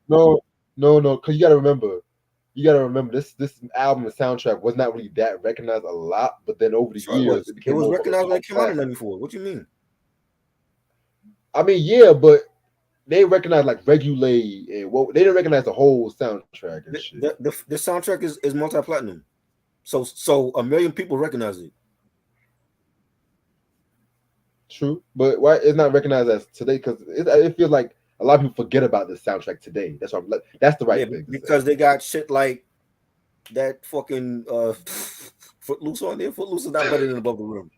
No, no. Because you gotta remember this album and soundtrack was not really that recognized a lot, but then over the Sure, it years was. it It became was more of a recognized when cult it came out in classic. '94. What you mean? I mean, yeah, but they recognized like Regulate and what they didn't recognize the whole soundtrack and shit. The soundtrack is multi platinum. So a million people recognize it. True, but why it's not recognized as today? Because it feels like a lot of people forget about this soundtrack today. That's what that's the Yeah, right thing to say. because they got shit like that fucking Footloose on there. Footloose is not better than Above the Rim.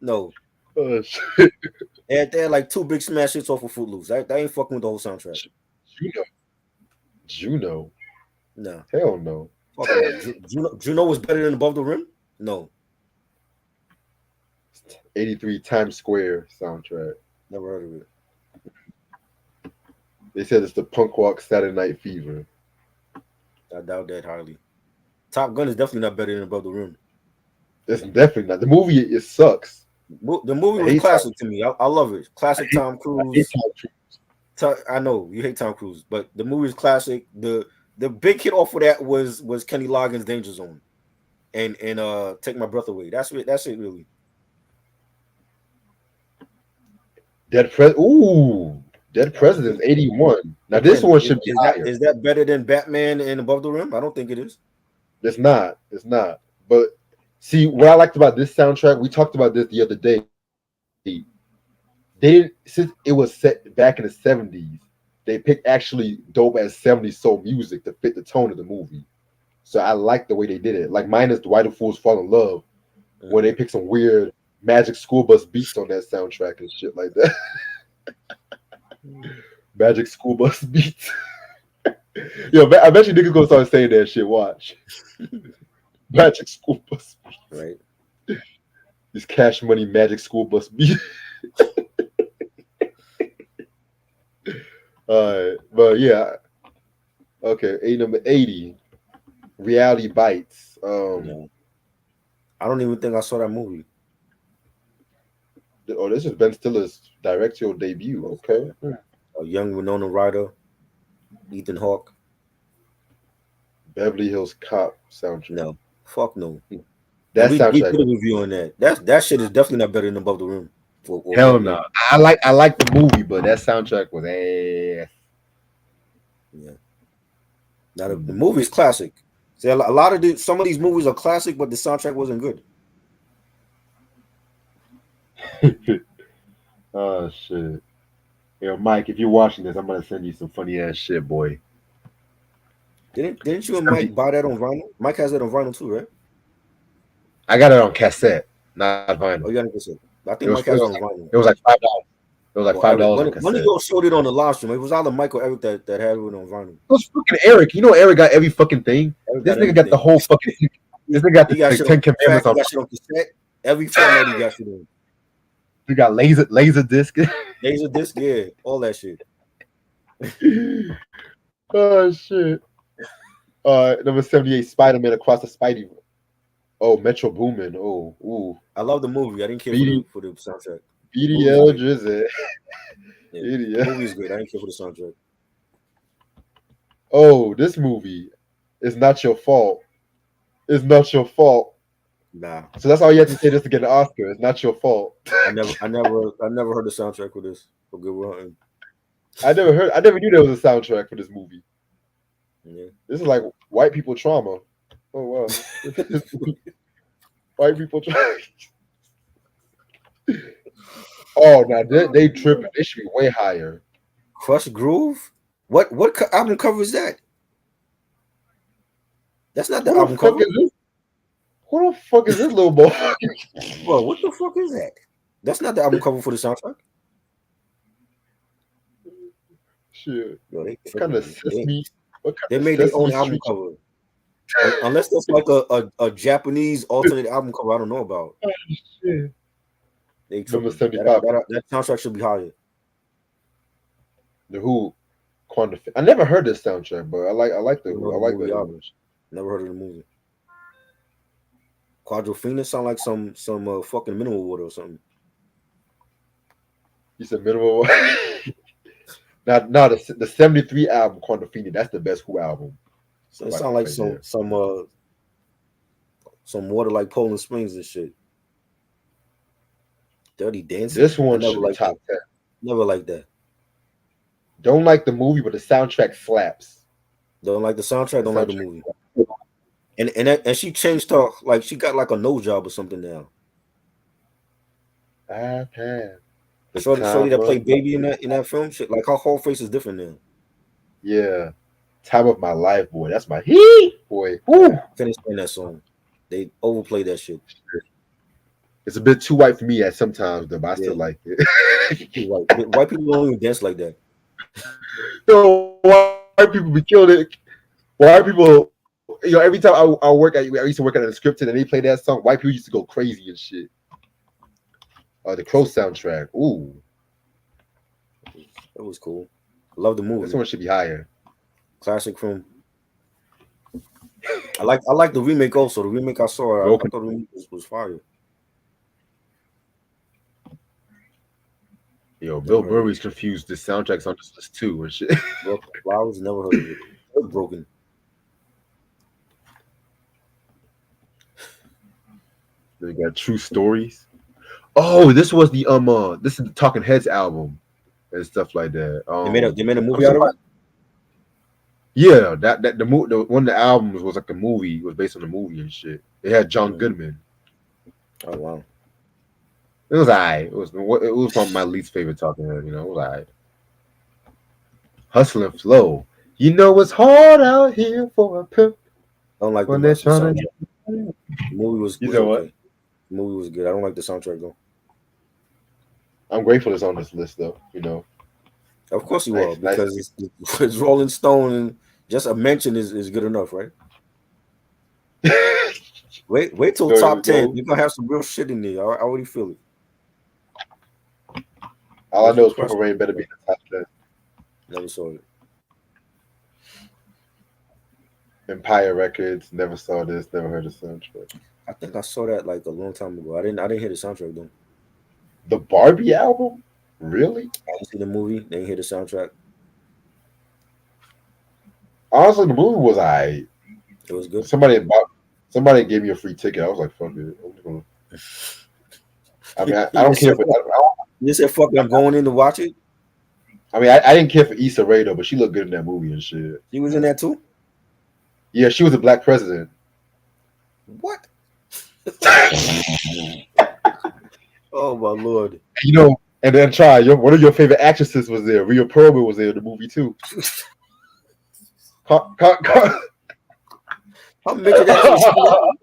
No. Oh shit! They had like two big smash hits off of Footloose. That ain't fucking with the whole soundtrack. Juno, Juno, No. hell no. Fuck no. Juno was better than Above the Rim? No. 83 Times Square soundtrack. Never heard of it. They said it's the punk rock Saturday Night Fever. I doubt that highly. Top Gun is definitely not better than Above the Rim. It's definitely not. The movie it sucks. The movie I was hate Tom. classic to me. I love it. Classic Tom I hate Cruise. Tom Cruise. I know you hate Tom Cruise, but the movie is classic. The big hit off of that was Kenny Loggins' Danger Zone and Take My Breath Away. That's it really. Dead President's 81. Now this Again, one should be higher. is that better than Batman and Above the Rim? I don't think it is. It's not. It's not. But see, what I liked about this soundtrack, we talked about this the other day. They didn't since it was set back in the 70s, they picked actually dope as 70s soul music to fit the tone of the movie. So I like the way they did it. Like minus the Why Do Fools Fall in Love, where they picked some weird Magic School Bus beats on that soundtrack and shit like that. Magic School Bus beats. Yo, I bet you niggas gonna start saying that shit. Watch. Magic School Bus beats. Right. This Cash Money Magic School Bus beats. Alright, but yeah. Okay, number 80. Reality Bites. No. I don't even think I saw that movie. Oh, this is Ben Stiller's directorial debut. Okay. A young Winona Ryder, Ethan Hawke. Beverly Hills Cop soundtrack. No, fuck no. And That we soundtrack did a was review on that. That shit is definitely not better than Above the Rim or hell Batman. no. I like the movie, but that soundtrack was ass. Yeah. Now the Mm. movie is classic. See, a lot of some of these movies are classic, but the soundtrack wasn't good. Oh shit. Yo, Mike, if you're watching this, I'm gonna send you some funny ass shit, boy. Didn't you and Mike buy that on vinyl? Mike has that on vinyl too, right? I got it on cassette, not vinyl. Oh, you got it. I It think was Mike it has was it like on vinyl. it was like $5. It was like Or five Eric. dollars on When he cassette. go showed it on the live stream, it was either Mike or Eric that had it on vinyl. It was fucking Eric. You know Eric got every fucking thing. Eric This got nigga got the everything. whole fucking. This nigga got He got the shit Ten on track. Commandments He on. got shit on cassette. Every format he got shit on. He got laser disc. Laser disc, yeah, all that shit. Oh shit. Number 78, Spider Man Across the Spidey. Oh, Metro Boomin. Oh, ooh. I love the movie. I didn't care BD, for the soundtrack. The movie is BDL great. Drizzy. Yeah, the Idiot. movie is great. I didn't care for the soundtrack. Oh, this movie is not your fault. It's not your fault. Nah, So that's all you have to say just to get an Oscar. It's not your fault. I never heard the soundtrack for this. For Good Will Hunting. I never knew there was a soundtrack for this movie. Yeah. This is like white people trauma. Oh wow. White people trauma. Oh, now they tripping. They should be way higher. Crush Groove. What album cover is that? That's not the Who the album fuck cover. is this? Who the fuck is this little boy? Bro, what the fuck is that? That's not the album cover for the soundtrack. Shit. Yo, they What kind tripping, of man. sesame? What They kind of made their own Sesame album Street? cover. Unless that's like a Japanese alternate album cover I don't know about. Shit. They Number tripping. 75. That soundtrack should be higher. The Who. Quantum. I never heard this soundtrack, but I like I the don't know Who. I the like the movie Who. either. Never heard of the movie. Quadrophenia sound like some fucking mineral water or something. You said minimal. Now the 73 album Quantum. That's the best Who album. So it sound like Right there. some water like Poland Springs and shit. Dirty Dancing. This I one never should be liked top that. 10. Never liked that. Don't like the movie, but the soundtrack slaps. Don't like the soundtrack. The Don't like the soundtrack. movie. And she changed her, like she got like a nose job or something now. I've had the Shorty time that of played Baby in that film, shit, like her whole face is different now. yeah, time of my life, boy. That's my heat, boy. Woo. Finished in that song. They overplay that shit. It's a bit too white for me at sometimes, though, but I still Yeah, like it. white people don't even dance like that. Yo, white people be killing it. White people, every time I work at, I used to work at a scripted and they play that song. White people used to go crazy and shit. The Crow soundtrack. Ooh, That was cool. Love the this movie. one should be higher. Classic film. I like the remake also. The remake I saw, I Broken. thought the remake was fire. Yo, Never Bill heard of it. Murray's confused. The soundtrack's on this list too and shit. Broken Flowers, never heard of it. It was broken. They got True Stories. Oh, this is the Talking Heads album and stuff like that. They made a I'm movie out of it. surprised. Yeah, the one of the albums was like a movie. It was based on a movie and shit. It had John Goodman. Oh wow. It was alright. It was one of my least favorite Talking Heads. It was alright. Hustle and Flow. You know it's hard out here for a pimp I don't like when they're the trying soundtrack. to. The movie You was know what? okay. The movie was good. I don't like the soundtrack though. I'm grateful it's on this list though. Of course you are, Nice. because it's Rolling Stone and just a mention is good enough, right? Wait till Story top of 10. Gold. You're gonna have some real shit in there. I already feel it. All I Where's know your is Purple question? Rain better be in the top 10. Never saw it. Empire Records. Never saw this. Never heard the soundtrack. I think I saw that like a long time ago. I didn't hear the soundtrack though. The Barbie album? Really? I didn't see the movie. They didn't hear the soundtrack. Honestly, the movie was I. It was good. Somebody gave me a free ticket. I was like, fuck it. I'm just gonna, I mean, I You don't just care said, for. you said, fuck it, I'm going in to watch it. I didn't care for Issa Rae though, but she looked good in that movie and shit. She was in that too? Yeah, she was a black president. What? Oh, my Lord. And then one of your favorite actresses was there. Rhea Perlman was there in the movie too. Car, car, car. How mentioned that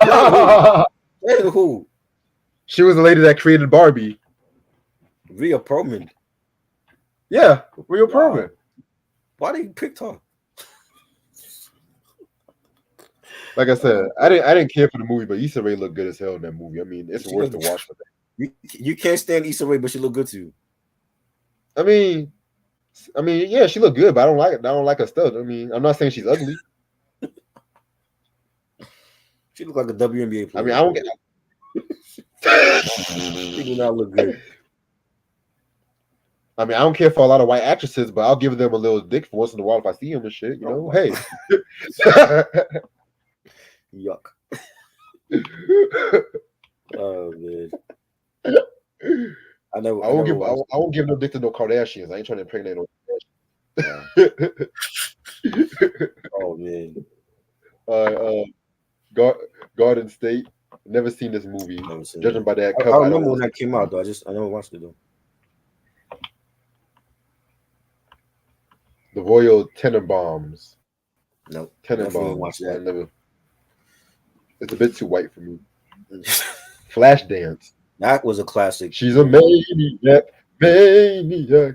shit? Playing who? She was the lady that created Barbie. Rhea Perlman. Yeah, Rhea Wow. Perlman. Why did you pick her? Like I said, I didn't care for the movie, but Issa Rae looked good as hell in that movie. I mean, it's worth to watch for that. You can't stand Issa Rae, but she look good to you. I mean, yeah, she looked good, but I don't like it. I don't like her stuff. I mean, I'm not saying she's ugly. She look like a WNBA player. I mean, I don't get. She do not look good. I mean, I don't care for a lot of white actresses, but I'll give them a little dick for once in a while if I see them and shit. You know, hey. Yuck. Oh man. I won't give no dick to no Kardashians. I ain't trying to impregnate no Kardashians. Oh man. Garden State. Never seen this movie. Judging by that cover, I remember when that came out though. I never watched it though. The Royal Tenenbaums. No, Tenenbaums. Watch that. It's a bit too white for me. Flashdance. That was a classic. She's a maniac. You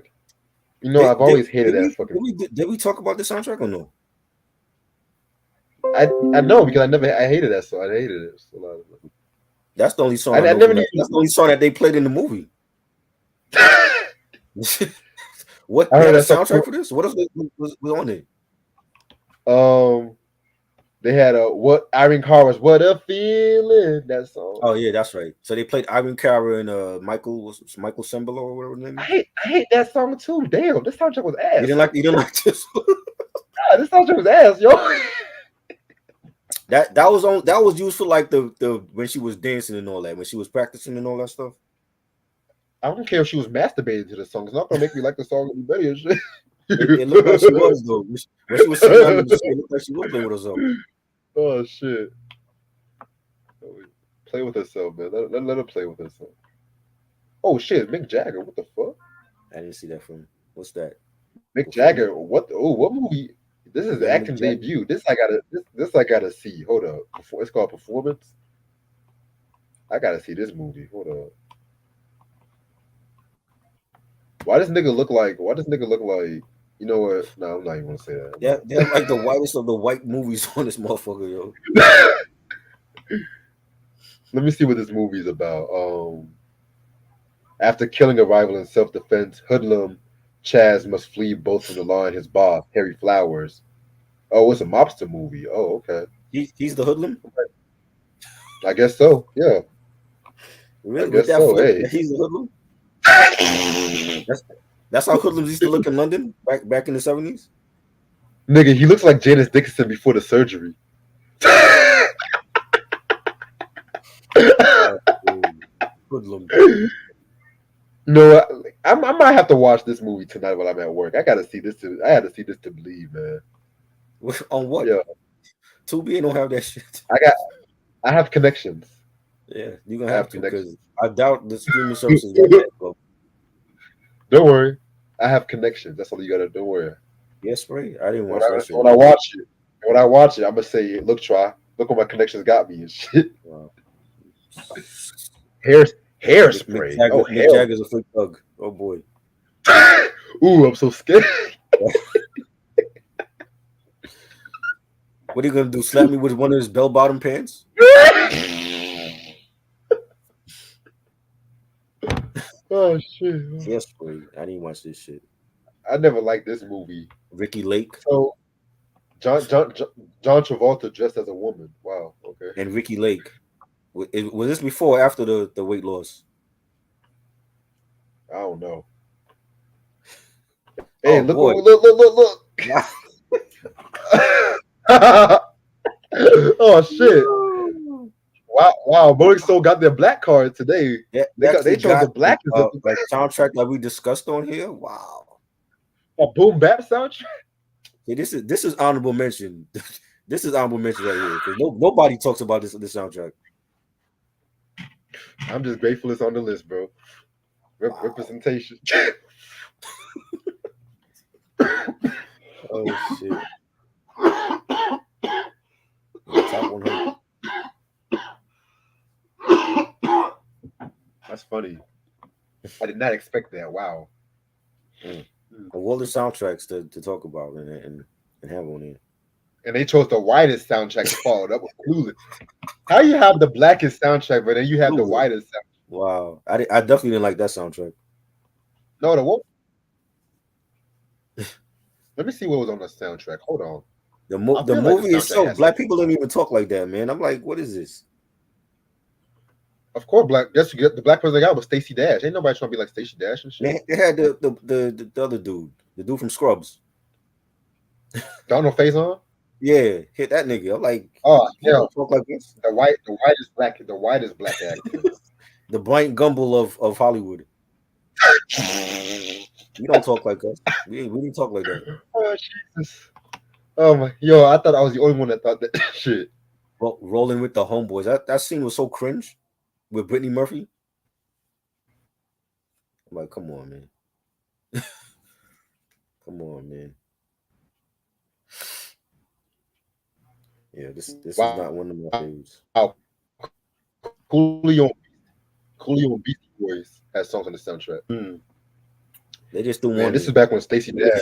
know, I've always hated that fucking. Did we talk about the soundtrack or no? I know because I hated that song. I hated it. That's the only song. That's the only song that they played in the movie. What? They had a soundtrack for this? What else was on it? They had what Irene Cara's "What a Feeling" that song. Oh yeah, that's right. So they played Irene Cara and Michael Sembello or whatever his name is. I hate that song too. Damn, this soundtrack was ass. You didn't like this? Nah, this soundtrack was ass, yo. That was used for like the when she was dancing and all that, when she was practicing and all that stuff. I don't care if she was masturbating to the song. It's not gonna make me like the song any better and shit. It looked like she was though. When she was sitting down, it looked like she was playing with herself. Oh shit! Play with herself, man. Let her play with herself. Oh shit, Mick Jagger. What the fuck? I didn't see that from. What's that? Mick Jagger. What? What movie? This is acting debut. This I gotta see. Hold up. It's called Performance. I gotta see this movie. Hold up. Why does nigga look like? You know what? No, I'm not even gonna say that. Yeah, they're like the whitest of the white movies on this motherfucker, yo. Let me see what this movie is about. After killing a rival in self-defense, hoodlum Chaz must flee both from the law and his boss, Harry Flowers. Oh, it's a mobster movie. Oh, okay. He's the hoodlum? I guess so. Yeah. Really? I guess so. Hey. He's the hoodlum? That's how hoodlums used to look in London back in the 70s? Nigga, he looks like Janice Dickinson before the surgery. Hoodlum. No, I might have to watch this movie tonight while I'm at work. I had to see this to believe, man. On what? Yeah. Tubi don't have that shit. I have connections. Yeah, you're gonna have to because I doubt the streaming services got that. Bro. Don't worry, I have connections. That's all you gotta. Don't worry. Yes, Spray. I didn't watch that shit. When I watch it, I'm gonna say, look what my connections got me and shit. Wow. Hairspray. Mick Jagger's a freak thug. Oh boy. Ooh, I'm so scared. What are you gonna do? Slap me with one of his bell-bottom pants? Oh shit. Yes, Spray. I didn't watch this shit. I never liked this movie. Ricky Lake. So John Travolta dressed as a woman. Wow. Okay. And Ricky Lake. Was this before or after the weight loss? I don't know. Hey, Oh look, boy. look. Oh shit! Wow, wow. Rolling Stone got their black card today. They They actually chose the got blackest of the a soundtrack that we discussed on here. Wow. a boom bap soundtrack. See, this is honorable mention. This is honorable mention right here because nobody talks about this soundtrack. I'm just grateful it's on the list, bro. Wow. Representation. Oh shit. Yeah, top 100. That's funny. I did not expect that. Wow. Mm. Of all the soundtracks to talk about and have on here. And they chose the whitest soundtrack to follow it up with Clueless. How you have the blackest soundtrack, but then you have the Clueless. whitest sound? Wow. I definitely didn't like that soundtrack. No, the what? Let me see what was on the soundtrack. Hold on. I The feel like the movie soundtrack itself, has some. black people don't even talk like that, man. I'm like, what is this? Of course, black. Guess you get the black person they got was Stacey Dash. Ain't nobody trying to be like Stacey Dash and shit. They had the other dude, the dude from Scrubs. Donald Faison. Yeah, hit that nigga. I'm like, Oh you yeah, don't talk like this. the whitest black actor. The Bryant Gumbel of Hollywood. We don't talk like us. We didn't talk like that. Oh Jesus. Oh my, yo, I thought I was the only one that thought that shit. Rolling with the homeboys. That scene was so cringe with Brittany Murphy. I'm like, come on, man. Come on, man. Yeah, this is not one of my Wow, favorites. Coolio, Coolio and Beastie Boys had songs on the soundtrack. They just threw Man, one this is in. back when Stacey Dash.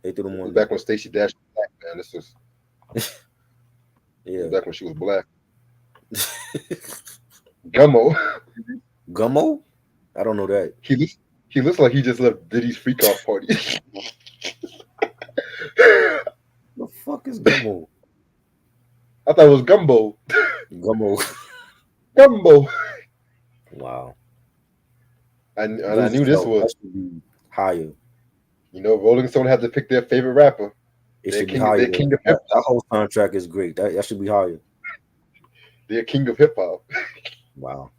They threw them This is one back in. when Stacey Dash was black, man. This was Yeah. back when she was black. Gummo. Gummo? I don't know that. He looks like he just left Diddy's freak off party. The fuck is Gummo? I thought it was Gumbo. Gummo. Gumbo. Wow. I Lose knew this yourself. was. That should be higher. You know, Rolling Stone had to pick their favorite rapper. It should be higher. Their king of hip That whole soundtrack is great. That should be higher. Their king of hip hop. Wow.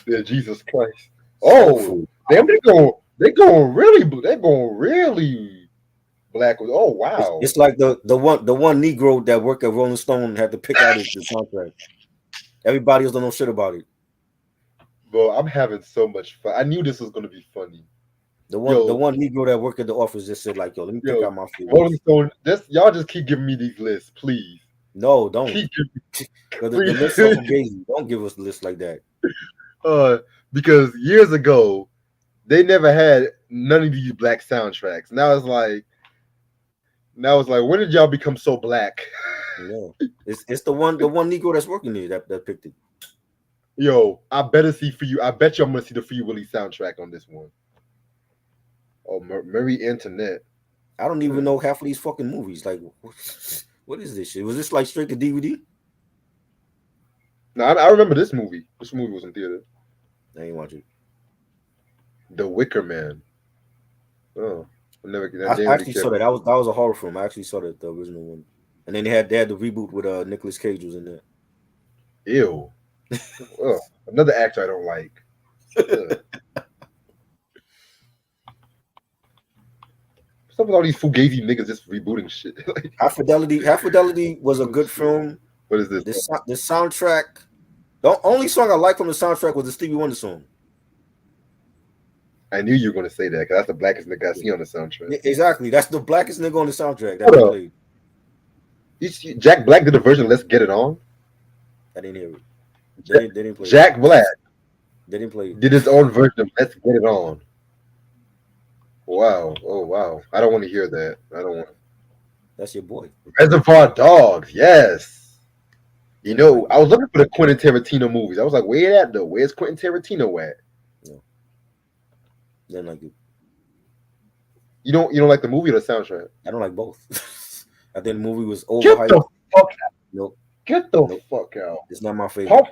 Their Jesus Christ. Soul Oh, food. damn! They're going really black. Oh wow, It's like the one Negro that worked at Rolling Stone had to pick out the soundtrack. Everybody else don't know shit about it. bro! I'm having so much fun. I knew this was gonna be funny. The one Negro that worked at the office just said like, yo, let me pick Yo, out my Rolling favorites. Stone. Y'all just keep giving me these lists, please. No, don't. Keep giving, The list are fugazi. Don't give us the list like that. uh, because years ago they never had none of these black soundtracks. Now it's like, when did y'all become so black? No, it's the one Negro that's working there that picked it. Yo, I better see for you. I bet you I'm gonna see the Free Willy soundtrack on this one. Oh, Marie Antoinette. I don't even know half of these fucking movies. Like, what is this shit? Was this like straight to DVD? No, I remember this movie. This movie was in theater. I ain't watch it. The Wicker Man. Oh, I never. I I didn't really actually care. saw that. That was a horror film. I actually saw that, the original one, and then they had the reboot with Nicolas Cage was in there. Ew. Oh, another actor I don't like. Ugh. What's up with all these fugazi niggas just rebooting shit? High Fidelity was a good film. What is this? The soundtrack. The only song I like from the soundtrack was the Stevie Wonder song. I knew you were gonna say that because that's the blackest nigga I see on the soundtrack. Exactly. That's the blackest nigga on the soundtrack that Hold they up. played. Jack Black did a version of Let's Get It On. I didn't hear it. They didn't play it. Jack Black They didn't play it. did his own version of Let's Get It On. Wow. Oh wow. I don't want to hear that. I don't want. That's your boy. Reservoir Dogs. Yes. You know, I was looking for the Quentin Tarantino movies. I was like, where at though? Where's Quentin Tarantino at? No. Didn't like it. You don't like the movie or the soundtrack? I don't like both. I think the movie was Get overhyped. the fuck out. Nope. Get the Nope. fuck out. It's not my favorite.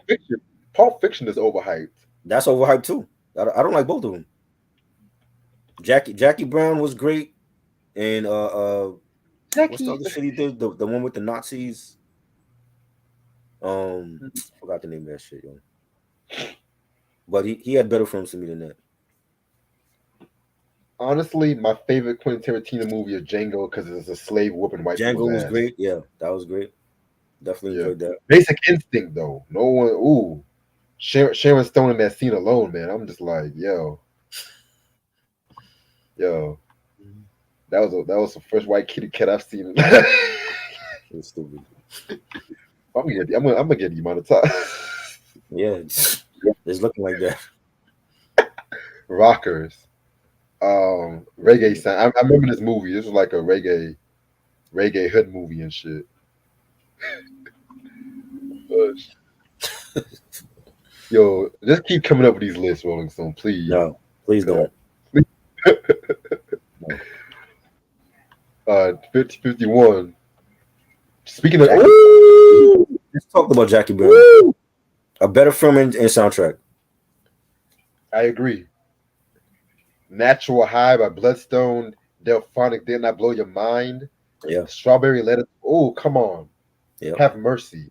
Pulp Fiction is overhyped. That's overhyped too. I don't like both of them. Jackie Brown was great, and what's the Jackie. other shit he did? The one with the Nazis. Forgot the name of that shit, yo. But he had better films to me than that. Honestly, my favorite Quentin Tarantino movie is Django because it's a slave whooping white people's Django was ass. great. Yeah, that was great. Definitely Yeah. enjoyed that. Basic Instinct though. No one. Ooh, Sharon Stone in that scene alone, man. I'm just like, yo. That was the first white kitty cat I've seen. It's stupid. I'm gonna get demonetized. Yeah, it's looking like that. Rockers. Reggae sound. I remember this movie. This was like a reggae hood movie and shit. Yo, just keep coming up with these lists, Rolling Stone, please. No, please don't. No. 51. Speaking of, Jackie, ooh, let's talk about Jackie Brown. woo, A better film and soundtrack. I agree. Natural High by Bloodstone. Delphonic, Didn't I Blow Your Mind? Yeah, Strawberry Letter. Oh, come on. yeah. Have mercy.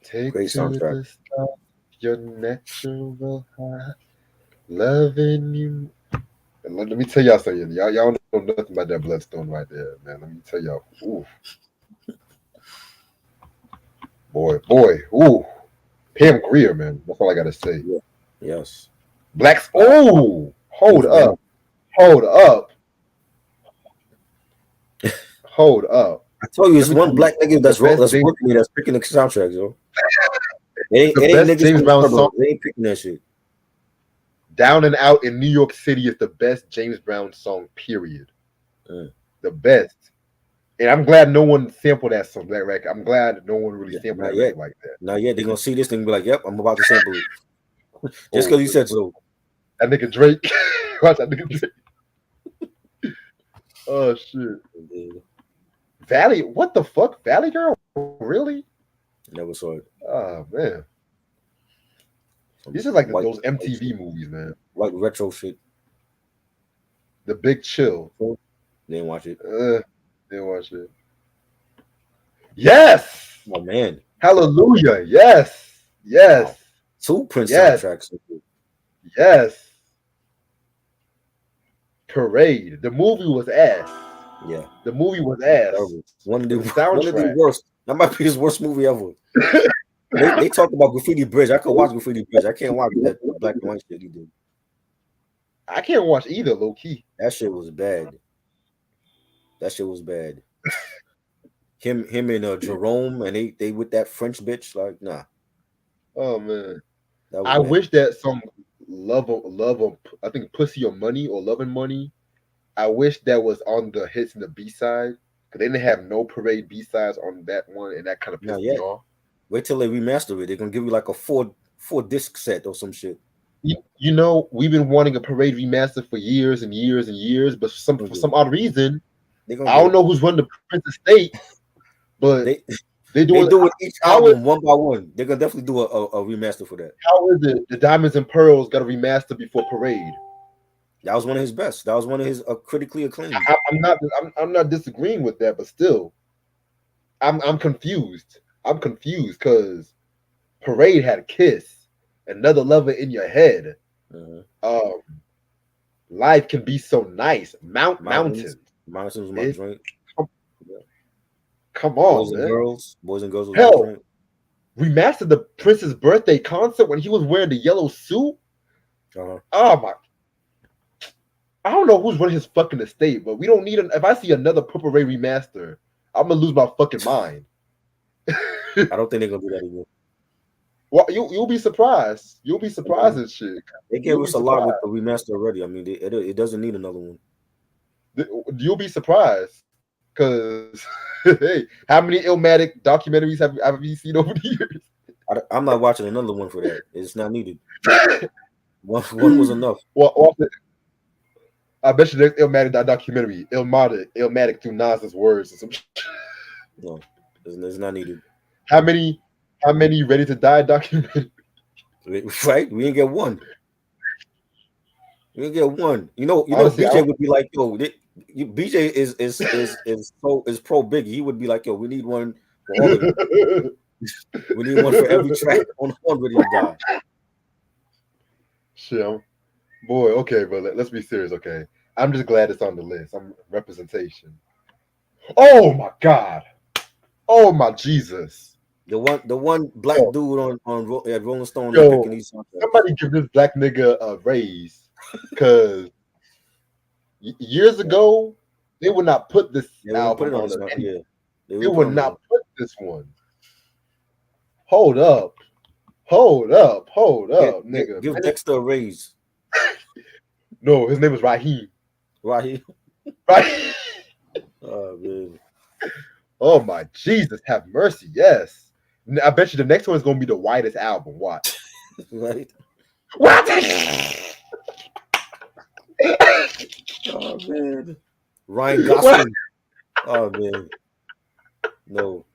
Take Great to soundtrack. the stars your natural high. Loving you. And let me tell y'all something. Y'all don't know nothing about that Bloodstone right there, man. Let me tell y'all. Ooh, boy. Ooh. Pam Grier, man. That's all I gotta say. Yeah. Yes. Blacks. Oh, hold James Brown. up. Hold up. Hold up. I told you, it's Let me one tell you, black nigga the that's best that's James, working me that's picking the soundtracks, yo. It the ain't best niggas James from the Brown song, suburbs. They ain't picking that shit. Down and Out in New York City is the best James Brown song, period. Mm. The best. And I'm glad no one sampled that song, that record. I'm glad no one really Yeah, sampled not that yet. record like that. Not yet. They're gonna see this thing and be like, "Yep, I'm about to sample it." Just Oh, because you said so. that nigga Drake. Watch that nigga Drake. Oh shit. Valley, what the fuck? Valley Girl? Really? Never saw it. Oh man. Some These are like white, those white MTV shit, movies, man. white retro shit. The Big Chill. Didn't watch it. Didn't watch it. Yes! Oh man, Hallelujah. Yes. wow. Yes. Two Prince Yes. soundtracks. Yes. Parade. The movie was ass. Yeah, The movie was ass. terrible. But the One of the soundtrack. worst. That might be his worst movie ever. They talked about Graffiti Bridge. I could watch Graffiti Bridge. I can't watch that black and white shit he did. I can't watch either, low key. That shit was bad. That shit was bad. Him and Jerome and they with that French bitch, like, nah, Oh man. that was I bad. wish that song I think Pussy or Money or Love and Money. I wish that was on the hits and the B side. Cause they didn't have no parade B sides on that one, and that kind of Not pissed me yet. off. Wait till they remaster it. They're gonna give you like a four disc set or some shit. You know, we've been wanting a parade remaster for years and years and years, but for some odd reason, They're gonna I get don't it. know who's running the Prince Estate, but They they they doing do it each how is album one by one. They're gonna definitely do a remaster for that. how is it the Diamonds and Pearls got a remaster before Parade? That was one of his best. That was one of his critically acclaimed. I'm not disagreeing with that, but still, I'm confused. I'm confused because Parade had a kiss, another lover in your head. Uh-huh. Um, life can be so nice. Mountains. Mountains. Mountains was my It drink. come, Yeah. come on, man. Boys and girls was my Hell, drink. remastered the Prince's birthday concert when he was wearing the yellow suit. Uh-huh. Oh my! I don't know who's running his fucking estate, but we don't need an. If I see another Purple Ray remaster, I'm gonna lose my fucking mind. I don't think they're gonna do that again. Well, you'll be surprised. You'll be surprised Mhm. and shit. They gave You'll be us a lot with surprised. the remaster already. I mean, it doesn't need another one. You'll be surprised because hey, how many Illmatic documentaries have you seen over the years? I'm not watching another one for that. It's not needed. One was enough. Well, I bet you there's Illmatic documentary, Illmatic through Nas's words or some. No, it's not needed. How many Ready to Die documentaries? Right? We didn't get one. We didn't get one. Honestly, I BJ don't. would be like, yo, BJ is pro Biggie. He would be like, yo, we need one for all of them. We need one for every track on Ready to Die. Shit, boy. Okay, but let's be serious. Okay, I'm just glad it's on the list. I'm representation. Oh my God. Oh my Jesus. The one black Yo, dude at Rolling Stone is picking yo, these soundtracks. somebody give this black nigga a raise, cause years Yeah, ago they would not put this they wouldn't put album it on on this. any. Yeah, they They wouldn't put it would on this not one. put this one. Hold up. Hold up. Hold up, nigga. Give Dexter a raise. No, his name was Raheem. Right here. Right. Oh man. Oh my Jesus, have mercy. Yes. I bet you the next one is gonna be the whitest album. Watch. Right. What? Oh man. Ryan What? Gosling. Oh man. No.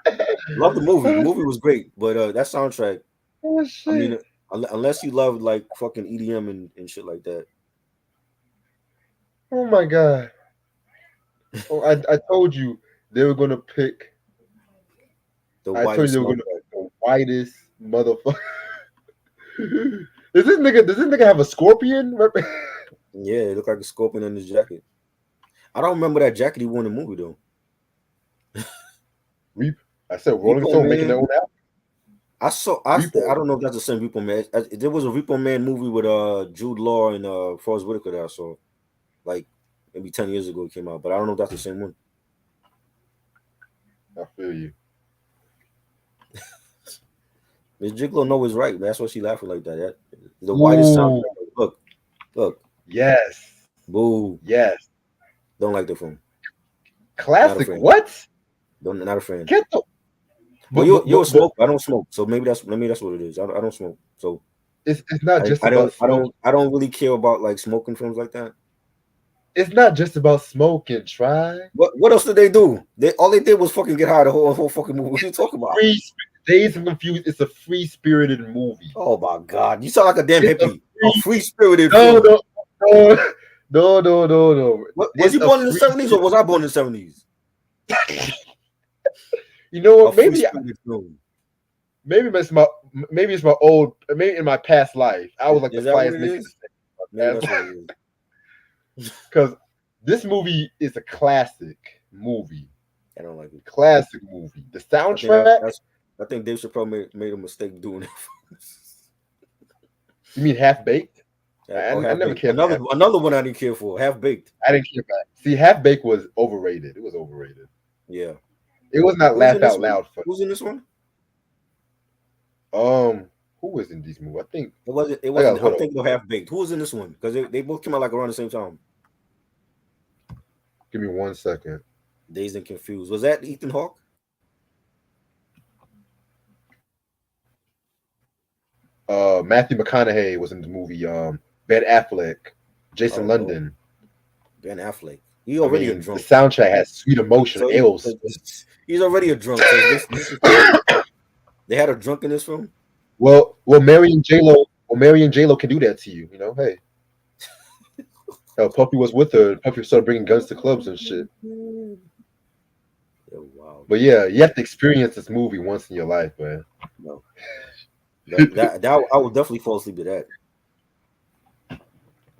Love the movie. The movie was great, but that soundtrack. Oh I mean, shit. unless you love like fucking EDM and shit like that. Oh my God. Oh, I told you they were gonna pick. The I told you whitest they were gonna soundtrack. pick the whitest motherfucker. Does this nigga have a scorpion? Yeah, it looked like a scorpion in his jacket. I don't remember that jacket he wore in the movie though. Reap. I said Rolling Repo Stone making their Man. own album. I saw. I Repo. don't know if that's the same Repo Man. There was a Repo Man movie with Jude Law and Forrest Whitaker that I saw like maybe 10 years ago. It came out, but I don't know if that's the same one. I feel you. Miss Gigolo know is right. That's why she laughing like that. The whitest soundtrack. Ooh. Look, Yes. boo. Yes. Don't like the film. Not a Classic. fan. What? Don't not a fan. Get the. Well, But you're a but smoker. I don't smoke, so maybe that's what it is. I don't smoke, so it's not just I about don't I smoking. don't I don't really care about like smoking films like that. It's not just about smoking. Try What else did they do? All they did was fucking get high the whole fucking movie. What are you talking about? free. Days and Confused. It's a free spirited movie. Oh my god, you sound like a damn It's a hippie. A free spirited no film. no no no. Was It's he a born in the free. 70s or was I born in the 70s? You know A what? free spirited film. Maybe it's my old. Maybe in my past life, I was like the Is that what flyest it nigga in is? the Maybe past that's what it is. because this movie is a classic movie. I don't like it. Classic movie. The I think that, soundtrack. that's I think Dave Chappelle made a mistake doing it. You mean Half Baked? Oh, I Half never Baked. cared for Another one I didn't care for. Half Baked. I didn't care about. See, Half Baked was overrated. It was overrated. Yeah. It was not Who's in laugh this out one? loud for. Who's in this one? Who was in these movies? I think It wasn't. It I got wasn't. I'm hold on. thinking of Half Baked. Who was in this one? Because they both came out like around the same time. Give me 1 second. Dazed and Confused. Was that Ethan Hawke? Matthew McConaughey was in the movie. Ben Affleck, Jason Oh no, London. Ben Affleck. He I already a mean, the drunk. soundtrack has sweet emotion. So Ales. he's already a drunk. So this is funny. They had a drunk in this film. Well, Mary and J Lo can do that to you. You know, hey, Puffy was with her. Puffy started bringing guns to clubs and shit. Oh, wow. But yeah, you have to experience this movie once in your life, man. No, that I would definitely fall asleep to that.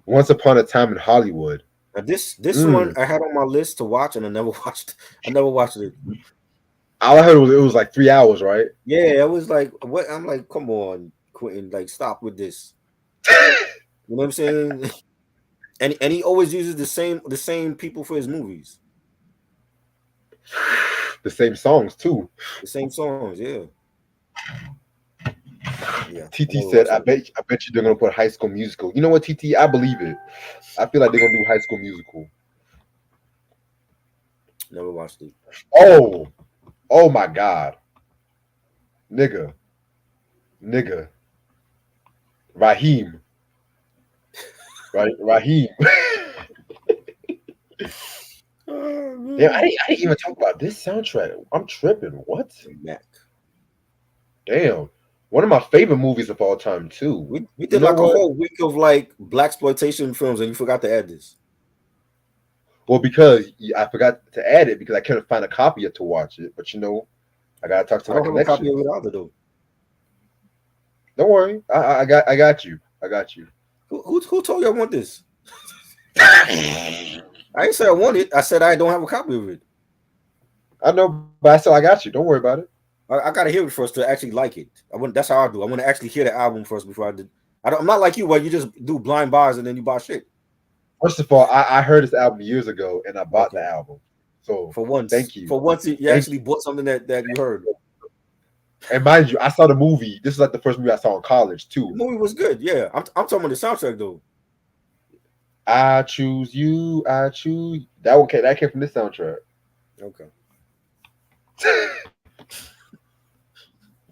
Once Upon a Time in Hollywood. Now this one I had on my list to watch and I never watched. I never watched it. All I heard was it was like 3 hours, right? Yeah, I was like, what? I'm like, come on, Quentin, like stop with this. You know what I'm saying? And he always uses the same people for his movies. The same songs too. The same songs, yeah. Yeah. TT said, "I bet you they're gonna put High School Musical." You know what, TT? I believe it. I feel like they're gonna do High School Musical. Never watched it. Oh my God, nigga, Raheem, right? Raheem. Yeah, I didn't even talk about this soundtrack. I'm tripping. What? Mac. Damn. One of my favorite movies of all time too. We You did know like a what? whole week of like black exploitation films, and you forgot to add this. Well, because I forgot to add it because I couldn't find a copy to watch it. But I gotta talk to I my don't have a copy of it connections. either though. Don't worry, I got you. I got you. Who told you I want this? I ain't say I want it. I said I don't have a copy of it. I know, but I still I got you. Don't worry about it. I gotta hear it first to actually like it. I want. That's how I do. I want to actually hear the album first before I did. I'm not like you where you just do blind buys and then you buy shit. First of all, I heard this album years ago and I bought the Okay. album. So For once, thank you. for once, you Thank actually bought something that you heard. And mind you, I saw the movie. This is like the first movie I saw in college The too. movie was good. Yeah, I'm talking about the soundtrack though. I choose you. I choose that one. That came from this soundtrack. Okay.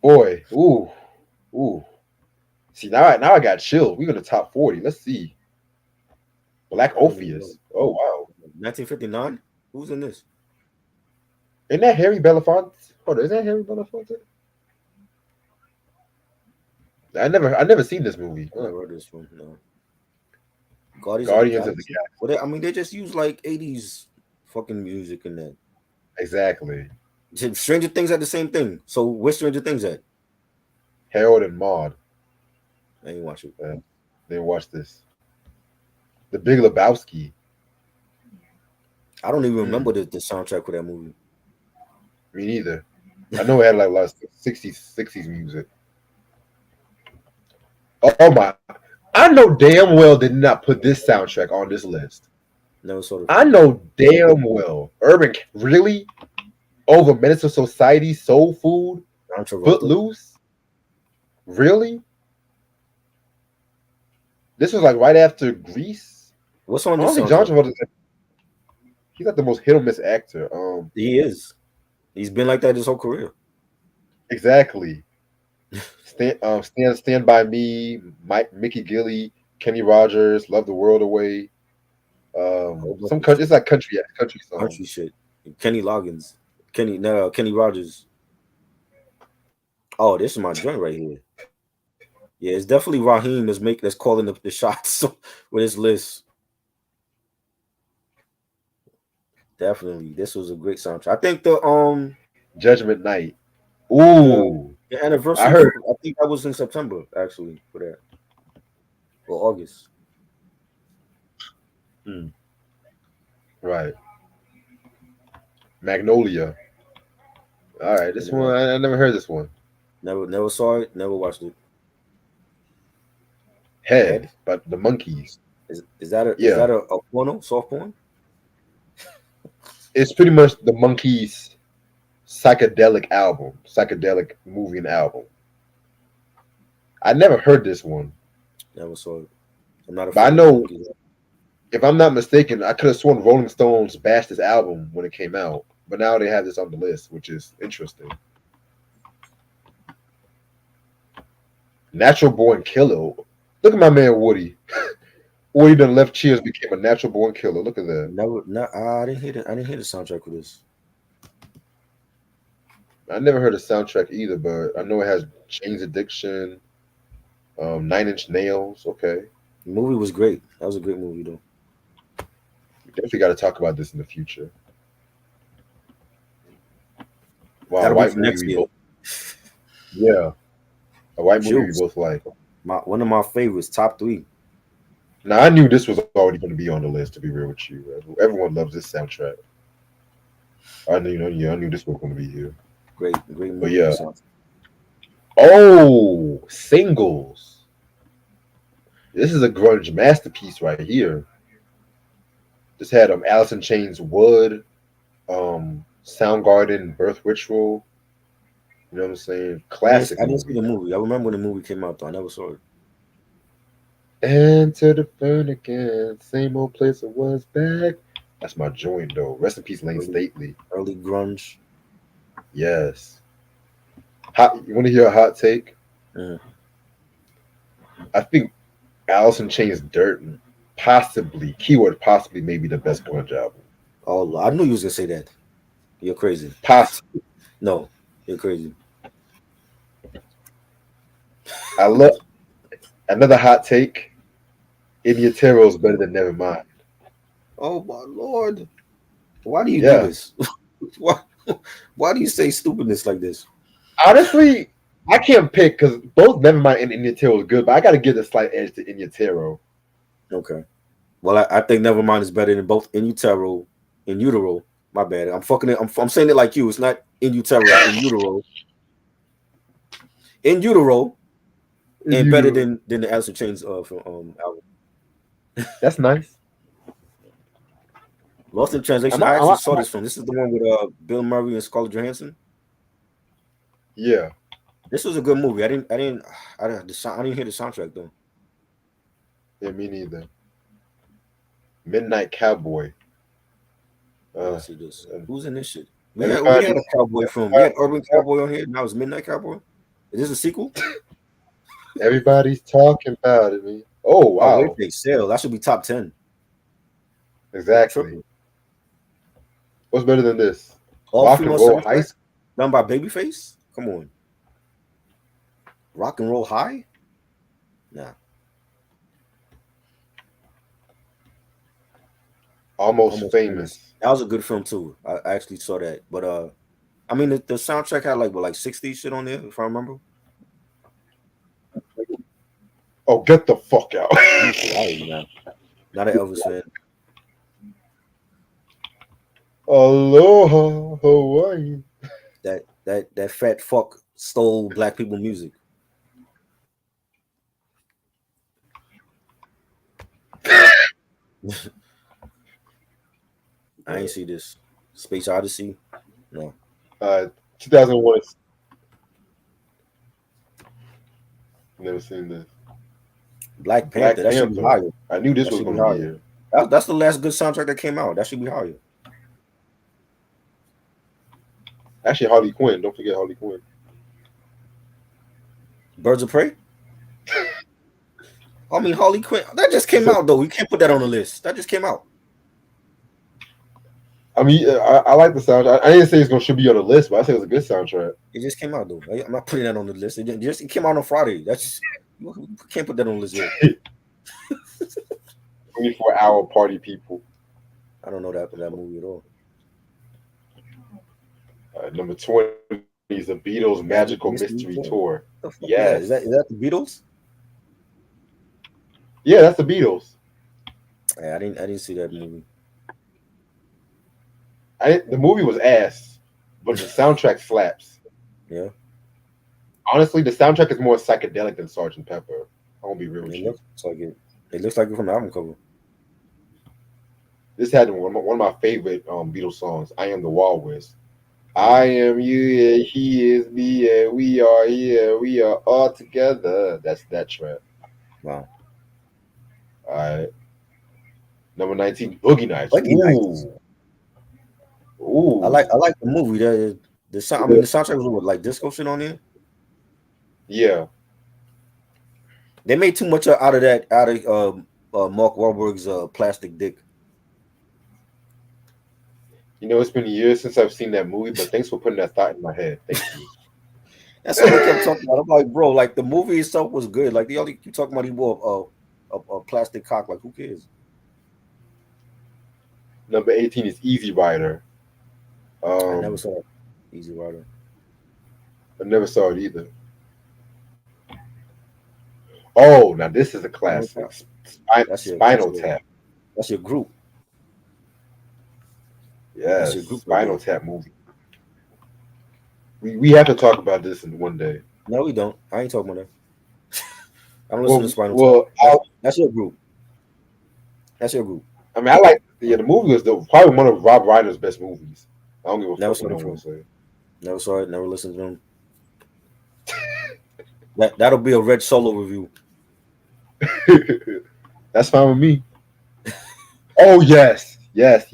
Boy, ooh. See now I got chills. We're in the top 40. Let's see. Black I don't even know. Orpheus. Oh wow. 1959. Who's in this? Isn't that Harry Belafonte? Hold on, is that Harry Belafonte? I never seen this movie. I never heard this one. No. Guardians of the Guardians of the Galaxy. Galaxy. Well, I mean, they just use like 80s fucking music in that. Exactly. Stranger Things had the same thing. So where's Stranger Things at? Harold and Maude. I ain't watch it. They watch this. The Big Lebowski. I don't even Hmm. remember the soundtrack for that movie. Me neither. I know it had like a lot of 60s music. Oh my! I know damn well did not put this soundtrack on this list. Never saw the I film. know damn well. Really over Menace of Society, Soul Food, John Travolta. Footloose. Really? This was like right after Grease. What's on I this don't think John soundtrack? Travolta. He's like the most hit or miss actor. He is. He's been like that his whole career. Exactly. Stand by Me, Mickey Gilly, Kenny Rogers, Love the World Away. Whole bunch Some of country. shit. It's like country Country songs. shit. Kenny Loggins. Kenny Rogers. Oh, this is my joint right here. Yeah, it's definitely Raheem that's calling the shots with his list. Definitely, this was a great soundtrack. I think Judgment Night. the Ooh, the I anniversary. heard. I think that was in September actually for that or August. Hmm, right. Magnolia. All right, this one I never heard this one. Never saw it. Never watched it. Head, Head but the monkeys. is Yeah, that a porno soft porn? it's pretty much the monkeys' psychedelic album, psychedelic movie and album. I never heard this one, Never saw it. I'm not a but I fan of the know monkeys. if I'm not mistaken, I could have sworn Rolling Stones bashed this album when it came out, but now they have this on the list, which is interesting. Natural Born Killer. Look at my man Woody. Woody done left Cheers, became a natural born killer. Look at that. Never. Not. I didn't hear I didn't hear the soundtrack for this. I never heard a soundtrack either, but I know it has Chains Addiction, 9 Inch Nails. Okay, The movie was great. That was a great movie though. we definitely got to talk about this in the future. Wow, That'll be white for movie next we year. both. Yeah, a white movie we Juice. both like. One of my favorites, top three. Now I knew this was already going to be on the list. To be real with you, everyone loves this soundtrack. I knew, I knew this was going to be here. Great But movie. yeah. Sound. Oh, singles. This is a grunge masterpiece right here. This had Alice in Chains Wood, Soundgarden, Birth Ritual. You know what I'm saying? Classic I didn't see the movie. movie. I remember when the movie came out though. I never saw it. Enter the burn again. Same old place it was back. That's my joint though. Rest in peace, Lane Early, Stately. early grunge. Yes. You want to hear a hot take? Mm. I think Alice in Chains Dirt possibly, keyword possibly, maybe the best grunge album. Oh, I knew you was gonna say that. You're crazy. Possibly. No, you're crazy. I love another hot take. Idiotero is better than Nevermind. Oh my lord! Why do you do Yeah. this? why? Why do you say stupidness like this? Honestly, I can't pick because both Nevermind and Idiotero is good, but I got to give the slight edge to Idiotero. Okay. Well, I think Nevermind is better than both In Utero and Utero. My bad. I'm fucking it. I'm saying it like you. It's not In Utero. It's In Utero. In Utero, and better than the Alice Chains album. That's nice. Lost in Translation. I actually saw this film. This is the one with Bill Murray and Scarlett Johansson. Yeah. This was a good movie. I didn't hear the soundtrack though. Yeah, me neither. Midnight Cowboy. Let's see this. Who's in this shit? We had Everybody, a cowboy film. We had Urban Cowboy on here. Now it's Midnight Cowboy. Is this a sequel? everybody's talking about it, man. Oh Oh wait, wow, they sell. That should be top 10. You exactly. tripping? What's better than this? All Rock and female Roll High soundtrack School. done by Babyface. Come on, Rock and Roll High. Nah, Almost Almost Famous. Famous. That was a good film too. I actually saw that, but I mean the soundtrack had like 60 shit on there if I remember. Oh, get the fuck out. I'm sorry, man. Not an Elvis fan. Aloha, Hawaii. That fat fuck stole black people music. I ain't see this. Space Odyssey. No. 2001. Never seen this. Black Panther. Black That should be Panther. higher. I knew this That was should be going to be higher. here. That's the last good soundtrack that came out. That should be higher. Actually, Harley Quinn. Don't forget Harley Quinn. Birds of Prey. I mean Harley Quinn. That just came So, out though. We can't put that on the list. That just came out. I mean, I like the soundtrack. I didn't say it's going to should be on the list, but I said it was a good soundtrack. It just came out though. I'm not putting that on the list. It came out on Friday. That's just we can't put that on the list yet. 24-hour party people. I don't know that movie at all. Number 20 is the Beatles Magical Mystery Tour. Yes. Yes. Is that the Beatles? Yeah, that's the Beatles. I didn't see that movie. The movie was ass, but the soundtrack slaps. Yeah. Honestly, the soundtrack is more psychedelic than Sgt. Pepper. I'm gonna be real with It you. looks like it. It looks like it from the album cover. This had one of my favorite Beatles songs. I Am the Walrus. I am you, yeah, he is me, yeah, we are here, we are all together. That's that track. Wow. All right. Number 19, Boogie Nights. Boogie Nights. Ooh. I like the movie. The soundtrack was what, like disco shit on there. Yeah. They made too much out of Mark Wahlberg's plastic dick. You know, it's been years since I've seen that movie, but thanks for putting that thought in my head. Thank you. That's all they kept talking about. I'm like, bro, like the movie itself was good. Like they only keep talking about he wore a plastic cock. Like who cares? Number 18 is Easy Rider. I never saw Easy Rider. I never saw it either. Oh, now this is a classic. Spinal Tap. That's your group. Yes, Spinal Tap movie. We have to talk about this in one day. No, we don't. I ain't talking about that. I don't listen to Spinal Tap. That's your group. That's your group. I mean, I like the movie was probably one of Rob Reiner's best movies. I don't give a fuck what no one say. Never saw it. Never listened to him. That'll be a Red Solo review. That's fine with me. Oh yes. This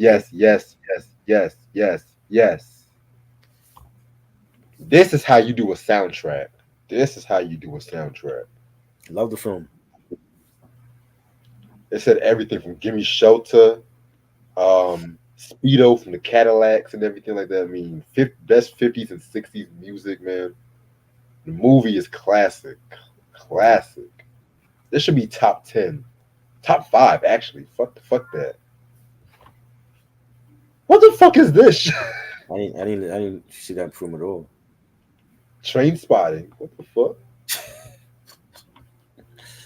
is how you do a soundtrack. Love the film. It said everything from "Gimme Shelter," Speedo from the Cadillacs and everything like that. I mean, best 50s and 60s music, man. The movie is classic. classic. This should be top 10, top five actually. Fuck that. What the fuck is this? I didn't see that film at all. Train spotting. What the fuck?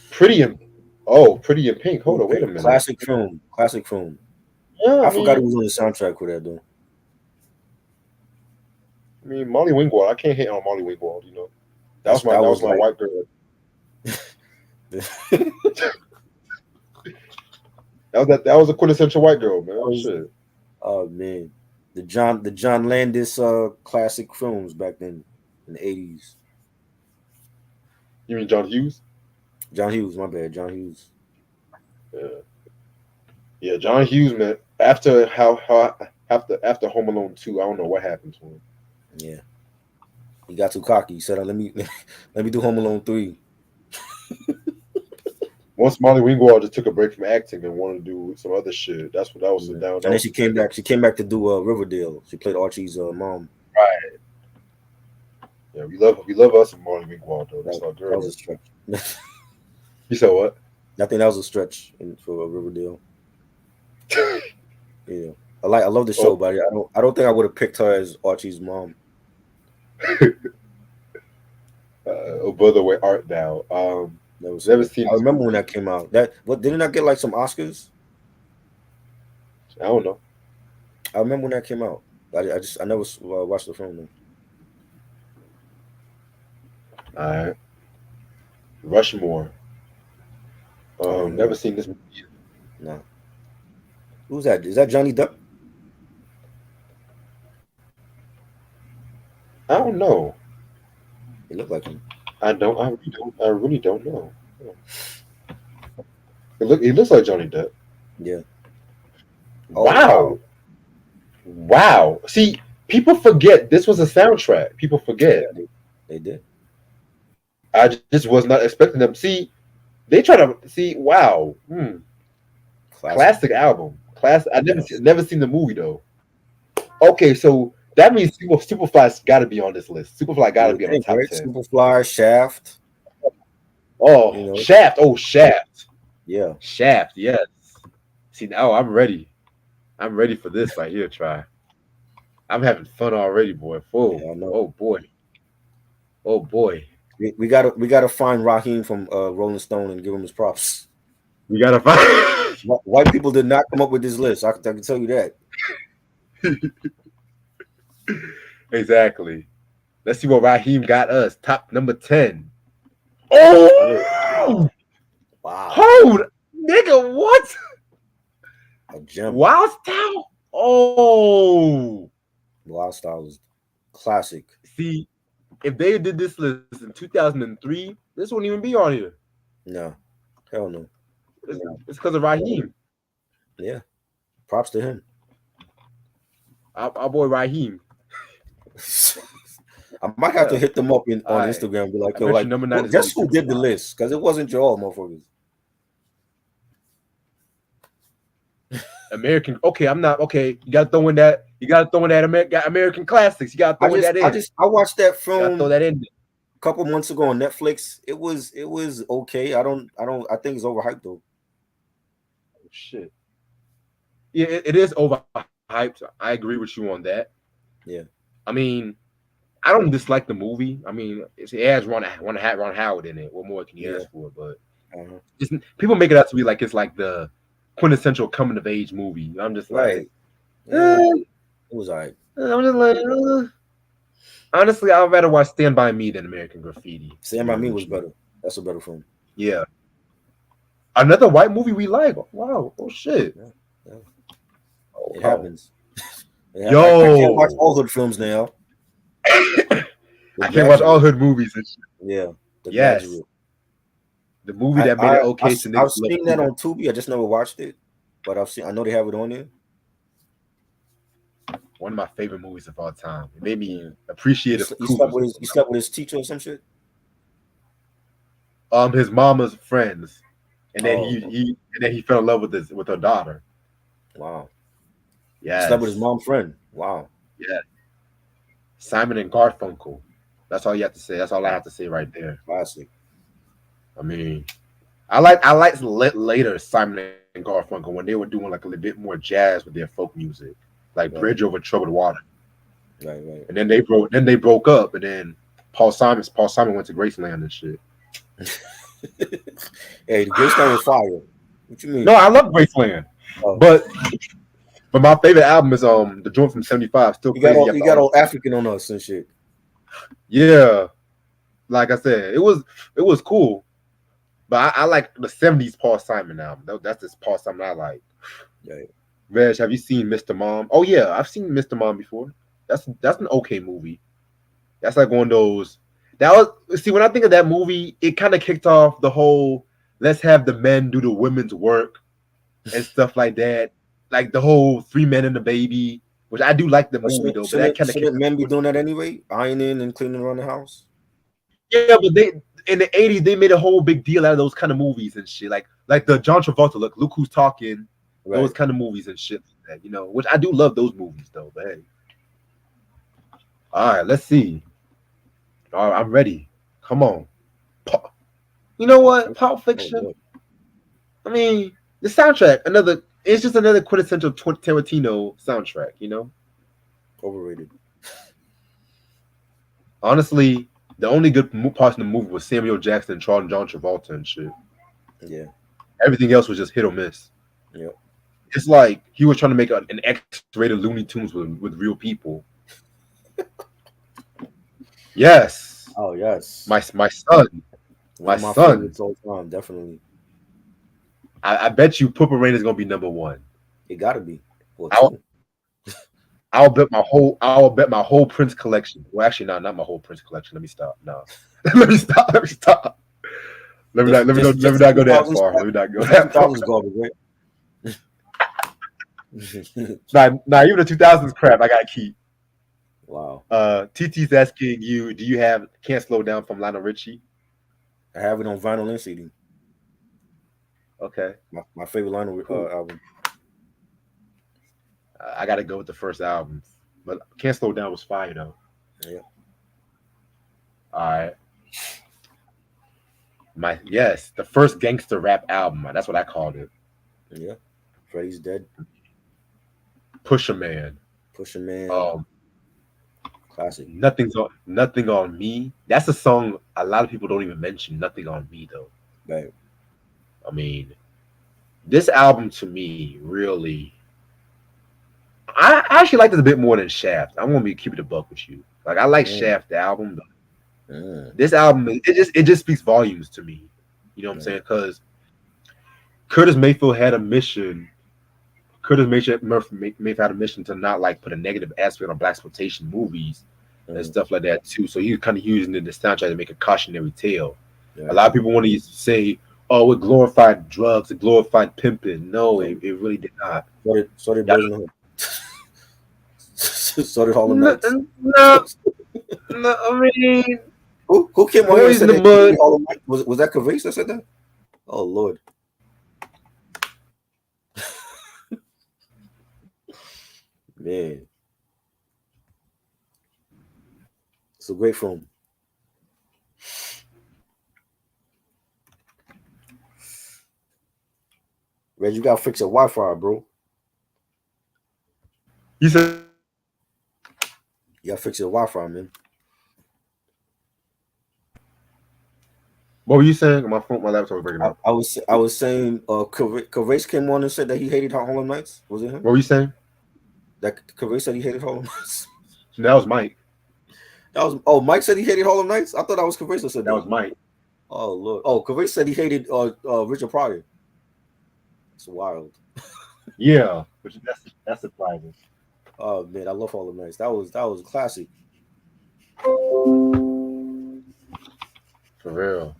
Pretty in Pretty in Pink. Hold on, wait a minute. Classic film. Classic film. Yeah, I forgot it was on the soundtrack for that though. I mean Molly Wingwald. I can't hate on Molly Wingwald. You know, That that was was my like white girl. That was a quintessential white girl, man. Oh shit. oh man, the John Landis classic films back then in the 80s. You mean John Hughes? John Hughes, my bad, John Hughes. Yeah, yeah. John Hughes, man. After Home Alone 2, I don't know what happened to him. Yeah, he got too cocky. He said, "Let me let me do Home Alone 3." Once Molly Wingwald just took a break from acting and wanted to do some other shit, that's what that was Yeah. down. And then she came back. She came back to do Riverdale. She played Archie's mom. Right. Yeah, we love us and Molly Wingwald though. That's our That was girl. a stretch. You said what? I think that was a stretch for Riverdale. Yeah, I love the show, Oh, but I don't think I would have picked her as Archie's mom. oh brother, where art thou? Never seen Never it. seen I this remember when movie. that came out. That what didn't I get like some Oscars? I don't know. I remember when that came out. I never watched the film though. All right, Rushmore. I don't know Never that. seen this movie. No, who's that? Is that Johnny Depp? I don't know. He looked like him. I don't. I really don't. I really don't know. He looks like Johnny Depp. Yeah. Oh Wow. wow. Wow. See, people forget this was a soundtrack. People Yeah, forget. they did. I just was not expecting them. See, they try to see. Wow. Classic. Classic album. Class. Yes. Never seen the movie though. Okay, so that means Superfly's got to be on this list. Superfly got You to would be on the think, top right? 10. Superfly, Shaft. Oh, You know. Shaft. Oh, Shaft. Yeah. Shaft. Yes. See, now I'm ready. I'm ready for this right here. Try. I'm having fun already, boy. Full. Yeah. I know. Oh boy. Oh boy. We gotta find Raheem from Rolling Stone and give him his props. We gotta find. White people did not come up with this list. I can tell you that. Exactly. Let's see what Raheem got us. Top number 10. Oh, Oh, wow. hold, nigga, what? A gem. Wild Style? Oh, Wild Style is classic. see, if they did this list in 2003, this wouldn't even be on here. No. Hell no. It's because of Raheem, Yeah. Props to him. our boy Raheem. I might have to hit them up All on right, Instagram and be like, I yo, bet you like, number 9 is gonna be guess who did the Superfly. list? Because it wasn't y'all, motherfuckers. American. Okay, I'm not okay. You gotta throw in that. You gotta throw in that American classics. You gotta throw in that in. I watched that You gotta throw film that in. a couple months ago on Netflix. It was okay. I think it's overhyped though. Oh, shit. Yeah, it is overhyped. I agree with you on that. Yeah. I mean, I don't dislike the movie. I mean, it has Ron Howard in it. What more can you Yeah. ask for? But Uh-huh. just, people make it out to be like it's like the quintessential coming of age movie. I'm just like, Right. Yeah. It was alright. I'm just like, honestly, I'd rather watch Stand By Me than American Graffiti. Stand by Me was better. That's a better film. Yeah. Another white movie we like. Wow. Oh shit. Yeah. Yeah. Oh, It wow. happens. I can't watch Yo. all hood films now. I can't watch all hood movies and shit. Yeah. The Yes. Graduate. The movie that made it okay to I've niggas love seen that Cuba. on Tubi. I just never watched it, but I know they have it on there. One of my favorite movies of all time. It made me Yeah. appreciate He it for slept Cougars. with his teacher or some shit. His mama's friends, and then Oh, he fell in love with her daughter. wow. He slept with his Yes, mom's friend. Wow. yeah. Simon and Garfunkel. That's all you have to say. That's all I have to say right there. Classic. I mean, I like later Simon and Garfunkel when they were doing like a little bit more jazz with their folk music, like Right, Bridge Over Troubled Water. right, right. And then they broke up, and then Paul Simon went to Graceland and shit. Hey, the Graceland was fire. What you No, mean? I love Graceland, Oh, but my favorite album is the joint from '75, Still Crazy you After got All. all African on us and shit. Yeah, like I said, it was cool, but I like the '70s Paul Simon album. That's this Paul Simon I like. Yeah. Reg, have you seen Mr. Mom? Oh yeah, I've seen Mr. Mom before. That's an okay movie. That's like one of those. That was see when I think of that movie, it kind of kicked off the whole let's have the men do the women's work and stuff like that. Like the whole three men and the baby, which I do like the But movie though, but that kind of kicked shouldn't off. men be doing that anyway? Ironing and cleaning around the house? Yeah, but they in the '80s they made a whole big deal out of those kind of movies and shit. Like the John Travolta look who's talking, those Right. kind of movies and shit like that, which I do love those movies though. But hey, all right, let's see. All right, I'm ready. Come on. You know Oh, what? Pulp oh Fiction. Lord. I mean, the soundtrack, another. It's just another quintessential Tarantino soundtrack. Overrated. Honestly, the only good parts in the movie was Samuel Jackson, Charles, and John Travolta and shit. Yeah. Everything else was just hit or miss. Yeah. It's like he was trying to make an X-rated Looney Tunes with real people. Yes, Oh yes. my son, One my of my son. favorites all time, definitely. I bet you Purple Rain is gonna be number one. It gotta be. Or I'll two. I'll bet my whole Prince collection. Well, actually, no, not my whole Prince collection. Let me stop. No, let me stop. Let me stop. Let me not. Let me not. Let me Just the not go that 2000s far. crap? Let me not go Just the that far. 2000s garbage, right? Nah, even the 2000s crap I gotta keep. Wow. TT's asking you, do you have "Can't Slow Down" from Lionel Richie? I have it on vinyl and CD. Okay, My favorite Lionel cool. album. I gotta go with the first album, but "Can't Slow Down" was fire though. Yeah. All right, the first gangster rap album. That's what I called it. Yeah. Freddie's Dead. Pusha Man. Pusher Man. Um, Classic. nothing on me. That's a song a lot of people don't even mention. Nothing on me though. Right. I mean, this album to me really. I actually like this a bit more than Shaft. I'm gonna be keep it a buck with you. Like I like Mm. Shaft the album. Mm. This album, it just speaks volumes to me. You know what I'm saying? Mm. Because Curtis Mayfield had a mission. Mayfield had a mission to not like put a negative aspect on black exploitation movies and Mm. stuff like that too. So he was kind of using the soundtrack to make a cautionary tale. A Right. lot of people want to say, "Oh, it glorified drugs, it glorified pimping." No, No. it really did not. So did That- Boys in the Hood. So did Harlem No, Nights. no, no, I mean, Who came on here and Boys in said the that Mud. Harlem Nights? Was that Caprice that said that? Oh Lord. Man. It's a great film. Reg, you gotta fix your Wi-Fi, bro. You said You gotta fix your Wi-Fi, man. what were you saying? My phone, my laptop was breaking up. I was saying Caprice came on and said that he hated Harlem Nights. Was it him? What were you saying? That Caprice said he hated Harlem Nights. That was Mike. That was Mike said he hated Harlem Nights. I thought that was Caprice that said That that. was Mike. Oh Lord. Oh, Caprice said he hated Richard Pryor. It's wild. Yeah, which that's surprising. Oh man, I love Harlem Nights. That was a classic. For real.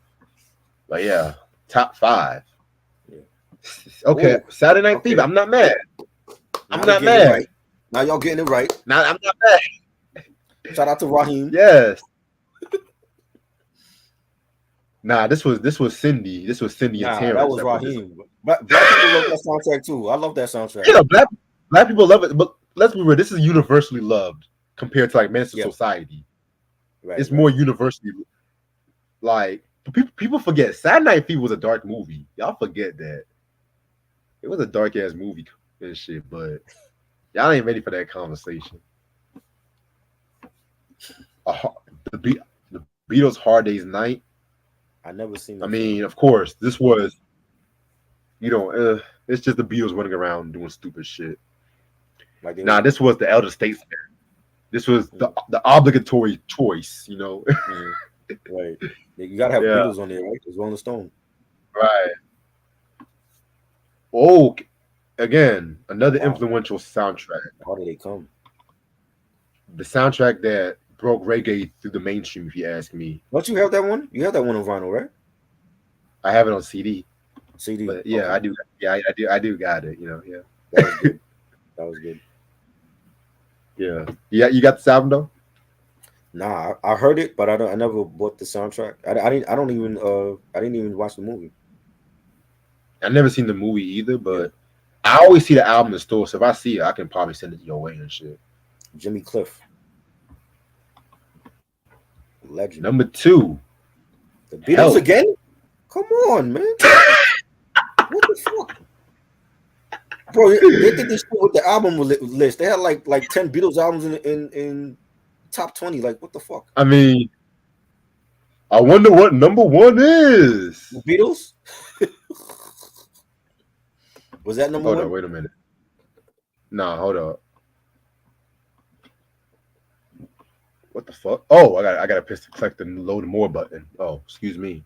But yeah, top 5. Yeah. Okay, Ooh, Saturday Night okay. Fever. I'm not mad. I'm Now not you're getting it mad. right. Now y'all getting it right. Now I'm not mad. Shout out to Raheem. Yes. Nah, this was Cindy. This was Cindy and Nah, that Terrence. was That was this. Raheem. Black people love that soundtrack too. I love that soundtrack. Black people love it, but let's be real. This is universally loved compared to like Minister Yeah. Society. Right. It's right. more universally like People forget Saturday Night Fever was a dark movie. Y'all forget that it was a dark ass movie and shit. But y'all ain't ready for that conversation. The Beatles' Hard Day's Night. I never seen I that film. mean, of course, this was it's just the Beatles running around doing stupid shit. Like they Nah, was. this was the Elder Statesman. This was Mm, the obligatory choice. mm, right. You gotta have Yeah, Beatles on there, right? It's Rolling Stone. right. Oh, again, another Wow. influential soundtrack. How did they come? The soundtrack that broke reggae through the mainstream, if you ask me. Don't you have that one? You have that one on vinyl, right? I have it on CD, CD. but yeah, Okay. I do. Yeah, I do got it. That was good. That was good. Yeah. Yeah, you got the album though. Nah, I heard it, but I never bought the soundtrack. I didn't even watch the movie. I never seen the movie either, Yeah. but I always see the album in the store. So if I see it, I can probably send it your way and shit. Jimmy Cliff, legend. Number two, The Beatles Help. again? Come on, man. What the fuck? Bro, they did this shit with the album list. They had like 10 Beatles albums in top 20. Like, what the fuck? I mean, I wonder what number one is. The Beatles? Was that number Hold on, one? wait a minute. Nah, hold up. What the fuck? Oh, I got to press the click the load more button. Oh, excuse me.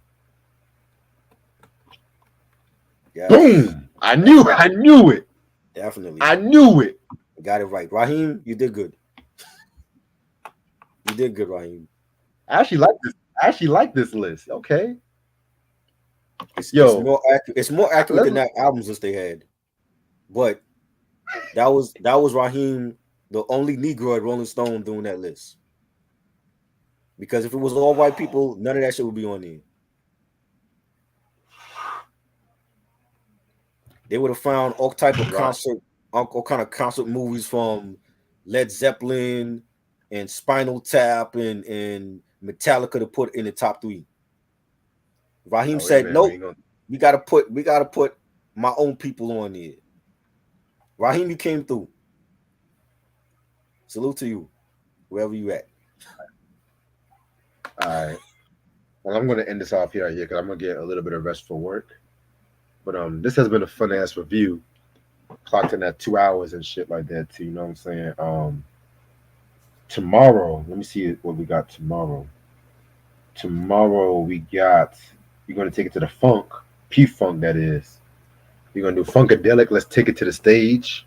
Yes. Boom! I knew it. Definitely. I knew it. Got it right. Raheem, you did good. You did good, Raheem. I actually like this. I actually like this list. Okay. It's Yo, more accurate. It's more accurate let's than that albums list they had. But that was Raheem, the only Negro at Rolling Stone doing that list. Because if it was all white people, none of that shit would be on there. They would have found all type of right. concert, all kind of concert movies from Led Zeppelin and Spinal Tap and Metallica to put in the top three. Raheem Oh, wait a said, minute. We "Nope, ain't gonna. we gotta put my own people on there." Raheem, you came through. Salute to you, wherever you at. All right. Well, I'm gonna end this off here because I'm gonna get a little bit of rest for work. But this has been a fun ass review. Clocked in at 2 hours and shit like that too. You know what I'm saying? Tomorrow, let me see what we got tomorrow. Tomorrow we're gonna take it to the funk, P funk that is. We're gonna do funkadelic. Let's take it to the stage.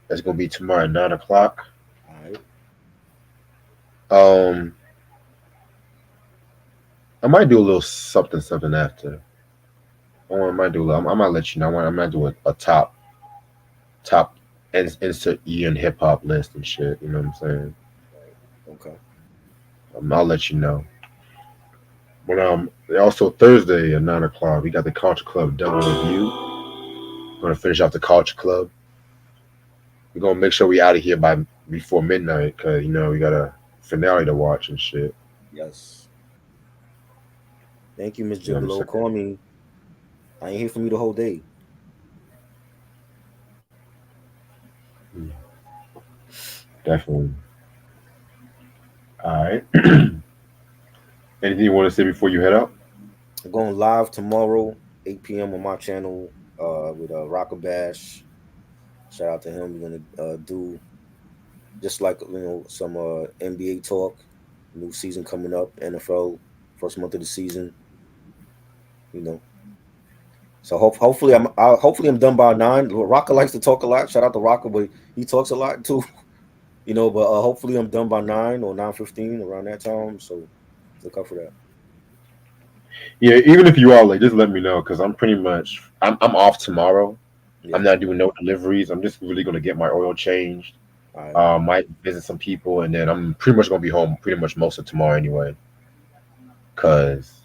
That's gonna be tomorrow at 9 o'clock. All right. Um, I might do a little something after. I might do. I might let you know. I might do a top insert year in hip hop list and shit. You know what I'm saying? Okay. I'll let you know. But also Thursday at 9 o'clock, we got the Culture Club double review. We're gonna finish off the Culture Club. We're gonna make sure we out of here by before midnight, cause we got a finale to watch and shit. Yes. Thank you, Miss You know what I'm Gigolo. saying? Call me. I ain't here from you the whole day. Definitely. All right. Anything you want to say before you head out? I'm going live tomorrow, 8 p.m. on my channel with Rocker Bash. Shout out to him. We're gonna do just like some NBA talk. New season coming up. NFL first month of the season. You know. So hopefully I'm done by 9. Rocker likes to talk a lot. Shout out to Rocker, but he talks a lot too. But hopefully I'm done by 9 or 9:15 around that time. So look out for that. Yeah, even if you are late, just let me know because I'm off tomorrow. I'm Yeah. not doing no deliveries. I'm just really gonna get my oil changed. All right. Might visit some people, and then I'm pretty much gonna be home pretty much most of tomorrow anyway. Cause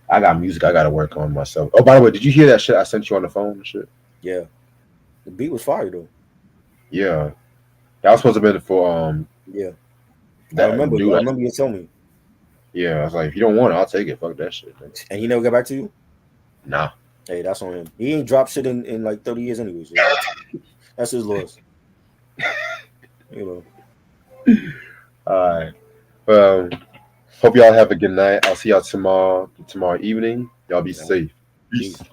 I got music I gotta work on myself. Oh, by the way, did you hear that shit I sent you on the phone and shit? Yeah. The beat was fire though. Yeah, that was supposed to be for Yeah. I that remember. dude. I remember you telling me. Yeah, I was like, if you don't want it, I'll take it. Fuck that shit. Man. And he never got back to you. Nah. Hey, that's on him. He ain't dropped shit in like 30 years, anyways. That's his loss. You know. All right. Well, hope y'all have a good night. I'll see y'all tomorrow evening. Y'all be You know. safe. Peace. Peace.